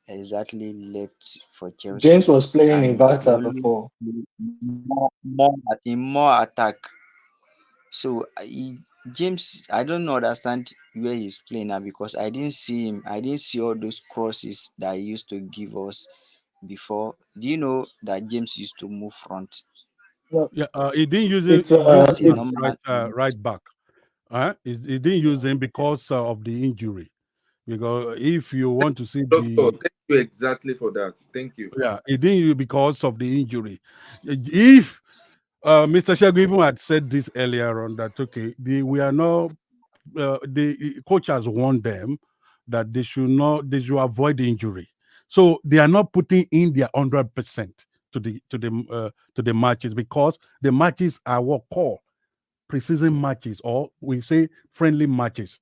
exactly left for Chelsea? James was playing in Barca before. More attack. So James, I don't understand where he's playing now because I didn't see him. I didn't see all those crosses that he used to give us before. Do you know that James used to move front? Yeah, he didn't use it. Right back. He didn't use him because of the injury. Because if you want to see thank you exactly for that. Thank you. Yeah, he didn't use because of the injury. If Mr. Shehu even had said this earlier on that we are not the coach has warned them that they should avoid injury. So they are not putting in their 100% to the matches because the matches are what call preseason matches, or we say friendly matches.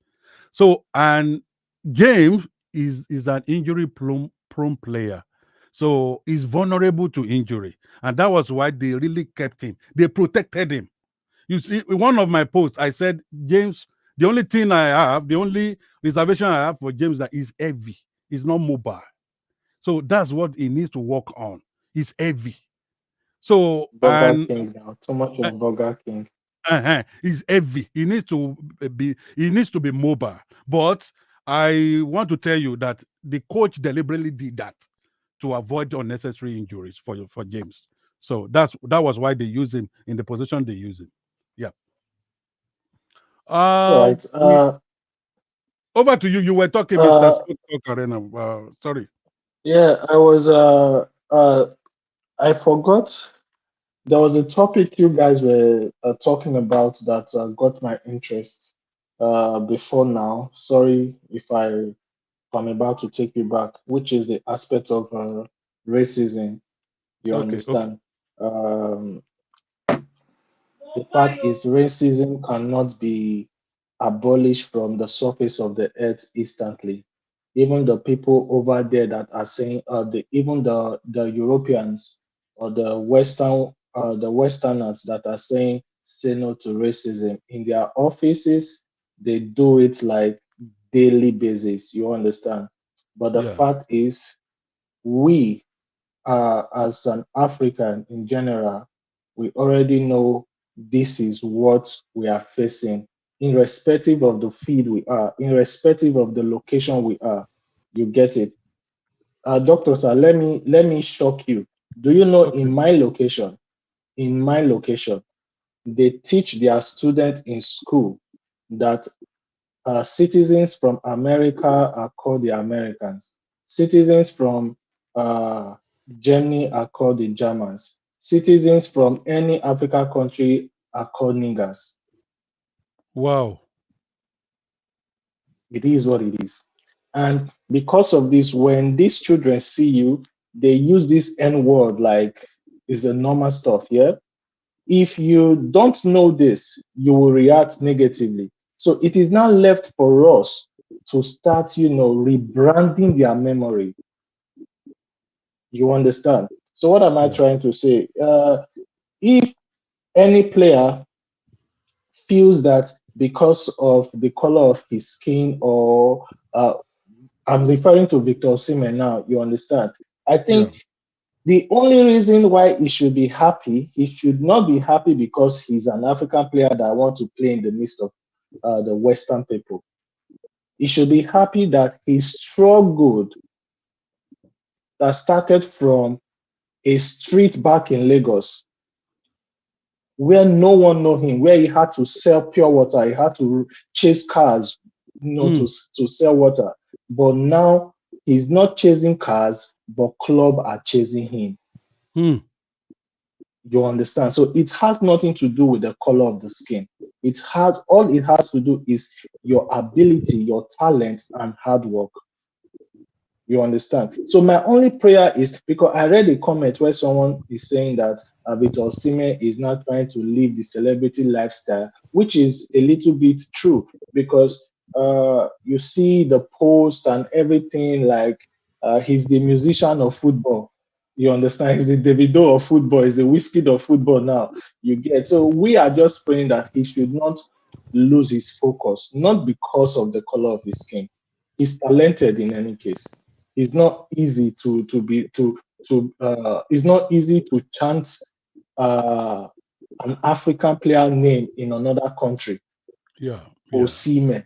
So and James is an injury prone player. So he's vulnerable to injury. And that was why they really kept him. They protected him. You see, one of my posts, I said, James, the only reservation I have for James that is heavy. He's not mobile. So that's what he needs to work on. He's heavy. So, Burger and King now. Too much of Burger King. he's heavy. He needs to be mobile. But I want to tell you that the coach deliberately did that to avoid unnecessary injuries for James. So that was why they use him in the position they use him. Yeah. All right. Over to you. You were talking, Mr. Sport Talk Arena. Sorry. Yeah, I forgot. There was a topic you guys were talking about that got my interest before now. Sorry if I'm about to take you back, which is the aspect of racism. You Okay. Okay. understand? The fact is, racism cannot be abolished from the surface of the earth instantly. Even the people over there that are saying, even the Europeans or the Westerners that are saying say no to racism in their offices, they do it like daily basis. You understand? But the Yeah. fact is, we as an African in general, we already know this is what we are facing, irrespective of the field we are, irrespective of the location we are. You get it, Doctor Sir. Let me shock you. Do you know Okay. in my location, they teach their students in school that citizens from America are called the Americans. Citizens from uh, Germany are called the Germans. Citizens from any African country are called niggers. Wow. It is what it is. And because of this, when these children see you, they use this N word like it's a normal stuff. Yeah. If you don't know this, you will react negatively. So it is now left for us to start, rebranding their memory. You understand? So what am I Yeah. trying to say? If any player feels that because of the color of his skin, or I'm referring to Victor Osimhen now, you understand? I Yeah. think the only reason why he should be happy, he should not be happy because he's an African player that wants to play in the midst of the Western people. He should be happy that he struggled, that started from a street back in Lagos where no one know him, where he had to sell pure water, he had to chase cars, Hmm. to sell water. But now he's not chasing cars, but club are chasing him. Hmm. You understand? So it has nothing to do with the color of the skin. All it has to do is your ability, your talent, and hard work. You understand? So my only prayer is, because I read a comment where someone is saying that Victor Osimhen is not trying to live the celebrity lifestyle, which is a little bit true, because you see the post and everything, like he's the musician of football. You understand? He's the Davido of football. He's the whiskey of football now. You get. So we are just praying that he should not lose his focus, not because of the color of his skin. He's talented in any case. It's not easy it's not easy to chant uh, an African player name in another country. Yeah. Yeah. Osimhen.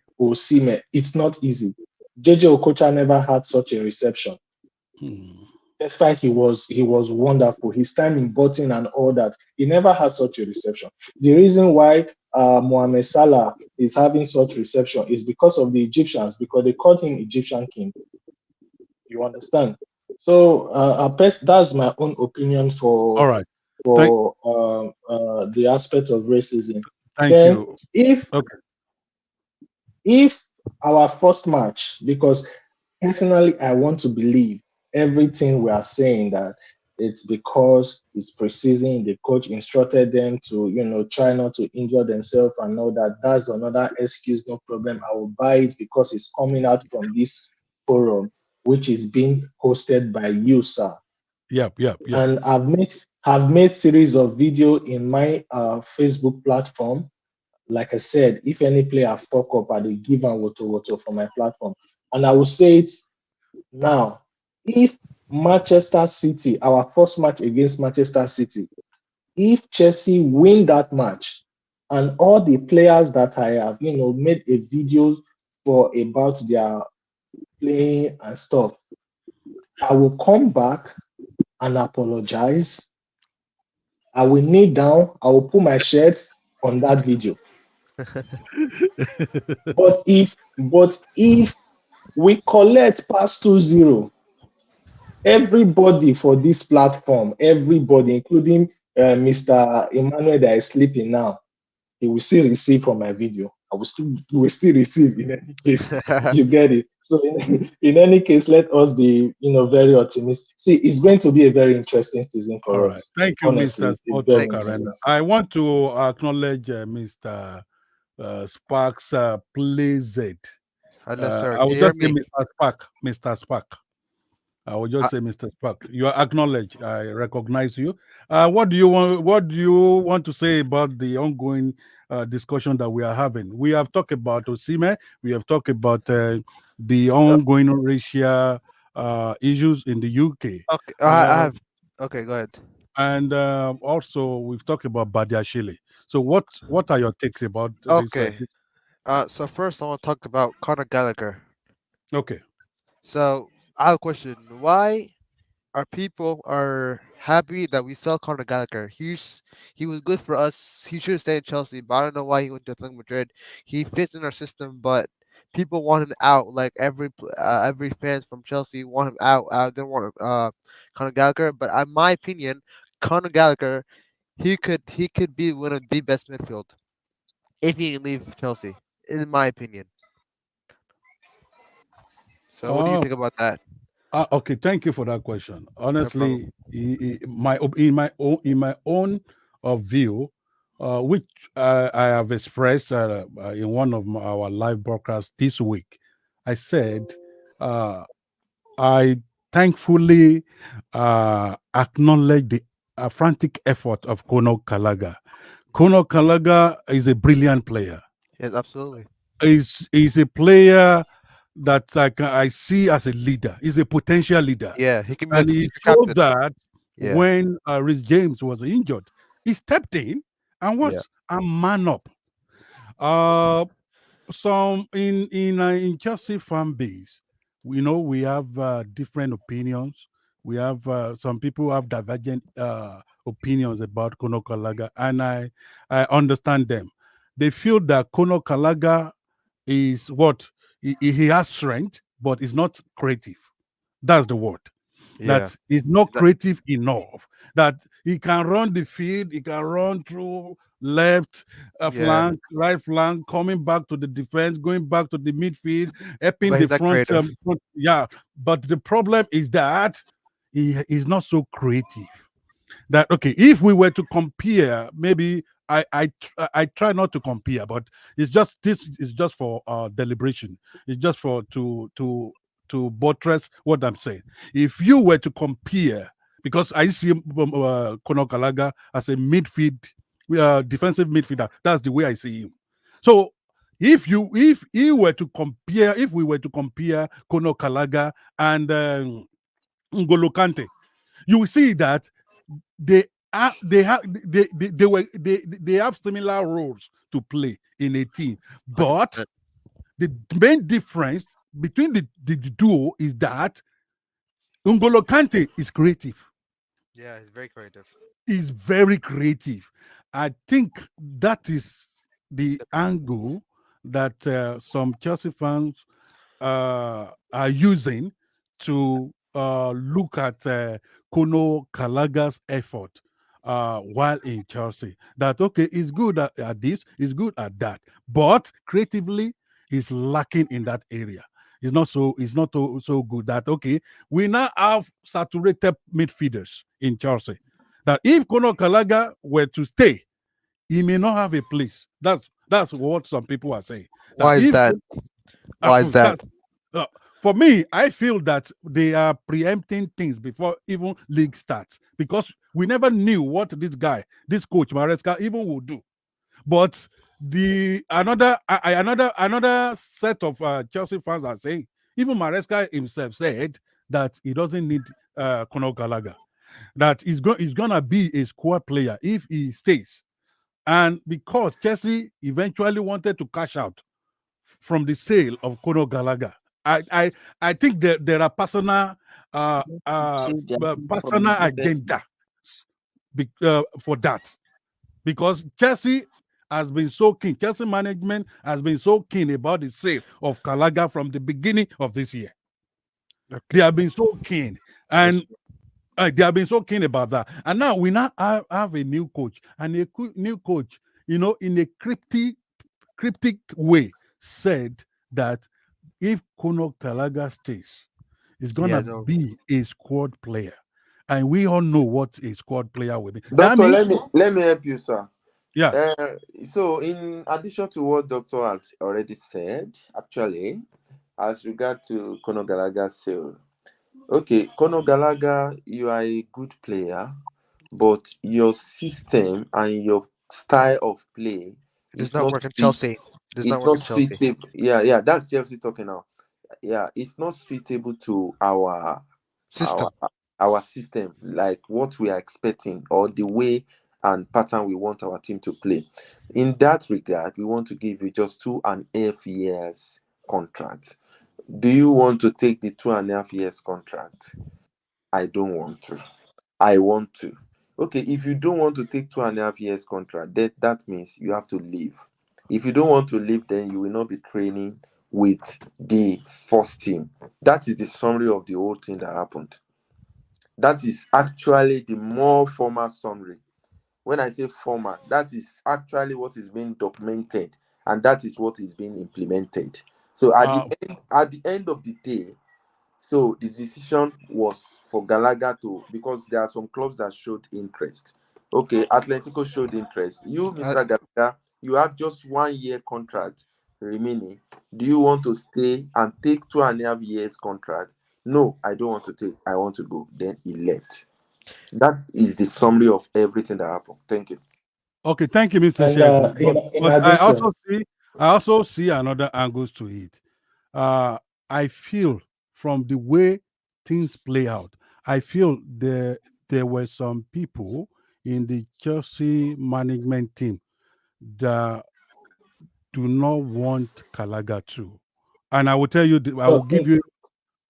It's not easy. JJ Okocha never had such a reception. Hmm. Despite he was wonderful. His time in Bolton and all that, he never had such a reception. The reason why Mohamed Salah is having such reception is because of the Egyptians, because they called him Egyptian king. You understand? So that's my own opinion All for right. Thank. the aspect of racism. Thank Then, you. if Okay. if our first match, because personally I want to believe everything we are saying, that it's because it's preseason, the coach instructed them to, try not to injure themselves and all that. That's another excuse, no problem. I will buy it because it's coming out from this forum, which is being hosted by you, sir. Yep. And have made series of video in my Facebook platform. Like I said, if any player fuck up, I will give and woto from my platform. And I will say it now. If Manchester City, our first match against Manchester City, if Chelsea win that match, and all the players that I have, made a video for about their playing and stuff, I will come back and apologize. I will kneel down. I will put my shirt on that video. But if we collect past 2-0, everybody for this platform, everybody, including Mr. Emmanuel that is sleeping now, he will still receive from my video. He will still receive in any case. You get it. So in any case, let us be, very optimistic. See, it's going to be a very interesting season All for right. us. Thank you, Honestly, Mr. a Sporto very Karena. interesting season. I want to acknowledge Mr. Sparks Playz. Hello, sir. I Can will you hear just say me? Mr. Spark. Mr. Spark. I will just Uh, say Mr. Spark. You are acknowledged. I recognize you. What do you want? What do you want to say about the ongoing discussion that we are having? We have talked about Osimhen. We have talked about the uh, ongoing racial issues in the UK. okay, I Uh, have. Okay, go ahead. and also we've talked about Badiashile. So what are your takes about this? Okay. So first I want to talk about Conor Gallagher. Okay. So I have a question. Why our people are happy that we sell Conor Gallagher? He was good for us. He should have stayed in Chelsea, but I don't know why he went to Atletico Madrid. He fits in our system, but people want him out. Like every fans from Chelsea want him out. They don't want Conor Gallagher. But in my opinion, Conor Gallagher he could be one of the best midfield if he can leave Chelsea. In my opinion. So what do you Uh, think about that? okay. Thank you for that question. No problem. Honestly, in my own view, which I have expressed in one of our live broadcasts this week, I said uh, I thankfully acknowledge the frantic effort of Conor Gallagher. Conor Gallagher is a brilliant player. Yes, absolutely. Is a player that I see as a leader. He's a potential leader, Yeah, he can be and like a he future showed captain. that Yeah, when Reece James was injured, he stepped in and yeah, was a man up. Uh, some in Chelsea fan base, we have different opinions. We have some people have divergent opinions about Conor Gallagher, and I understand them. They feel that Conor Gallagher is what he has strength, but is not creative. That's the word. yeah. That is not That, creative enough. That he can run the field, he can run through left yeah, flank, right flank, coming back to the defense, going back to the midfield, helping but the he's not creative. front. Yeah, but the problem is that he is not so creative. That okay, if we were to compare, maybe I try not to compare, but this is just for deliberation. It's just for to buttress what I'm saying. If you were to compare, because I see Conor Gallagher as a midfield defensive midfielder, that's the way I see him. So if we were to compare Conor Gallagher and N'Golo Kante, you will see that they have similar roles to play in a team, but 100%. the main difference between the duo is that N'Golo Kante is creative. Yeah, he's very creative. Is very creative. I think that is the The- angle that some Chelsea fans are using to look at Conor Gallagher's effort while in Chelsea. That okay, he's good at this, he's good at that, but creatively, he's lacking in that area. He's not so good that okay. We now have saturated midfielders in Chelsea. That if Conor Gallagher were to stay, he may not have a place. That's what some people are saying. That Why is if that? Why is that? that's uh, For me, I feel that they are preempting things before even league starts because we never knew what this coach Maresca, even will do. But the another set of Chelsea fans are saying even Maresca himself said that he doesn't need Conor Gallagher, that he's gonna be a squad player if he stays. And because Chelsea eventually wanted to cash out from the sale of Conor Gallagher, I think there are See, they are personal communicated. agenda for that because Chelsea has been so keen. Chelsea management has been so keen about the sale of Gallagher from the beginning of this year. Okay. They have been so keen, and they have been so keen about that. And now we now have a new coach, and new coach, in a cryptic way, said that if Conor Gallagher stays, he's Yeah, gonna no. be a squad player, and we all know what a squad player will be. That Doctor, means, let me help you, sir. yeah. So, in addition to what Doctor has already said, actually, as regard to Conor Gallagher's sale, okay, Conor Gallagher, you are a good player, but your system and your style of play It does is not not work in fit. Chelsea. It does not It's work not in Chelsea. suitable. Yeah, that's Chelsea talking now. Yeah, it's not suitable to our System. our system, like what we are expecting or the way and pattern we want our team to play. In that regard, we want to give you just 2.5 years contract. Do you want to take the 2.5 years contract? I don't want to. I want to. Okay, if you don't want to take 2.5 years contract, that means you have to leave. If you don't want to leave, then you will not be training with the first team. That is the summary of the whole thing that happened. That is actually the more formal summary. When I say formal, that is actually what is being documented, and that is what is being implemented. So Uh, at the end of the day, so the decision was for Gallagher to, because there are some clubs that showed interest. Okay, Atletico showed interest. You, Uh, Mr. Gallagher, you have just 1 year contract remaining. Do you want to stay and take 2.5 years contract? No, I don't want to take. I want to go. Then he left. That is the summary of everything that happened. Thank you. okay, thank you, Mr. And Shehu. in But addition, I also see another angles to it. I feel from the way things play out, I feel there were some people in the Chelsea management team that do not want Gallagher too. And I will tell you, I will so give you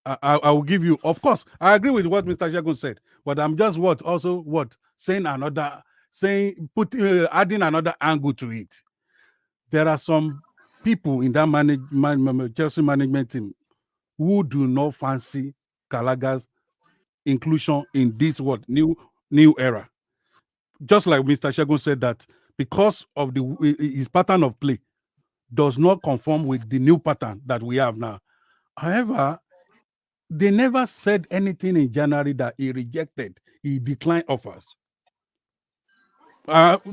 I will give you, of course, I agree with what Mr. Jagun said, but I'm just saying adding another angle to it. There are some people in that Chelsea management team who do not fancy Gallagher's inclusion in this new era. Just like Mr. Shagun said that because of his pattern of play does not conform with the new pattern that we have now. However, they never said anything in January that he declined offers.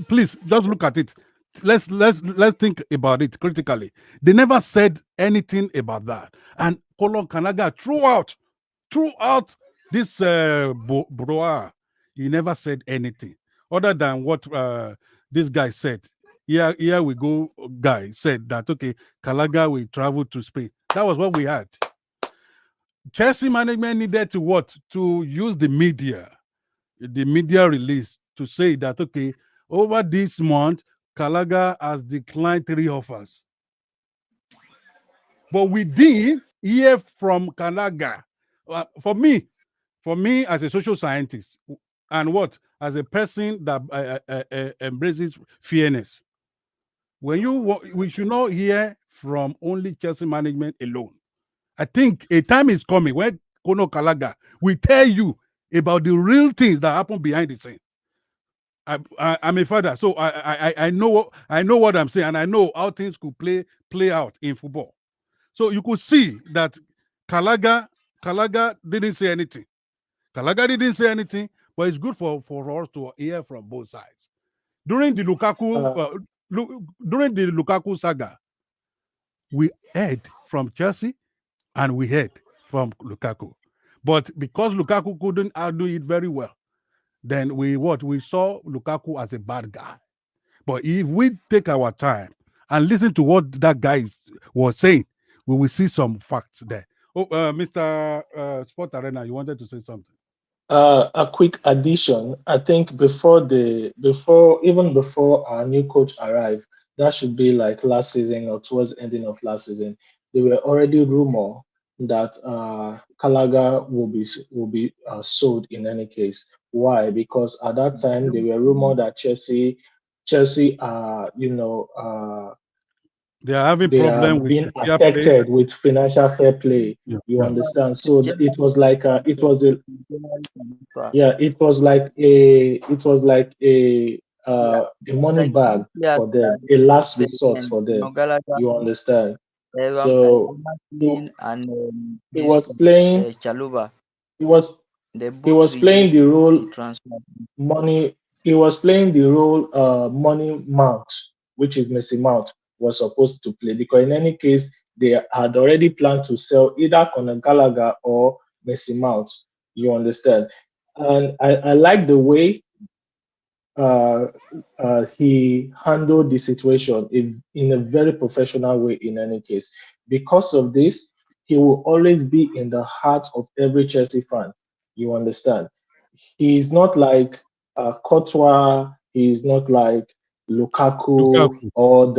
Please just look at it. Let's think about it critically. They never said anything about that. And Colon Kanaga throughout this broa, he never said anything other than what this guy said. Here we go, guy said that okay, Kalaga will travel to Spain. That was what we had. Chelsea management needed to what? To use the media release to say that okay, over this month, Kalaga has declined 3 offers. But we didn't hear from Kalaga. For me as a social scientist, and what as a person that embraces fairness, we should not hear from only Chelsea management alone. I think a time is coming when Kono Kalaga will tell you about the real things that happen behind the scene. I'm a father, so I know what I'm saying, and I know how things could play out in football. So you could see that Kalaga didn't say anything. Kalaga didn't say anything, but it's good for us to hear from both sides. During the uh, Lukaku saga, we heard from Chelsea and we heard from Lukaku. But because Lukaku couldn't do it very well, then we saw Lukaku as a bad guy. But if we take our time and listen to what that guy was saying, we will see some facts there. Oh, Mr. Sport Arena, you wanted to say something? A quick addition. I think before our new coach arrived, that should be like last season or towards the ending of last season. There were already rumor that Gallagher will be sold in any case. Why? Because at that time there were rumor that Chelsea They are having they are problem with being fair play. affected with financial fair play. Yeah, You yeah. understand? It's So January it was like it was a January 25. yeah, it was like Yeah, a money like bag players for that them, a they last said resort and for them. Gallagher, You understand? So he Emerson and he this was playing Chaluba, he was they he both was playing reject the the role transfer. money he was playing the role money mount, which is Messi Mount was supposed to play, because in any case they had already planned to sell either Conor Gallagher or Messi Mount. You understand? And I like the way uh, he handled the situation in a very professional way in any case. Because of this, he will always be in the heart of every Chelsea fan. You understand? He's not like Courtois. He's not like Lukaku Lukaku. or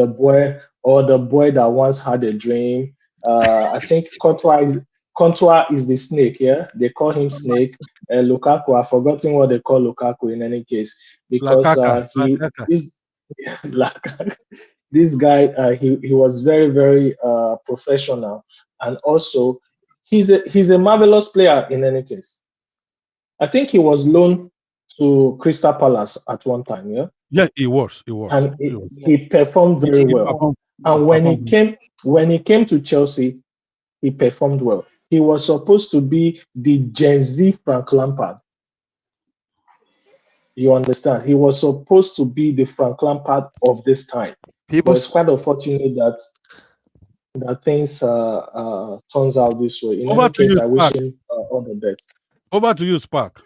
the boy that once had a dream. I think Courtois is the snake. Yeah, they call him Snake. Lukaku, I've forgotten what they call Lukaku in any case, because Lakaka. he Lakaka. is like this guy. He was very very professional, and also he's a marvelous player in any case. I think he was loaned to Crystal Palace at one time, yeah, Yeah, he was. He was. and He he, was. he performed very He well. performed. And when he Performed. came to Chelsea, he performed well. He was supposed to be the Gen Z Frank Lampard. You understand? He was supposed to be the Frank Lampard of this time, People, but it's quite unfortunate that things turns out this way. In Over any to case, you, I wish Spark. him all the best. Over to you, Spark.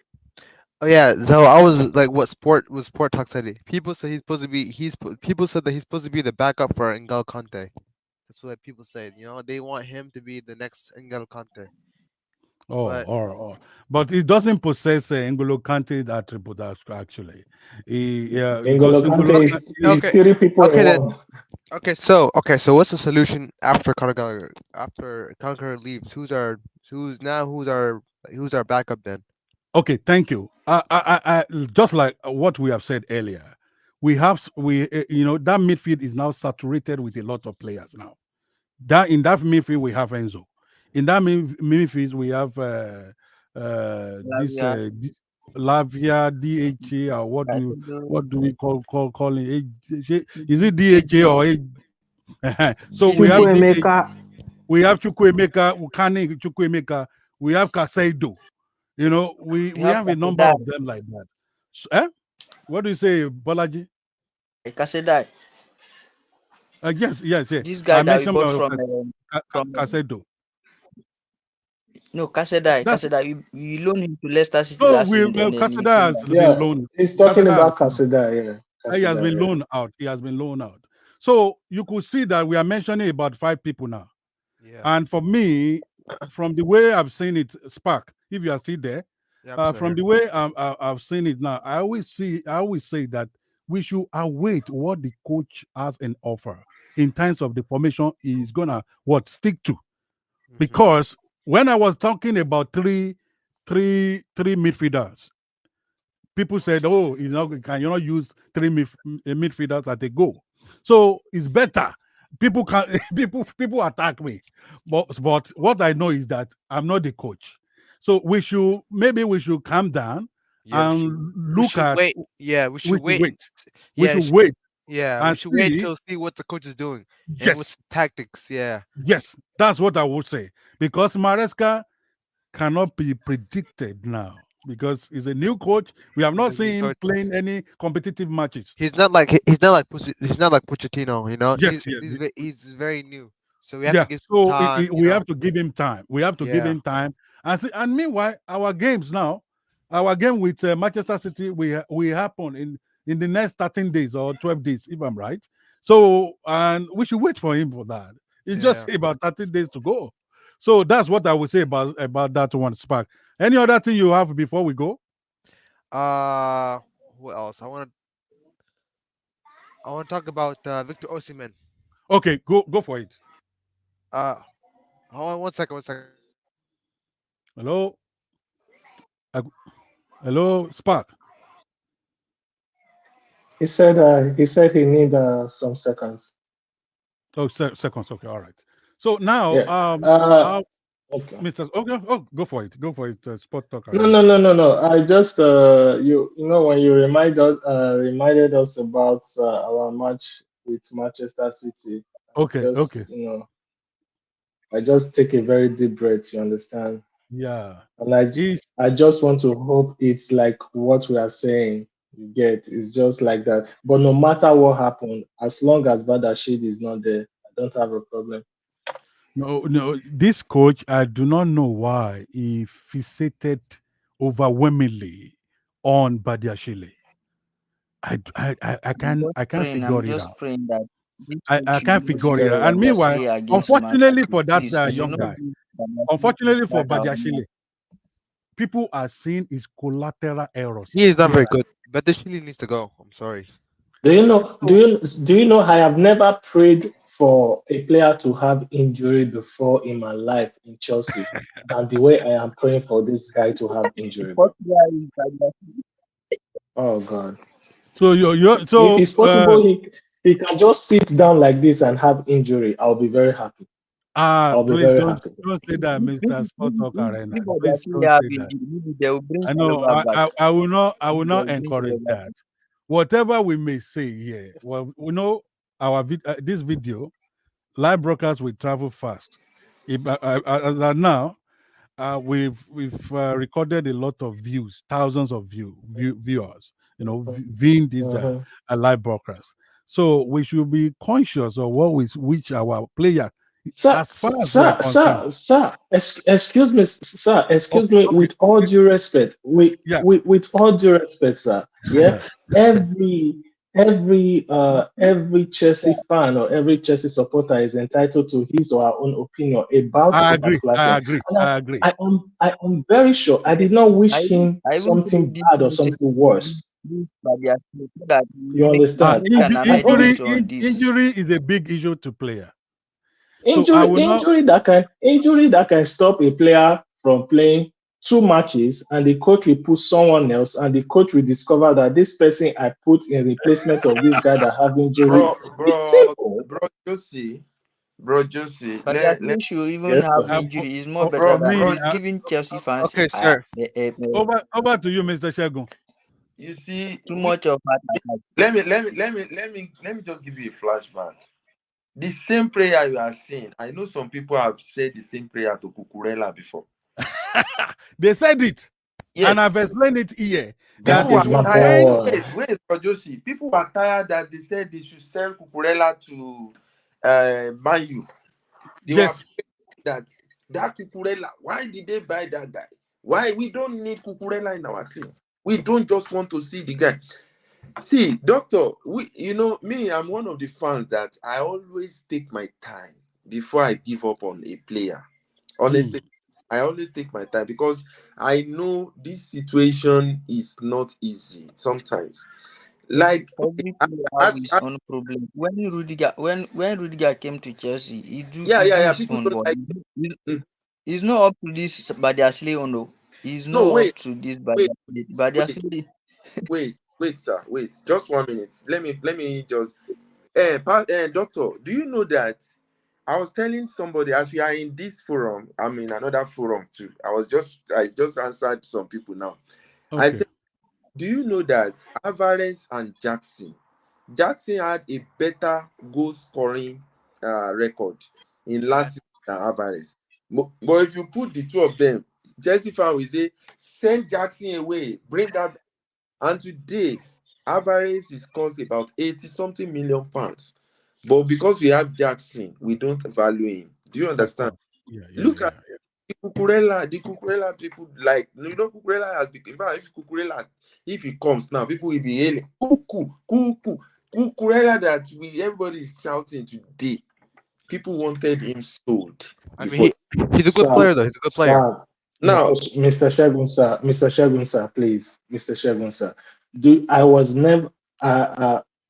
oh yeah, so I was like, what sport talk said. People said he's supposed to be. People said that he's supposed to be the backup for N'Golo Kante. That's what people said. They want him to be the next N'Golo Kante. Oh, But but it doesn't possess N'Golo Kante attribute actually. Because N'Golo Kante N'Golo okay, is okay, three people okay in then. one. Okay, so what's the solution after Conor Gallagher? After Conor leaves, who's our backup then? Okay, thank you. Just like what we have said earlier, that midfield is now saturated with a lot of players now. That in that midfield we have Enzo. In that midfield we have this Lavia, Lavia DHA, or Caicedo, what do we call it? Is it DHA or so we have DH. DH, Chukwuemeka, we have Chukwuemeka, Ukane Chukwuemeka, we have Casado. We We have have a number Kasedai. of them like that. Eh? What do you say, Bolaji? Kasedai. Yes, yes, yes. This guy I that we mentioned bought from Casado. no Kasedai. That's Kasedai. We loaned him to Leicester City so last we season, and then he Casada came has back. been Yeah, loaned. he's talking Casada has about been loaned. Casada. Yeah, He has been Casada. loaned out. He has been loaned out. So you could see that we are mentioning about 5 people now. Yeah, And for me, from the way I've seen it, Spark, if you are still there, yeah, I'm still from here. the way I've seen it now, I always say that we should await what the coach has an offer in terms of the formation he's gonna stick to. Mhm. Because when I was talking about three midfielders, people said, "Oh, can you not use three midfielders at a go?" So it's better. People can people attack me, but what I know is that I'm not the coach. So we should calm down Yeah, and we look should at wait. Yeah, we we should should wait. wait. We Yeah, should wait yeah, we and should wait see. till see what the coach is doing and Yes, what's the tactics. Yeah, yes, that's what I would say because Maresca cannot be predicted now because he's a new coach. We have he's not a new seen him coach. playing any competitive matches. He's not like Pochettino. Yes, He's yes, he's very new. So we have to give some time. we have to give him time. We have to give Yeah, him time. We have to give him time. We have to give yeah, him time. And see, and meanwhile, our games now, our game with Manchester City, we happen in the next 13 days or 12 days, if I'm right. So, and we should wait for him for that. It's yeah. just about 13 days to go. So that's what I would say about that one, Spark. Any other thing you have before we go? Uh, who else? I want to talk about Victor Osimhen. Okay, go for it. Uh, hold on 1 second, 1 second. Hello, Uh, hello, Spark. He said he need some seconds. Oh, seconds. Okay, all right. So now, Yeah. Uh, uh, okay. Mr. Okay, oh, go for it. Go for it. Sport talk No, arena. no, no, no, no. I just you know when you reminded us about our match with Manchester City, Okay, okay. just I just take a very deep breath. You understand? Yeah. And I just want to hope it's like what we are saying. You get it's just like that. But no matter what happened, as long as Badiashile is not there, I don't have a problem. No. This coach, I do not know why he fixated overwhelmingly on Badiashile. I can't I'm figure it just out. praying that this I should can't use figure it out. And meanwhile, Badiashile against Man unfortunately City. for that Please, we should young not guy, use Badiashile to unfortunately for start our match. Badiashile, people are seeing his collateral errors He is not here. very good, but the Chile needs to go. I'm sorry. Do you know? So, Do you know? I have never prayed for a player to have injury before in my life in Chelsea than the way I am praying for this guy to have The injury, bro. first player is Badiashile. Oh God! so you're If so it's possible, he can just sit down like this and have injury. I'll be very happy. I'll be please very happy. don't say that, Mr. Sport Talk Arena. If Please Badiashile don't have say that. injury, maybe they will bring I know Saliba back. I will Maybe they not will bring encourage Saliba that. back. Whatever we may say here, well, we know this video live broadcast will travel fast. As of now, we've recorded a lot of views, thousands of viewers, viewing this Mhm. live broadcast. So we should be conscious of which our player, Sir, as far as we are sir, concerned. sir, sir, excuse me, sir, excuse Okay, me, okay, with all okay. due respect, Yeah, with all due respect, sir, yeah, yeah. every every Chelsea fan or every Chelsea supporter is entitled to his or her own opinion about I a agree. particular I thing. agree. And I agree. I am very sure I did not I wish even him I even something played this bad or message something to worse. this Badiashile so that You he will understand? make an I only amendment on this. Injury is a big issue to player. So I will not. Injury that can stop a player from playing two matches, and the coach will put someone else, and the coach will discover that this person I put in replacement of this guy that have injury. Bro, It's bro, simple. bro, Josie, let Badiashile should even Yes, have sir. For, injury. Is more better for than me, he's giving Chelsea fans Okay, sir. over to you, Mr. Shagun. you see. too much of heart attack. Let me just give you a flashback. The same prayer you are saying, I know some people have said the same prayer to Cucurella before. They said it, and Yes, I've explained it here That that people it were is my was tired. when boy. Bro, Josie. People were tired that they said they should send Cucurella to Man U. They were yes, that Cucurella. Why did they buy that guy? Why we don't need Cucurella in our team? We don't just want to see the guy. See, doctor, me, I'm one of the fans that I always take my time before I give up on a player. mm, Honestly, I always take my time because I know this situation is not easy sometimes. Like, okay, Every player have his own problem. When Rudiger came to Chelsea, he do his people own, don't but like it. Mm. he's not up to this Badiashile own. No, he's No, not up wait, to this wait, Badiashile. wait, Badiashile, wait, sir, wait, just 1 minute. Let me just doctor, do you know that I was telling somebody as we are in this forum, I'm in another forum too. I just answered some people now. I okay, said, do you know that Alvarez and Jackson had a better goal scoring record in last season than Alvarez. But if you put the two of them, Chelsea fan will say, send Jackson away, bring up. And today, Alvarez is cost about 80 something million pounds. But because we have Jackson, we don't value him. Do you Of understand? course. Yeah, yeah, Look at yeah. the Cucurella people like Cucurella has become. In fact, if Cucurella, if he comes now, people will be hailing Cucurella that we everybody is shouting today. People wanted him sold I mean, before. he's a good Sir, player though. He's a good player. sir, Now, Mr. Shegun, sir, Mr. Shegun, sir, please, Mr. Shegun, sir. I was never,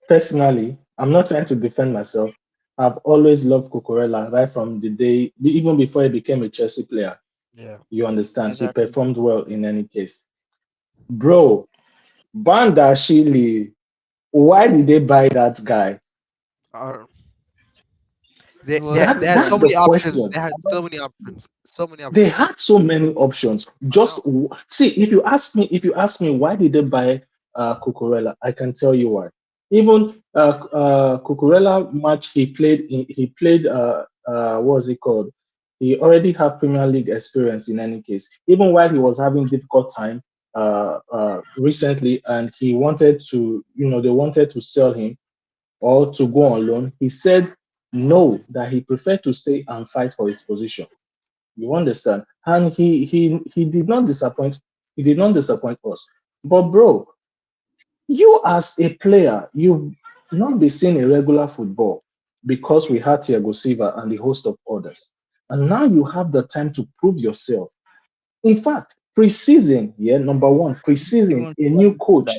personally, I'm not trying to defend myself. I've always loved Cucurella right from the day, even before he became a Chelsea player. Yeah. You understand? He Exactly. performed well in any case. Bro, Bandashili, why did they buy that guy? I don't, He they, was they, too they That had that's so young. the many options. question. They had so many options. So many They options. had so many options. I know. See, if you ask me why did they buy Cucurella, I can tell you why. Even Cucurella match he played what was it called? He already had Premier League experience in any case. Even while he was having difficult time recently, and he wanted to, they wanted to sell him or to go on loan, he said no, that he preferred to stay and fight for his position. You understand? And he did not disappoint. He did not disappoint us. But bro, you as a player, you've not been seeing a regular football because we had Thiago Silva and the host of others. And now you have the time to prove yourself. In fact, preseason, yeah, number one, preseason, Even a new that coach,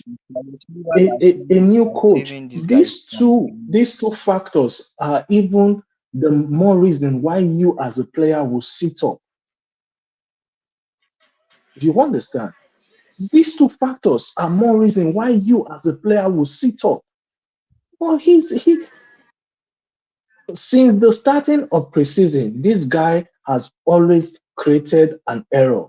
a new coach. saving this guy. These two factors are even the more reason why you as a player will sit up. Do you understand? These two factors are more reason why you as a player will sit up. Well, he since the starting of preseason, this guy has always created an error.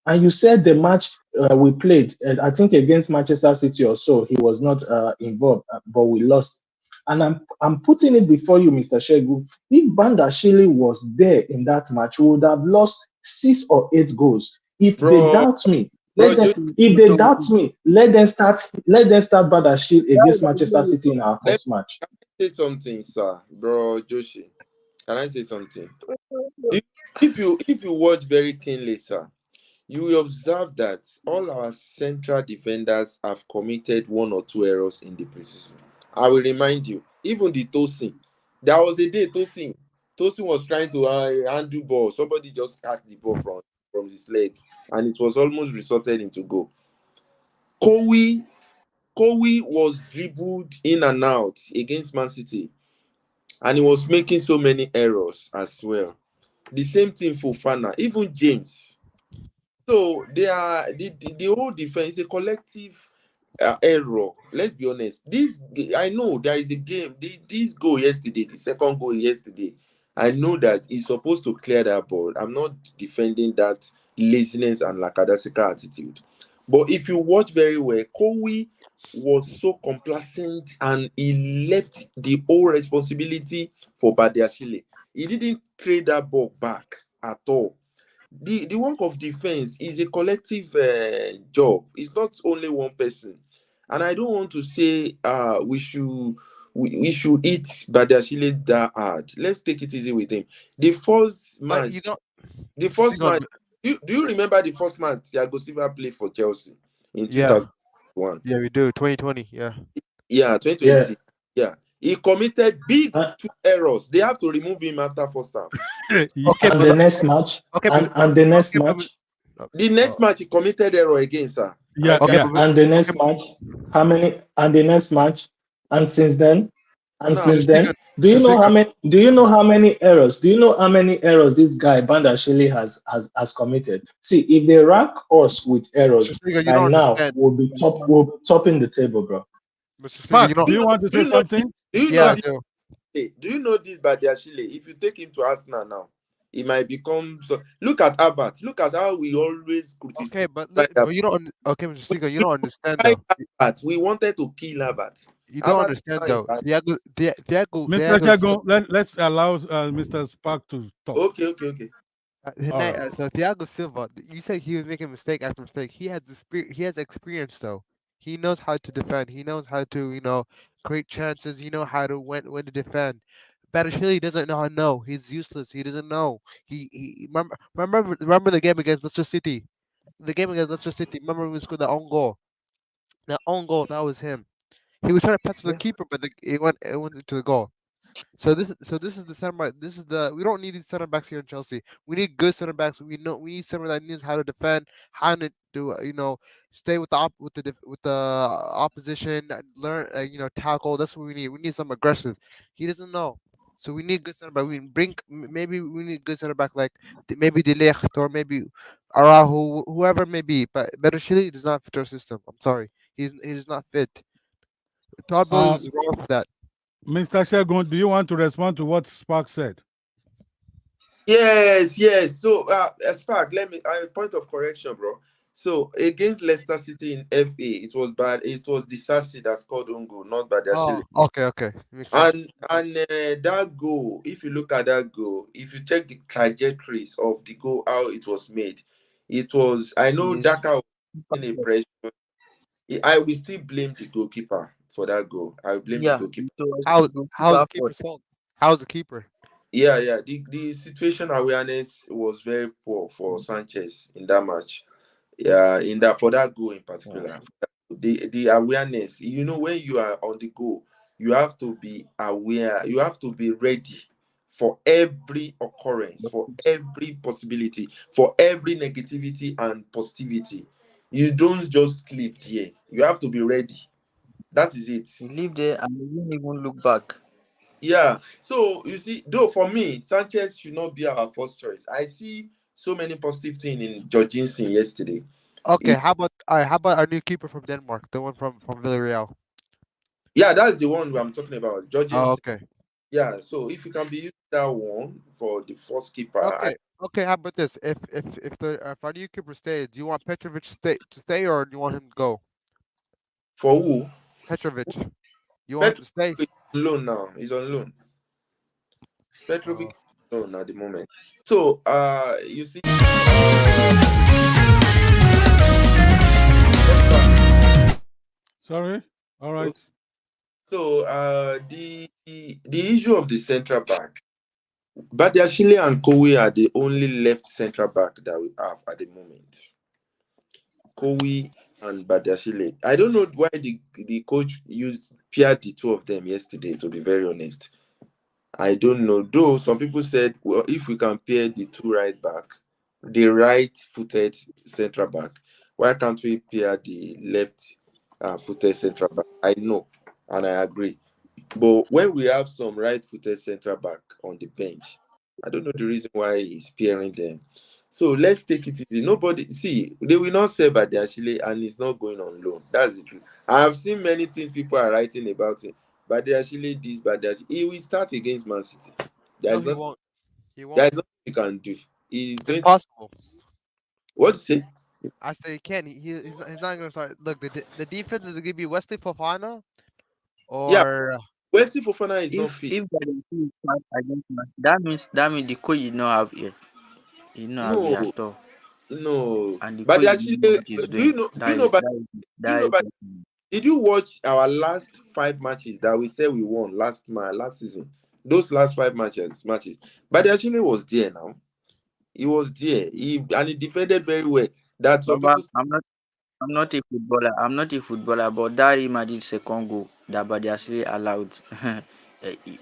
And you said the match we played, I think against Manchester City or so, he was not involved, but we lost. And I'm putting it before you, Mr. Shegu. If Bandashile was there in that match, we would have lost 6 or 8 goals. If they bro, doubt me, bro, let them. If they doubt me, let them start. Let them start Bandashile against Manchester City in our let first match. me say something, sir, bro, Joshi. Can I say something? If, if you watch very keenly, sir, you will observe that all our central defenders have committed one or two errors in the preseason. I will remind you, even the Tosin. There was a day Tosin was trying to handle ball. Somebody just catch the ball from his leg, and it was almost resulted into goal. Kowi Kowi was dribbled in and out against Man City, and he was making so many errors as well. The same thing for Fana, even James. So they are the whole defense, a collective error. Let's be honest. I know there is a game. This goal yesterday, the second goal yesterday. I know that he's supposed to clear that ball. I'm not defending that laziness and lackadaisical attitude. But if you watch very well, Kowi was so complacent and he left the whole responsibility for Badiashile. He didn't trade that ball back at all. The work of defense is a collective job. It's not only one person. And I don't want to say we should eat Badiashile that hard. Let's take it easy with him. The first But match, you don't. the Mr. first Seagull, match. Do you remember the first match Thiago Silva played for Chelsea in yeah, 2001? yeah, we do. 2020. Yeah. Yeah, Yeah. 2020. Yeah, he committed big Uh, two errors. They have to remove him after first half. Okay, and but the next match, okay, but and the next okay, but match, The uh, next match he committed error again, sir. Yeah, okay, yeah. but and the okay, next match, how many? And the next match, and since then, and Now, Mr. since Seagull, then, do you Mr. know how Seagull. many? Do you know how many errors? Do you know how many errors this guy Bandashile has committed? See, if they rank us with Mr. errors, Seagull, you by don't now understand. we'll be topping the table, bro. Mr. Seagull, you Spark, don't. do do you you know? want to Do say you know this? something? Do you know Yeah, I Spark, this? do. Do you know this Badiashile? If you take him to Arsenal now, he might become. So, look at Albert. Look at how we always criticize. Okay, but Albert. you don't. Okay, Mr. Seagull, you We don't understand tried though. Albert. We wanted to kill Albert. You don't Albert is understand not in though. bad. Mr. Thiago Shagun, let's allow Mr. Spark to talk. Okay, okay, okay. All right. So Thiago Silva, you said he was making mistake after mistake. He has experience though. He knows how to defend. He knows how to create chances. He know how to when to defend. Badiashile doesn't know how to know. He's useless. He doesn't know. He remember the game against Leicester City. The game against Leicester City. Remember when we scored the own goal. The own goal. That was him. He was trying to pass to the Yeah. keeper, but it went into the goal. So this is the center back. This is the we don't need these center backs here in Chelsea. We need good center backs. We need someone that knows how to defend, how to do stay with the with the opposition, learn tackle. That's what we need. We need some aggressive. He doesn't know. So we need good center back. Maybe we need good center back like maybe De Ligt or maybe Araujo, whoever it may be. But Badiashile does not fit our system. I'm sorry, he does not fit. Todd Bowley Uh, was wrong for that. Mr. Shagun, do you want to respond to what Spark said? Yes, yes. So, Spark, let me. A point of correction, bro. So against Leicester City in FA, it was bad. It was Disasi that scored on goal, not Oh, Badiashile. okay, makes sense. And that goal, if you look at that goal, if you check the trajectories of the goal, how it was made, it was. I know Yes. Daka was in a pressure. I will still blame the goalkeeper for that goal. I will blame the Yeah, goalkeeper. it was How's the goalkeeper fault. keeper's fault? How's the keeper? Yeah. The situation awareness was very poor for Sanchez in that match. Yeah, in that for that goal in particular. The awareness, when you are on the go, you have to be aware, you have to be ready for every occurrence, for every possibility, for every negativity and positivity. You don't just sleep there. You have to be ready. That is it. He lived there and he didn't even look back. Yeah. So you see, though for me, Sanchez should not be our first choice. I see so many positive things in Jorginson yesterday. Okay, how about our new keeper from Denmark, the one from Villarreal? Yeah, that's the one I'm talking about. Oh, Jorgensen. okay, Yeah, so if you can be using that one for the first keeper, okay. How about this? If our new keeper stays, do you want Petrovic to stay or do you want him to go? for who? Petrovic, you want him Petrovic to stay? is on loan now. He's on loan. Petrovic Oh, is on loan at the moment. So you see, Sorry? All right. so the issue of the central back, Badiashile and Kowe are the only left central back that we have at the moment. Kowe and Badiashile. I don't know why the coach paired the two of them yesterday, to be very honest. I don't know. Though some people said, well, if we can pair the two right back, the right-footed central back, why can't we pair the left-footed central back? I know, and I agree. But when we have some right-footed central back on the bench, I don't know the reason why he's pairing them. So let's take it easy. Nobody see they will not say Badiashile and he's not going on loan. That's the truth. I have seen many things people are writing about him. Badiashile this, Badiashile. He will start against Man City. There no, is he not won't. He there won't. is nothing he can do. He's going to Impossible. what to say? I say he can't. He's not gonna start. Look, the defense is gonna be Wesley Fofana Yeah, or Wesley Fofana is not If fit. Guardian start against Man, that means the coach did not have it. He did not have it No, at all. no. And the coach doesn't know Badiashile, what he's do you doing. know do you That know is Bad- that is do you that know is Bad- Did you watch our last 5 matches that we said we won last season? Those last 5 matches. But actually was there now. He was there. He defended very well. That some Baba, people I'm not a footballer. I'm not a footballer, but that Real Madrid second goal that Badiashile allowed.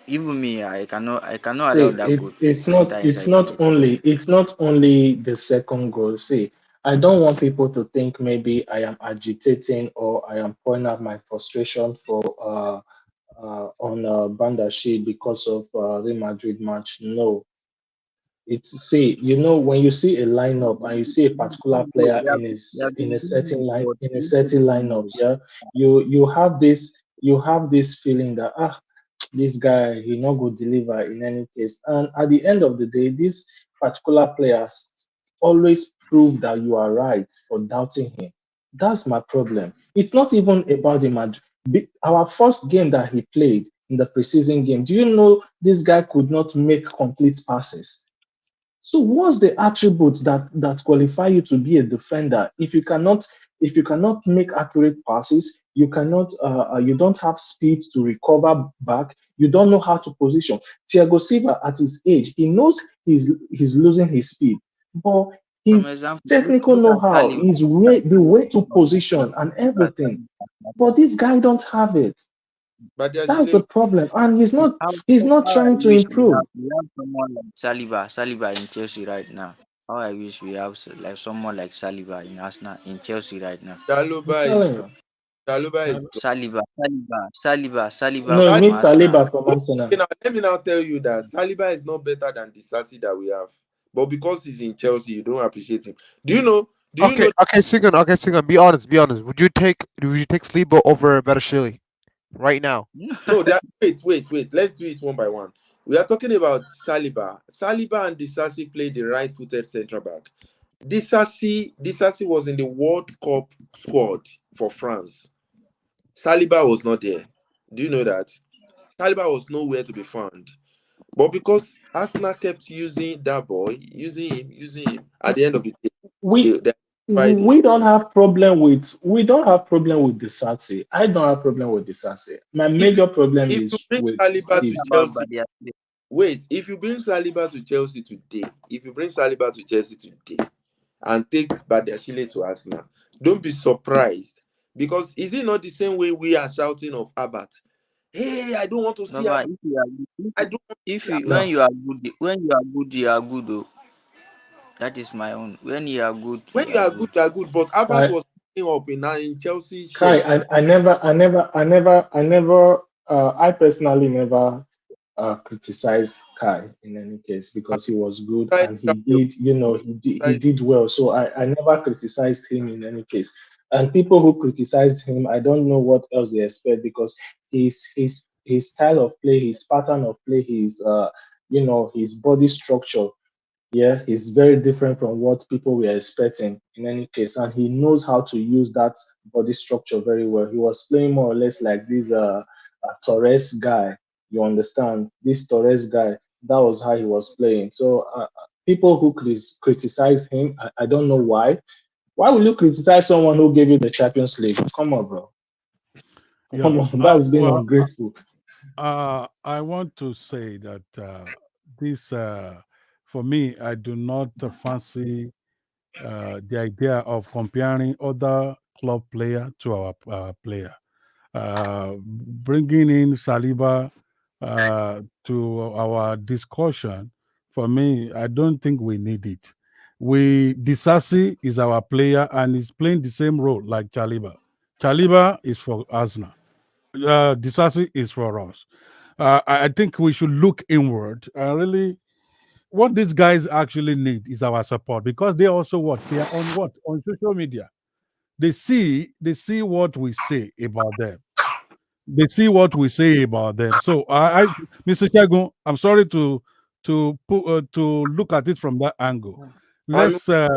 Even me, I cannot allow See, that goal it's to it's enter not inside my net. it's not only the second goal. See, I don't want people to think maybe I am agitating or I am pouring out my frustration for on Bandashi because of Real Madrid match. No, it's see, when you see a lineup and you see a particular player They have been doing it for in a three certain seasons lineup, now. yeah, you have this feeling that this guy he not go deliver in any case. And at the end of the day, this particular players always prove that you are right for doubting him. That's my problem. It's not even about the Madrid. Our first game that he played in the preseason game, do you know this guy could not make complete passes? So what's the attributes that qualify you to be a defender if you cannot make accurate passes, You cannot. You don't have speed to recover back. You don't know how to position. Thiago Silva, at his age, he knows he's losing his speed, but From his example, technical look at know-how, Saliba. his way, the way to position and Look at everything. Saliba. But this guy don't have it. That's the Badiashile, problem, and he's See, not. How, He's not how I trying to wish improve. we have someone like Saliba in Chelsea right now. How I wish we have like someone like Saliba in Arsenal in Chelsea right now. I'm Chaluba is telling gone. you. Chaluba is gone. Saliba No, it from means Arsenal. Saliba from Okay, Arsenal. now let me now tell you that Saliba is not better than the Sassy that we have. But because he's in Chelsea, you don't appreciate him. Do you know? Do you Okay, know? okay, Sigan, okay, Sigan. Be honest, be honest. Would you take Slibo over Badiashile right now? No, wait. Let's do it one by one. We are talking about Saliba. Saliba and Disasi played the right-footed centre back. Disasi was in the World Cup squad for France. Saliba was not there. Do you know that? Saliba was nowhere to be found. But because Arsenal kept using that boy, using him, at the end of the day, We they tried him. we don't have problem with Disasi. I don't have problem with Disasi. My If you major problem if you is bring with Saliba to Talking his about Chelsea, Badiashile. wait, if you bring Saliba to Chelsea today, if you bring Saliba to Chelsea today and take Badiashile to Arsenal, don't be surprised. Because is it not the same way we are shouting of Abat? Hey, I don't want to see Baba, Abat. if you are good, I don't want if to see you Abat. no. when you are good, you are good. Oh, that is my own. When you are good, When you you are are good, good. you are good. But Abat I was picking up in Chelsea Kai, shirt. I personally never criticize Kai in any case because he was good Try and he that way. did, he Try- did well. So I never criticized him in any case. And people who criticized him, I don't know what else they expect because his style of play, his pattern of play, his body structure, yeah, he's very different from what people were expecting in any case, and he knows how to use that body structure very well. He was playing more or less like this Torres guy. You understand? This Torres guy. That was how he was playing. So people who criticized him, I don't know why. Why will you criticize someone who gave you the Champions League? Come on, bro. Come Yeah. on, that's being Well, ungrateful. I want to say that this, for me, I do not fancy the idea of comparing other club player to our player. Bringing in Saliba to our discussion, for me, I don't think we need it. Disasi is our player and is playing the same role like Chaliba. Chaliba is for Arsenal. Disasi is for us. I think we should look inward and really what these guys actually need is our support because they also they are on on social media. They see what we say about them. They see what we say about them. So Mr. Chagun, I'm sorry to look at it from that angle. And Let's uh,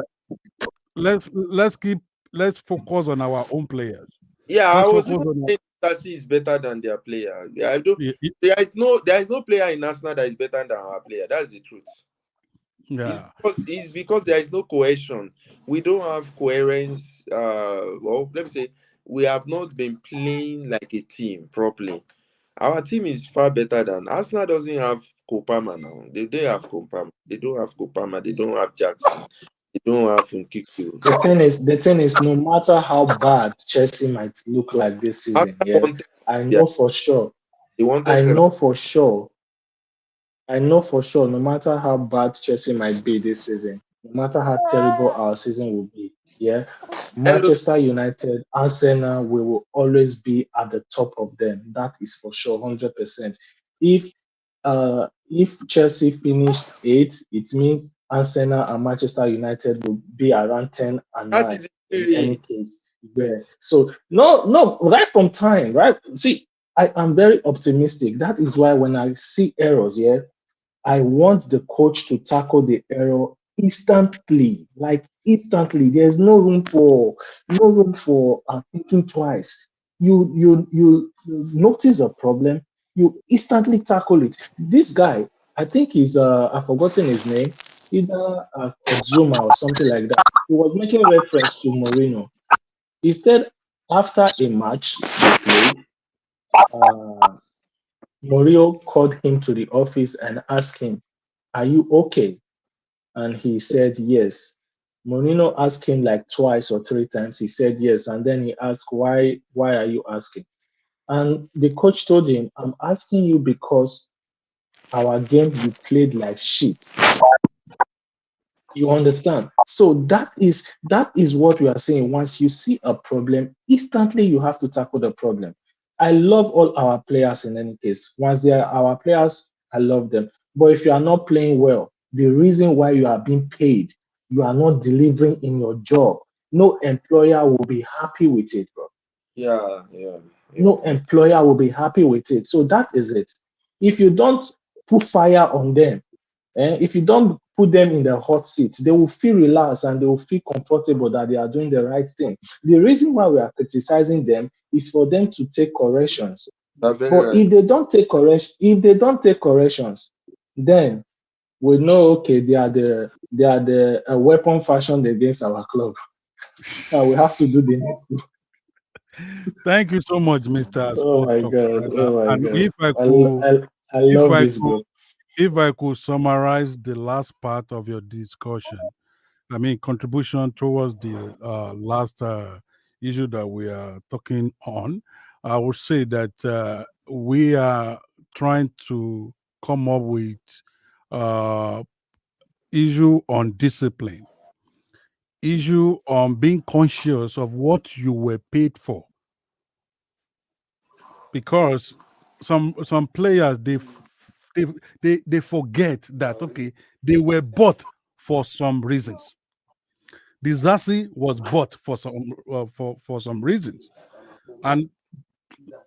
let's focus on our own players. yeah, I Let's was focus even on saying Chelsea is better than their player. Yeah, I don't. yeah, There is no player in Arsenal that is better than our player. That's the truth. yeah. It's because there is no cohesion. We don't have coherence. Well, let me say we have not been playing like a team properly. Our team is far better than Arsenal. Doesn't have Kopama now. They have Kopama. They don't have Kopama. They don't have Jackson. They don't have Nkikio. The thing is, no matter how bad Chelsea might look like this season, Arsenal yeah, wanted, I yeah, know for sure. they wanted I Kera. know for sure I know for sure, no matter how bad Chelsea might be this season, no matter how terrible our season will be, yeah, Hello, Manchester United, Arsenal, we will always be at the top of them. That is for sure, 100%. If if Chelsea finished eighth, it means Arsenal and Manchester United will be around 10 and that 9 is the in any spirit. case. Yeah. So no, right from time, right? See, I am very optimistic. That is why when I see errors, yeah. I want the coach to tackle the error instantly, like instantly. There's no room for thinking twice. You notice a problem, you instantly tackle it. This guy, I think he's I've forgotten his name, either Kozuma or something like that. He was making reference to Mourinho. He said After a match they played, Mourinho called him to the office and asked him, "Are you okay?" And he said yes. Mourinho asked him like twice or three times. He said yes, and then he asked, "Why are you asking?" And the coach told him, "I'm asking you because our game you played like shit." You understand? So that is what we are saying. Once you see a problem, instantly you have to tackle the problem. I love all our players in any case. Once they are our players, I love them. But if you are not playing well, the reason why you are being paid, you are not delivering in your job. No employer will be happy with it, bro. Yeah, yeah, yeah. No employer will be happy with it. So that is it. If you don't put fire on them, if you don't put them in the hot seat, they will feel relaxed and they will feel comfortable that they are doing the right thing. The reason why we are criticizing them is for them to take corrections. That's very But right. if they don't take corrections, then we know okay they are the weapon fashioned against our club. And we have to do the needful. Thank you so much, Mr. Oh Sport my Talk. god! Oh my And god! I if love I this could, group. if I could summarize the last part of your discussion, I mean, contribution towards the last issue that we are talking on, I would say that we are trying to come up with uh, issue on discipline, issue on being conscious of what you were paid for, because some players they they forget that okay they were bought for some reasons. Disasi was bought for for some reasons, and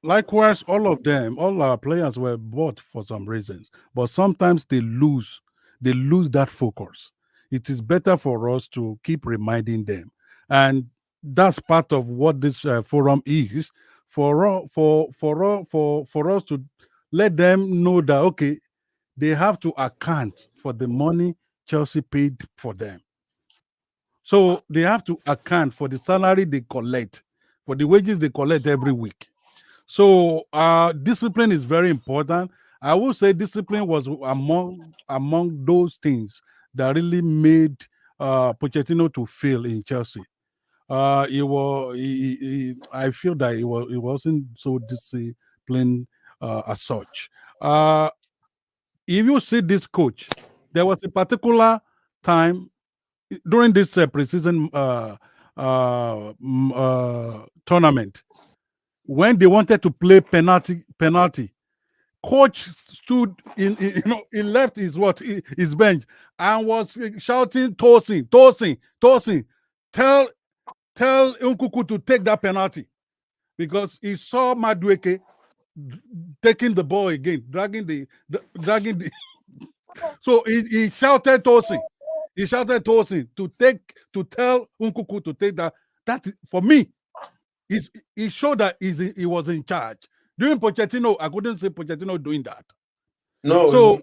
likewise, all our players were bought for some reasons. But sometimes they lose that focus. It is better for us to keep reminding them, and that's part of what this forum is for us to let them know that okay, they have to account for the money Chelsea paid for them. So they have to account for the salary they collect, for the wages they collect every week. So discipline is very important. I will say discipline was among those things that really made Pochettino to fail in Chelsea. I feel that it wasn't so disciplined as such. Uh, if you see this coach, there was a particular time during this preseason tournament when they wanted to play penalty. Coach stood he left his bench and was shouting, tossing. Tell Nkuku to take that penalty because he saw Madueke taking the ball again, dragging the. So he shouted tossing. He shouted tossing to tell Nkuku to take that. That for me, he showed that he was in charge. During Pochettino, I couldn't see Pochettino doing that. No, So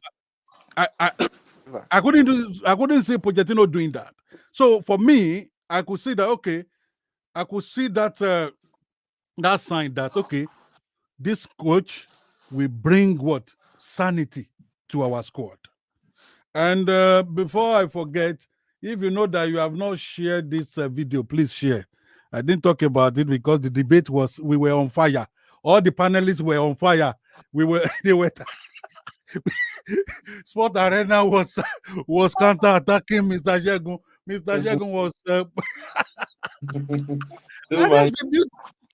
I couldn't see Pochettino doing that. So for me, I could see that okay, I could see that that sign that okay, this coach will bring what sanity to our squad. And before I forget, if you know that you have not shared this video, please share. I didn't talk about it because the debate we were on fire. All the panelists were on fire. We were they were Sport Arena was counter attacking Mr. Jegun. Mr. Jegun was too and much.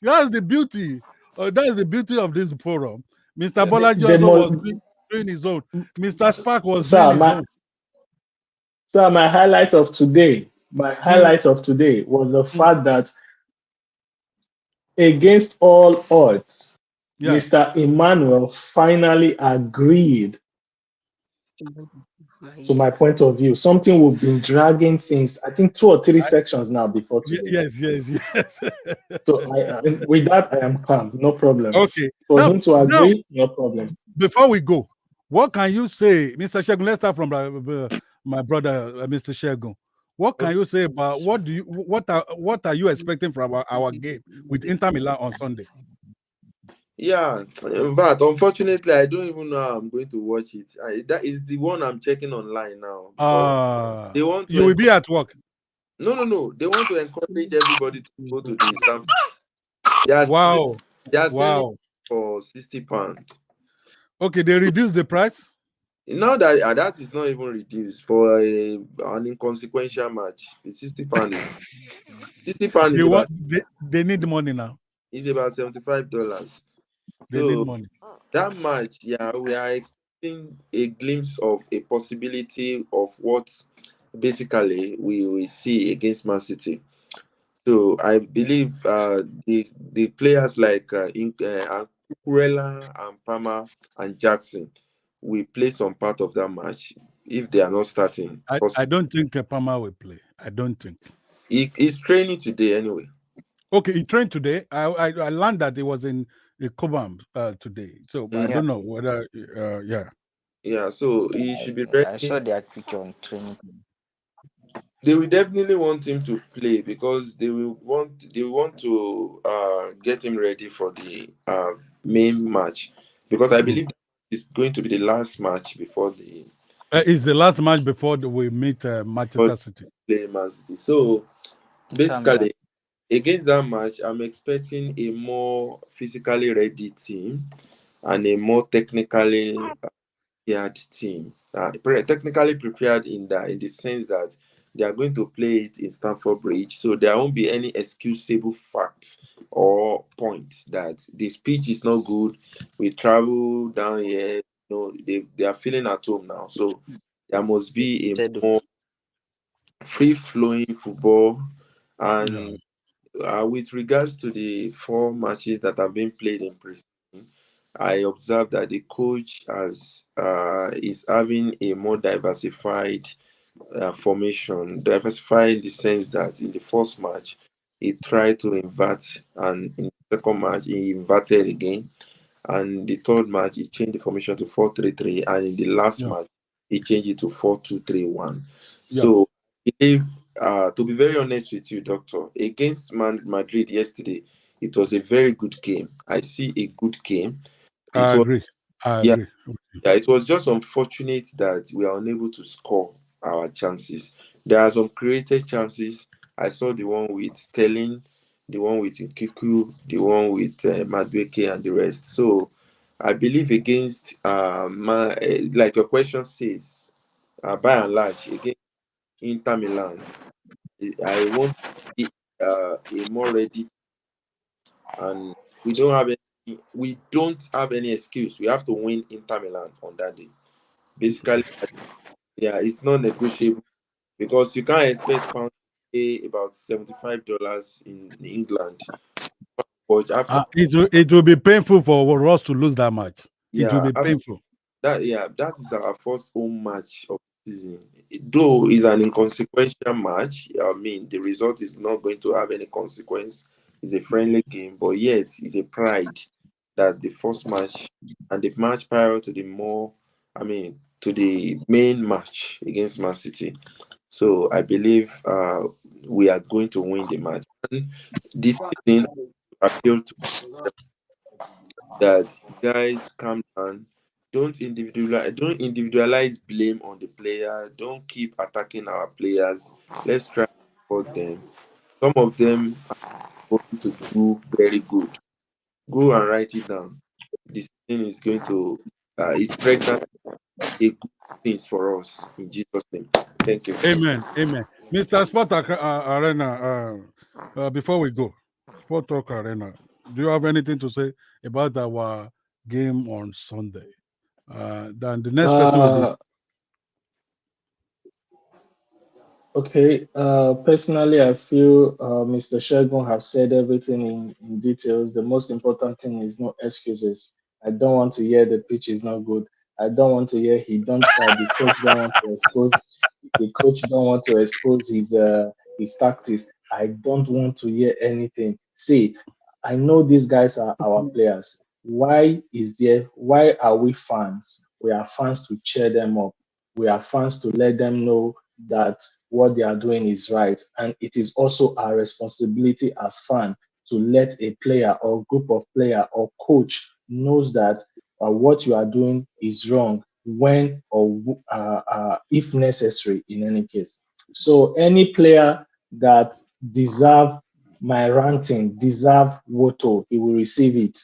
that's the beauty. That's the beauty of this forum. Mr. Yeah. Bolaji The also was most, doing his own. Mr. Spark was doing sir, his own. my highlight of today, Mm, was the mm, fact that against all odds, yeah. Mr. Emmanuel finally agreed to my point of view. Something we've been dragging since I think 2 or 3 sections now before today. Yes. So with that, I am calm, no problem. Okay. For him to Now, agree, no problem. before we go, what can you say, Mr. Shegun? Let's start from my brother, Mr. Shegun. What can you say about what are you expecting from our game with Inter Milan on Sunday? Yeah, in fact, unfortunately, I don't even know how I'm going to watch it. That is the one I'm checking online now because they want to You will be at work. No. They want to encourage everybody to go to the Stanford. They are Wow. they are selling Wow. for £60. Okay, they reduced the price. Now that that is not even reduced for an inconsequential match. The £60 is £60 They is about want they need money now. $75. They need So money. that match, yeah, we are expecting a glimpse of a possibility of what basically we will see against Man City. So I believe the players like Cucurella and Palmer and Jackson will play some part of that match if they are not starting. I don't think Palmer will play. I don't think. He's training today anyway. Okay, he trained today. I learned that he was in Cobham today. So but I Yeah, don't know whether yeah. Yeah, so he should be I saw ready. their picture on training. They will definitely want him to play because they want to get him ready for the main match because I believe it's going to be the last match before the It's the last match before we meet Manchester City. play Man City. So Inter Milan. basically, against that match, I'm expecting a more physically ready team and a more technically prepared team. Technically prepared in the sense that they are going to play it in Stamford Bridge, so there won't be any excusable fact or point that this pitch is not good. We travel down here, they are feeling at home now, so there must be a more free flowing football. Yeah. And with regards to the 4 matches that have been played in pre-season, I observed that the coach is having a more diversified formation. Diversified in the sense that in the first match he tried to invert, and in the second match he inverted again, and the third match he changed the formation to 4-3-3, and in the last Yeah. match he changed it to 4-2-3-1. Yeah. So if to be very honest with you, Doctor, against Madrid yesterday, it was a very good game. I see a good game. It I was, agree. I yeah, agree. yeah, it was just unfortunate that we are unable to score our chances. There are some created chances. I saw the one with Sterling, the one with Kiku, the one with Madueke and the rest. So I believe against like your question says, by and large, against Inter Milan, I want a more ready, and we don't have any excuse. We have to win Inter Milan on that day. Basically, yeah, it's not negotiable because you can't expect fans to pay about $75 in England. But after It will be painful for us to lose that match. It will yeah, be painful. that is our first home match of the season. Though it's an inconsequential match, I mean the result is not going to have any consequence. It's a friendly game, but yet it's a pride that the first match and the match prior to to the main match against Man City. So I believe we are going to win the match. And this season, I appeal to that guys calm down. Don't individualize blame on the player. Don't keep attacking our players. Let's try to support them. Some of them are going to do very good. Go and write it down. This thing is going to is pregnant a good things for us in Jesus' name. Thank you. Amen. Amen. Mr. Arena, before we go, Sport Talk Arena, do you have anything to say about our game on Sunday? Then the next person will be. Uh, Okay, personally, I feel Mr. Shegun have said everything in details. The most important thing is no excuses. I don't want to hear the pitch is not good. I don't want to hear he don't. The coach don't want to expose. The coach don't want to expose his tactics. I don't want to hear anything. See, I know these guys are our players. Why is there? Why are we fans? We are fans to cheer them up. We are fans to let them know that what they are doing is right. And it is also our responsibility as fans to let a player or group of player or coach knows that what you are doing is wrong when or if necessary in any case. So any player that deserve my ranting, deserve Woto, he will receive it.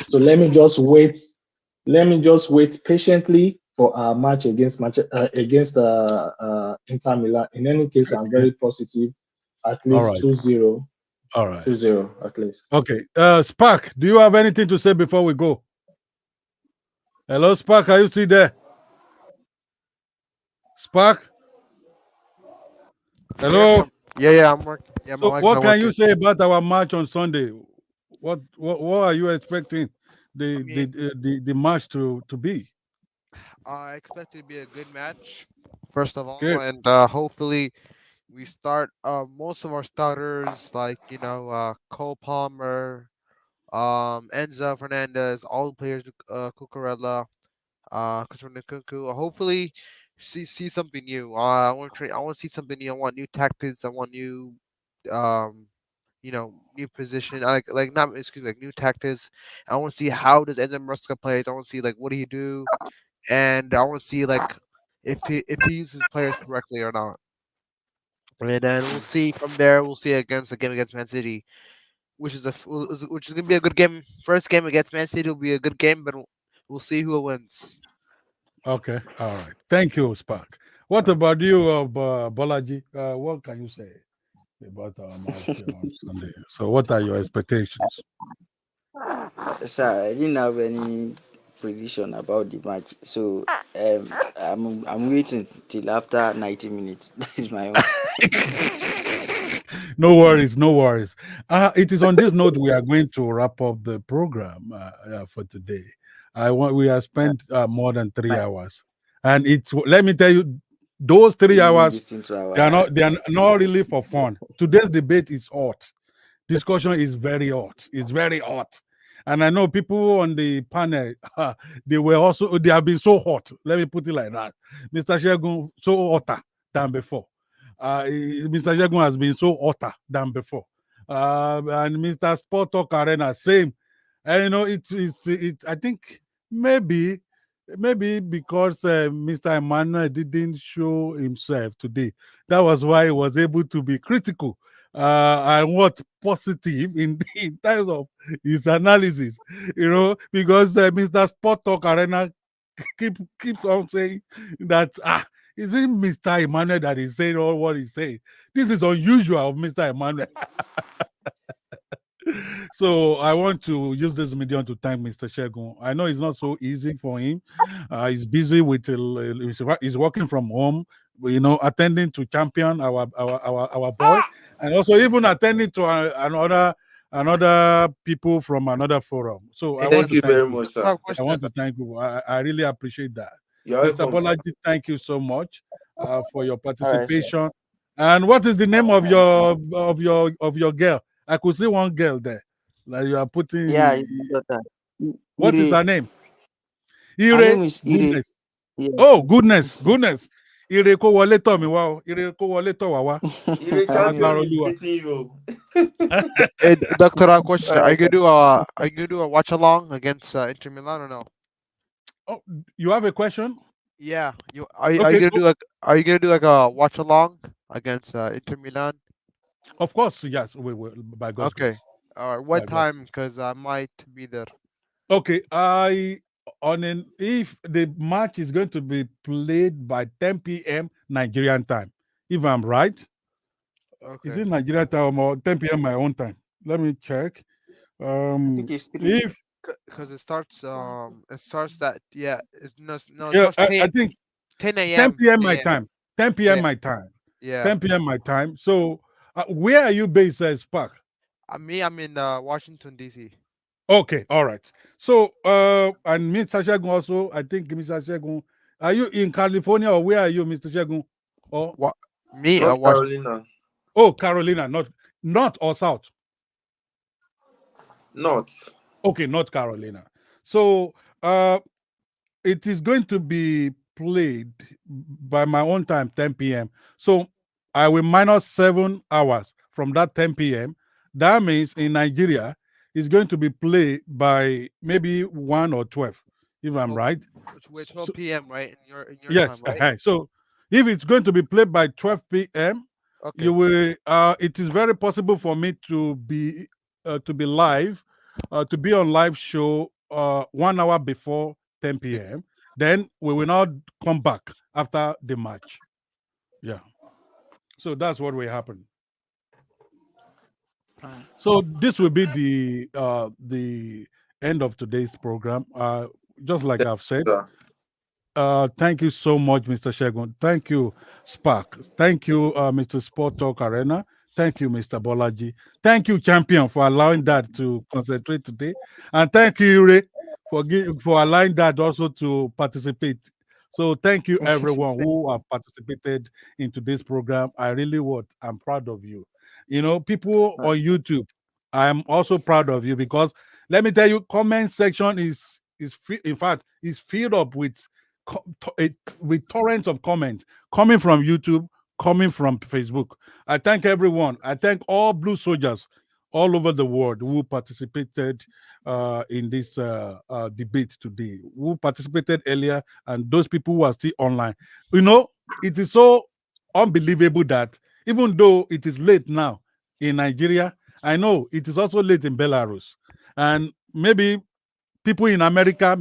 So let me just wait. Let me just wait patiently for our match against Inter Milan. In any case, I'm very positive. At All least right. 2-0, All right. 2-0 at least. Okay. Spark, do you have anything to say before we go? Hello, Spark. Are you still there? Spark? Hello? Yeah, I'm working. Yeah, So my mic's what not can you working. say about our match on Sunday? What are you expecting I mean, the match to be? I expect it to be a good match, first of all, Okay. and hopefully we start most of our starters like Cole Palmer, Enzo Fernandez, all the players, Cucurella, Christopher Nkunku. Hopefully, see something new. I want to see something new. I want new tactics. I want new, um, new position. Like not excuse me, like new tactics. I want to see how does Enzo Maresca plays. I want to see like what do he do, and I want to see like if he uses players correctly or not. And then we'll see from there. We'll see against the game against Man City, which is gonna be a good game. First game against Man City will be a good game, but we'll see who wins. Okay. All right. Thank you, Spark. What Uh, about you, Bolaji? What can you say about our match on Sunday? So, what are your expectations? Sir, I didn't have any prediction about the match, so I'm waiting till after 90 minutes. That is my own. No worries, no worries. It is on this note we are going to wrap up the program for today. I want we have spent more than 3 hours, and it's let me tell you, those three Really hours listen to our. they are not really for fun. Today's debate is hot. Discussion is very hot. It's very hot. And I know people on the panel, they have been so hot. Let me put it like that. Mr. Shegun, so hotter than before. Mr. Shegun has been so hotter than before. And Mr. Sport Talk Arena, same. And I think maybe because Mr. Emmanuel didn't show himself today. That was why he was able to be critical and what positive in terms of his analysis, because Mr. Sport Talk Arena keeps on saying that is it Mr. Emmanuel that is saying all what he's saying. This is unusual of Mr. Emmanuel. So I want to use this medium to thank Mr. Shegun. I know it's not so easy for him. He's busy with he's working from home, attending to champion our boy, and also even attending to another people from another forum. So I want Thank to you thank very you. much, I sir. have a I question. want to thank you. I really appreciate that. You're Mr. welcome, sir. Bolaji, thank you so much for your All right, sir. participation. And what is the name of your girl? I could see one girl there. Like you are Yeah, putting. it's my daughter. What is Ire. her name? Her Ire. name is Ire. Goodness. Yeah. Oh, goodness, goodness. Ire kó wọlé tọ̀ mí wá o. Ire kó wọlé tọ̀ wá wá. Ire champion Lágbára is Olúwa. greeting you. Doctor, I have a question. All right, sir. Are you gonna do a watch along against Inter Milan or no? Oh, you have a question? Yeah, are you Okay, gonna do like a watch along against Inter Milan? of course, yes. We will, by God's Okay. grace. All right. By What God's. time? Because I might be there. Okay, if the match is going to be played by 10 p.m. Nigerian time, if I'm right, is Okay. it Nigerian time or 10 p.m. my own time? Let me check. I think it's 3. If Because it starts that no, it yeah, starts I 10 think 10 10 a.m. p.m. 10 my a.m. time. 10 p.m. 10 my time. Yeah. 10 p.m. my time. So, where are you based, Spark? I'm in Washington D.C. Okay, all right. So, and Mr. Shegun also, I think Mr. Shegun, are you in California or where are you, Mr. Shegun? Or What me? North Wash. Carolina. oh, Carolina, not north or south? North. Okay, North Carolina. So, it is going to be played by my own time, 10 p.m. So I will minus 7 hours from that 10 p.m. That means in Nigeria, it's going to be played by maybe 1 or 12, if I'm Oh, right. we're So, 12 p.m. right in your yes. time, right? So if it's going to be played by 12 p.m., you Okay. will. It is very possible for me to be live, to be on live show 1 hour before 10 p.m. Then we will not come back after the match. Yeah. So that's what will happen. So this will be the end of today's program. Just like I've said, So, thank you so much, Mr. Shegun. Thank you, Spark. Thank you, Mr. Sport Talk Arena. Thank you, Mr. Bolaji. Thank you, Champion, for allowing that to concentrate today. And thank you, Ray, for allowing that also to participate. So thank you, everyone who have participated in today's program. I really would. I'm proud of you. People on YouTube, I'm also proud of you because let me tell you, comment section in fact is filled up with with torrents of comments coming from YouTube, coming from Facebook. I thank everyone. I thank all blue soldiers all over the world who participated in this debate today, who participated earlier, and those people who are still online. It is so unbelievable that even though it is late now in Nigeria, I know it is also late in Belarus. And maybe people in America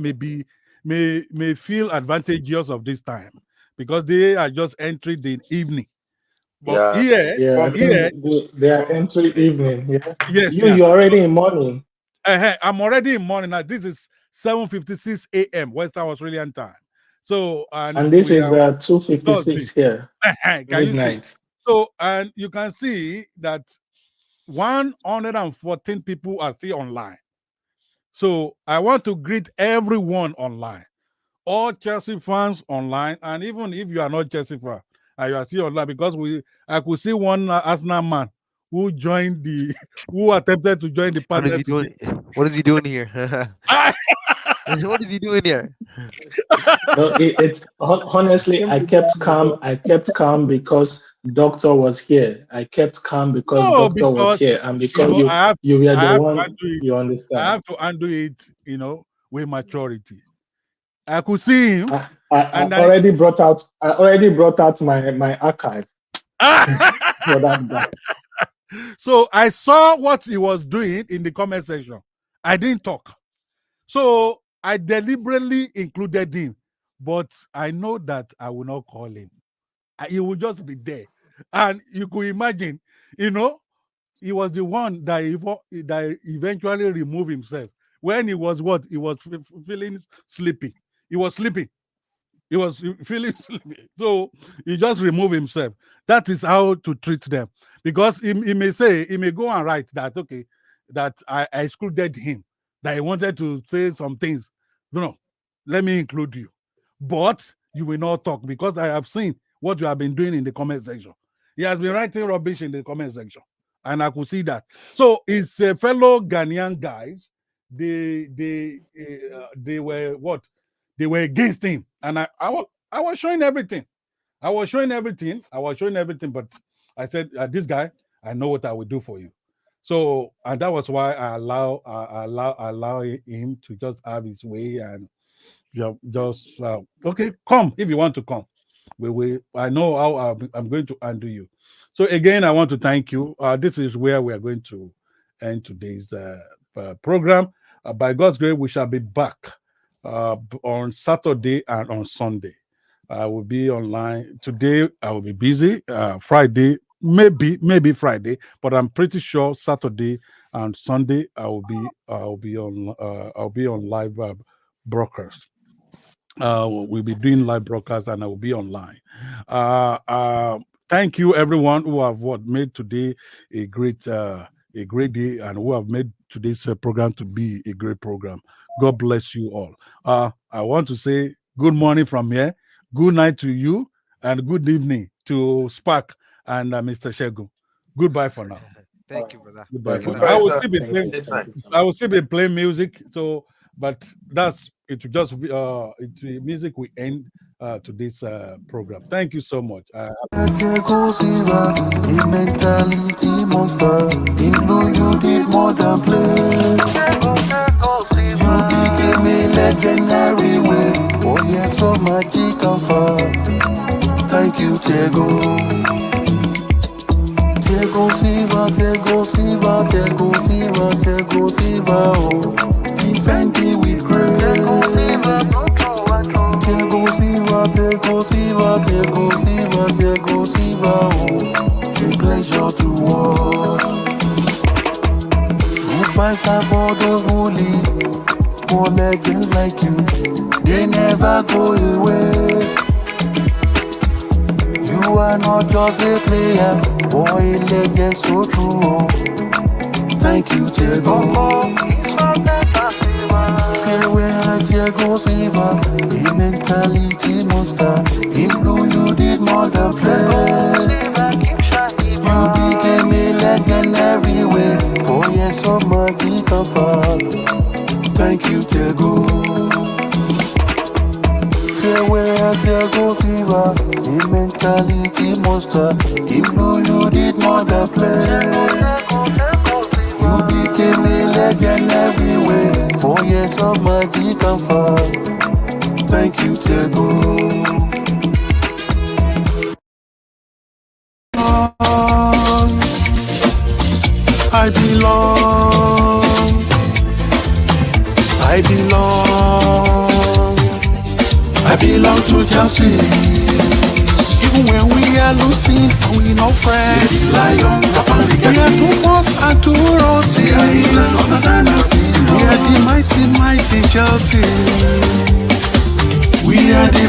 may feel advantageous of this time because they are just entering the evening. But yeah. Yeah, I For me, think here, they are for entry me, evening. Yeah, yes, yeah. you're already in morning, I'm already in morning now. This is 7:56 a.m. Western Australian time. So, and and this we is are on 2:56 Thursday. here, Can you see? midnight. So, and you can see that 114 people are still online. So, I want to greet everyone online, all Chelsea fans online, and even if you are not Chelsea fan and you are still online, because I could see one Arsenal man who joined the who attempted to join the What is panel he doing? today. What is he doing here? What is he doing here? No, honestly, I kept calm. I kept calm because doctor was here. I kept calm because No, doctor was because here, and because you I have you were I the have to one. undo it. You I understand? have to undo it, with maturity. I could see him, I and already brought out. I already brought out my archive for that guy. so I saw what he was doing in the comment section. I didn't talk. So I deliberately included him, but I know that I will not call him. He will just be there. And you could imagine, he was the one that eventually removed himself. When he was what? He was feeling sleepy. He was sleeping. He was feeling sleepy. So he just removed himself. That is how to treat them. Because he may go and write that, okay, that I excluded him, that he wanted to say some things. No, let me include you. But you will not talk because I have seen what you have been doing in the comment section. He has been writing rubbish in the comment section. And I could see that. So his fellow Ghanaian guys, they were what? They were against him. And I was showing everything. I was showing everything. I was showing everything. But I said, this guy, I know what I will do for you. So, and that was why I allow him to just have his way and just okay, come if you want to come. I know how I'm going to undo you. So again, I want to thank you. This is where we are going to end today's program. By God's grace, we shall be back on Saturday and on Sunday. I will be online today. I will be busy. Friday, maybe Friday, but I'm pretty sure Saturday and Sunday I'll be on live broadcast. We'll be doing live broadcast and I will be online. Uh, uh, Thank you everyone who have made today a great day and who have made today's program to be a great program. God bless you all. I want to say good morning from here, good night to you, and good evening to Spark and Mr. Shegu. Goodbye for now. Uh, Thank you, brother. Goodbye yeah, for Good now. night. goodbye, I will sir. still be thank playing. you, Anytime. so I much. will still be playing music. So, but that's it will just be, music will end today's program. Thank you so much. The mentality monster. In blue, you did more than play. You became a legendary way. Oh yes, so magic and fun. Thank you, Tego. Tego Silva, Tego Silva, Tego Silva, Tego Silva. Oh, defending with grace. Tego Silva, Tego Silva, Tego Silva, Tego Silva. Oh, a pleasure to watch. Goodbye, sir, for those who live. For legends like you, they never go away. You are not just a player, boy, a legend so true. Thank you, Tego. Farewell, Tego Silva, a mentality monster. In blue, you did more than play. You became a legend everywhere. For yes, so magic and fun. Thank you, Tego. Farewell, Tego Silva, a mentality monster. In blue, you did more than play. You became a legend everywhere. For years of magic and fun. Thank you, Tego. I belong. I belong. I belong to Chelsea. Even when we are losing, we no friends. We are two force and two roses. We are the mighty, mighty Chelsea. We are the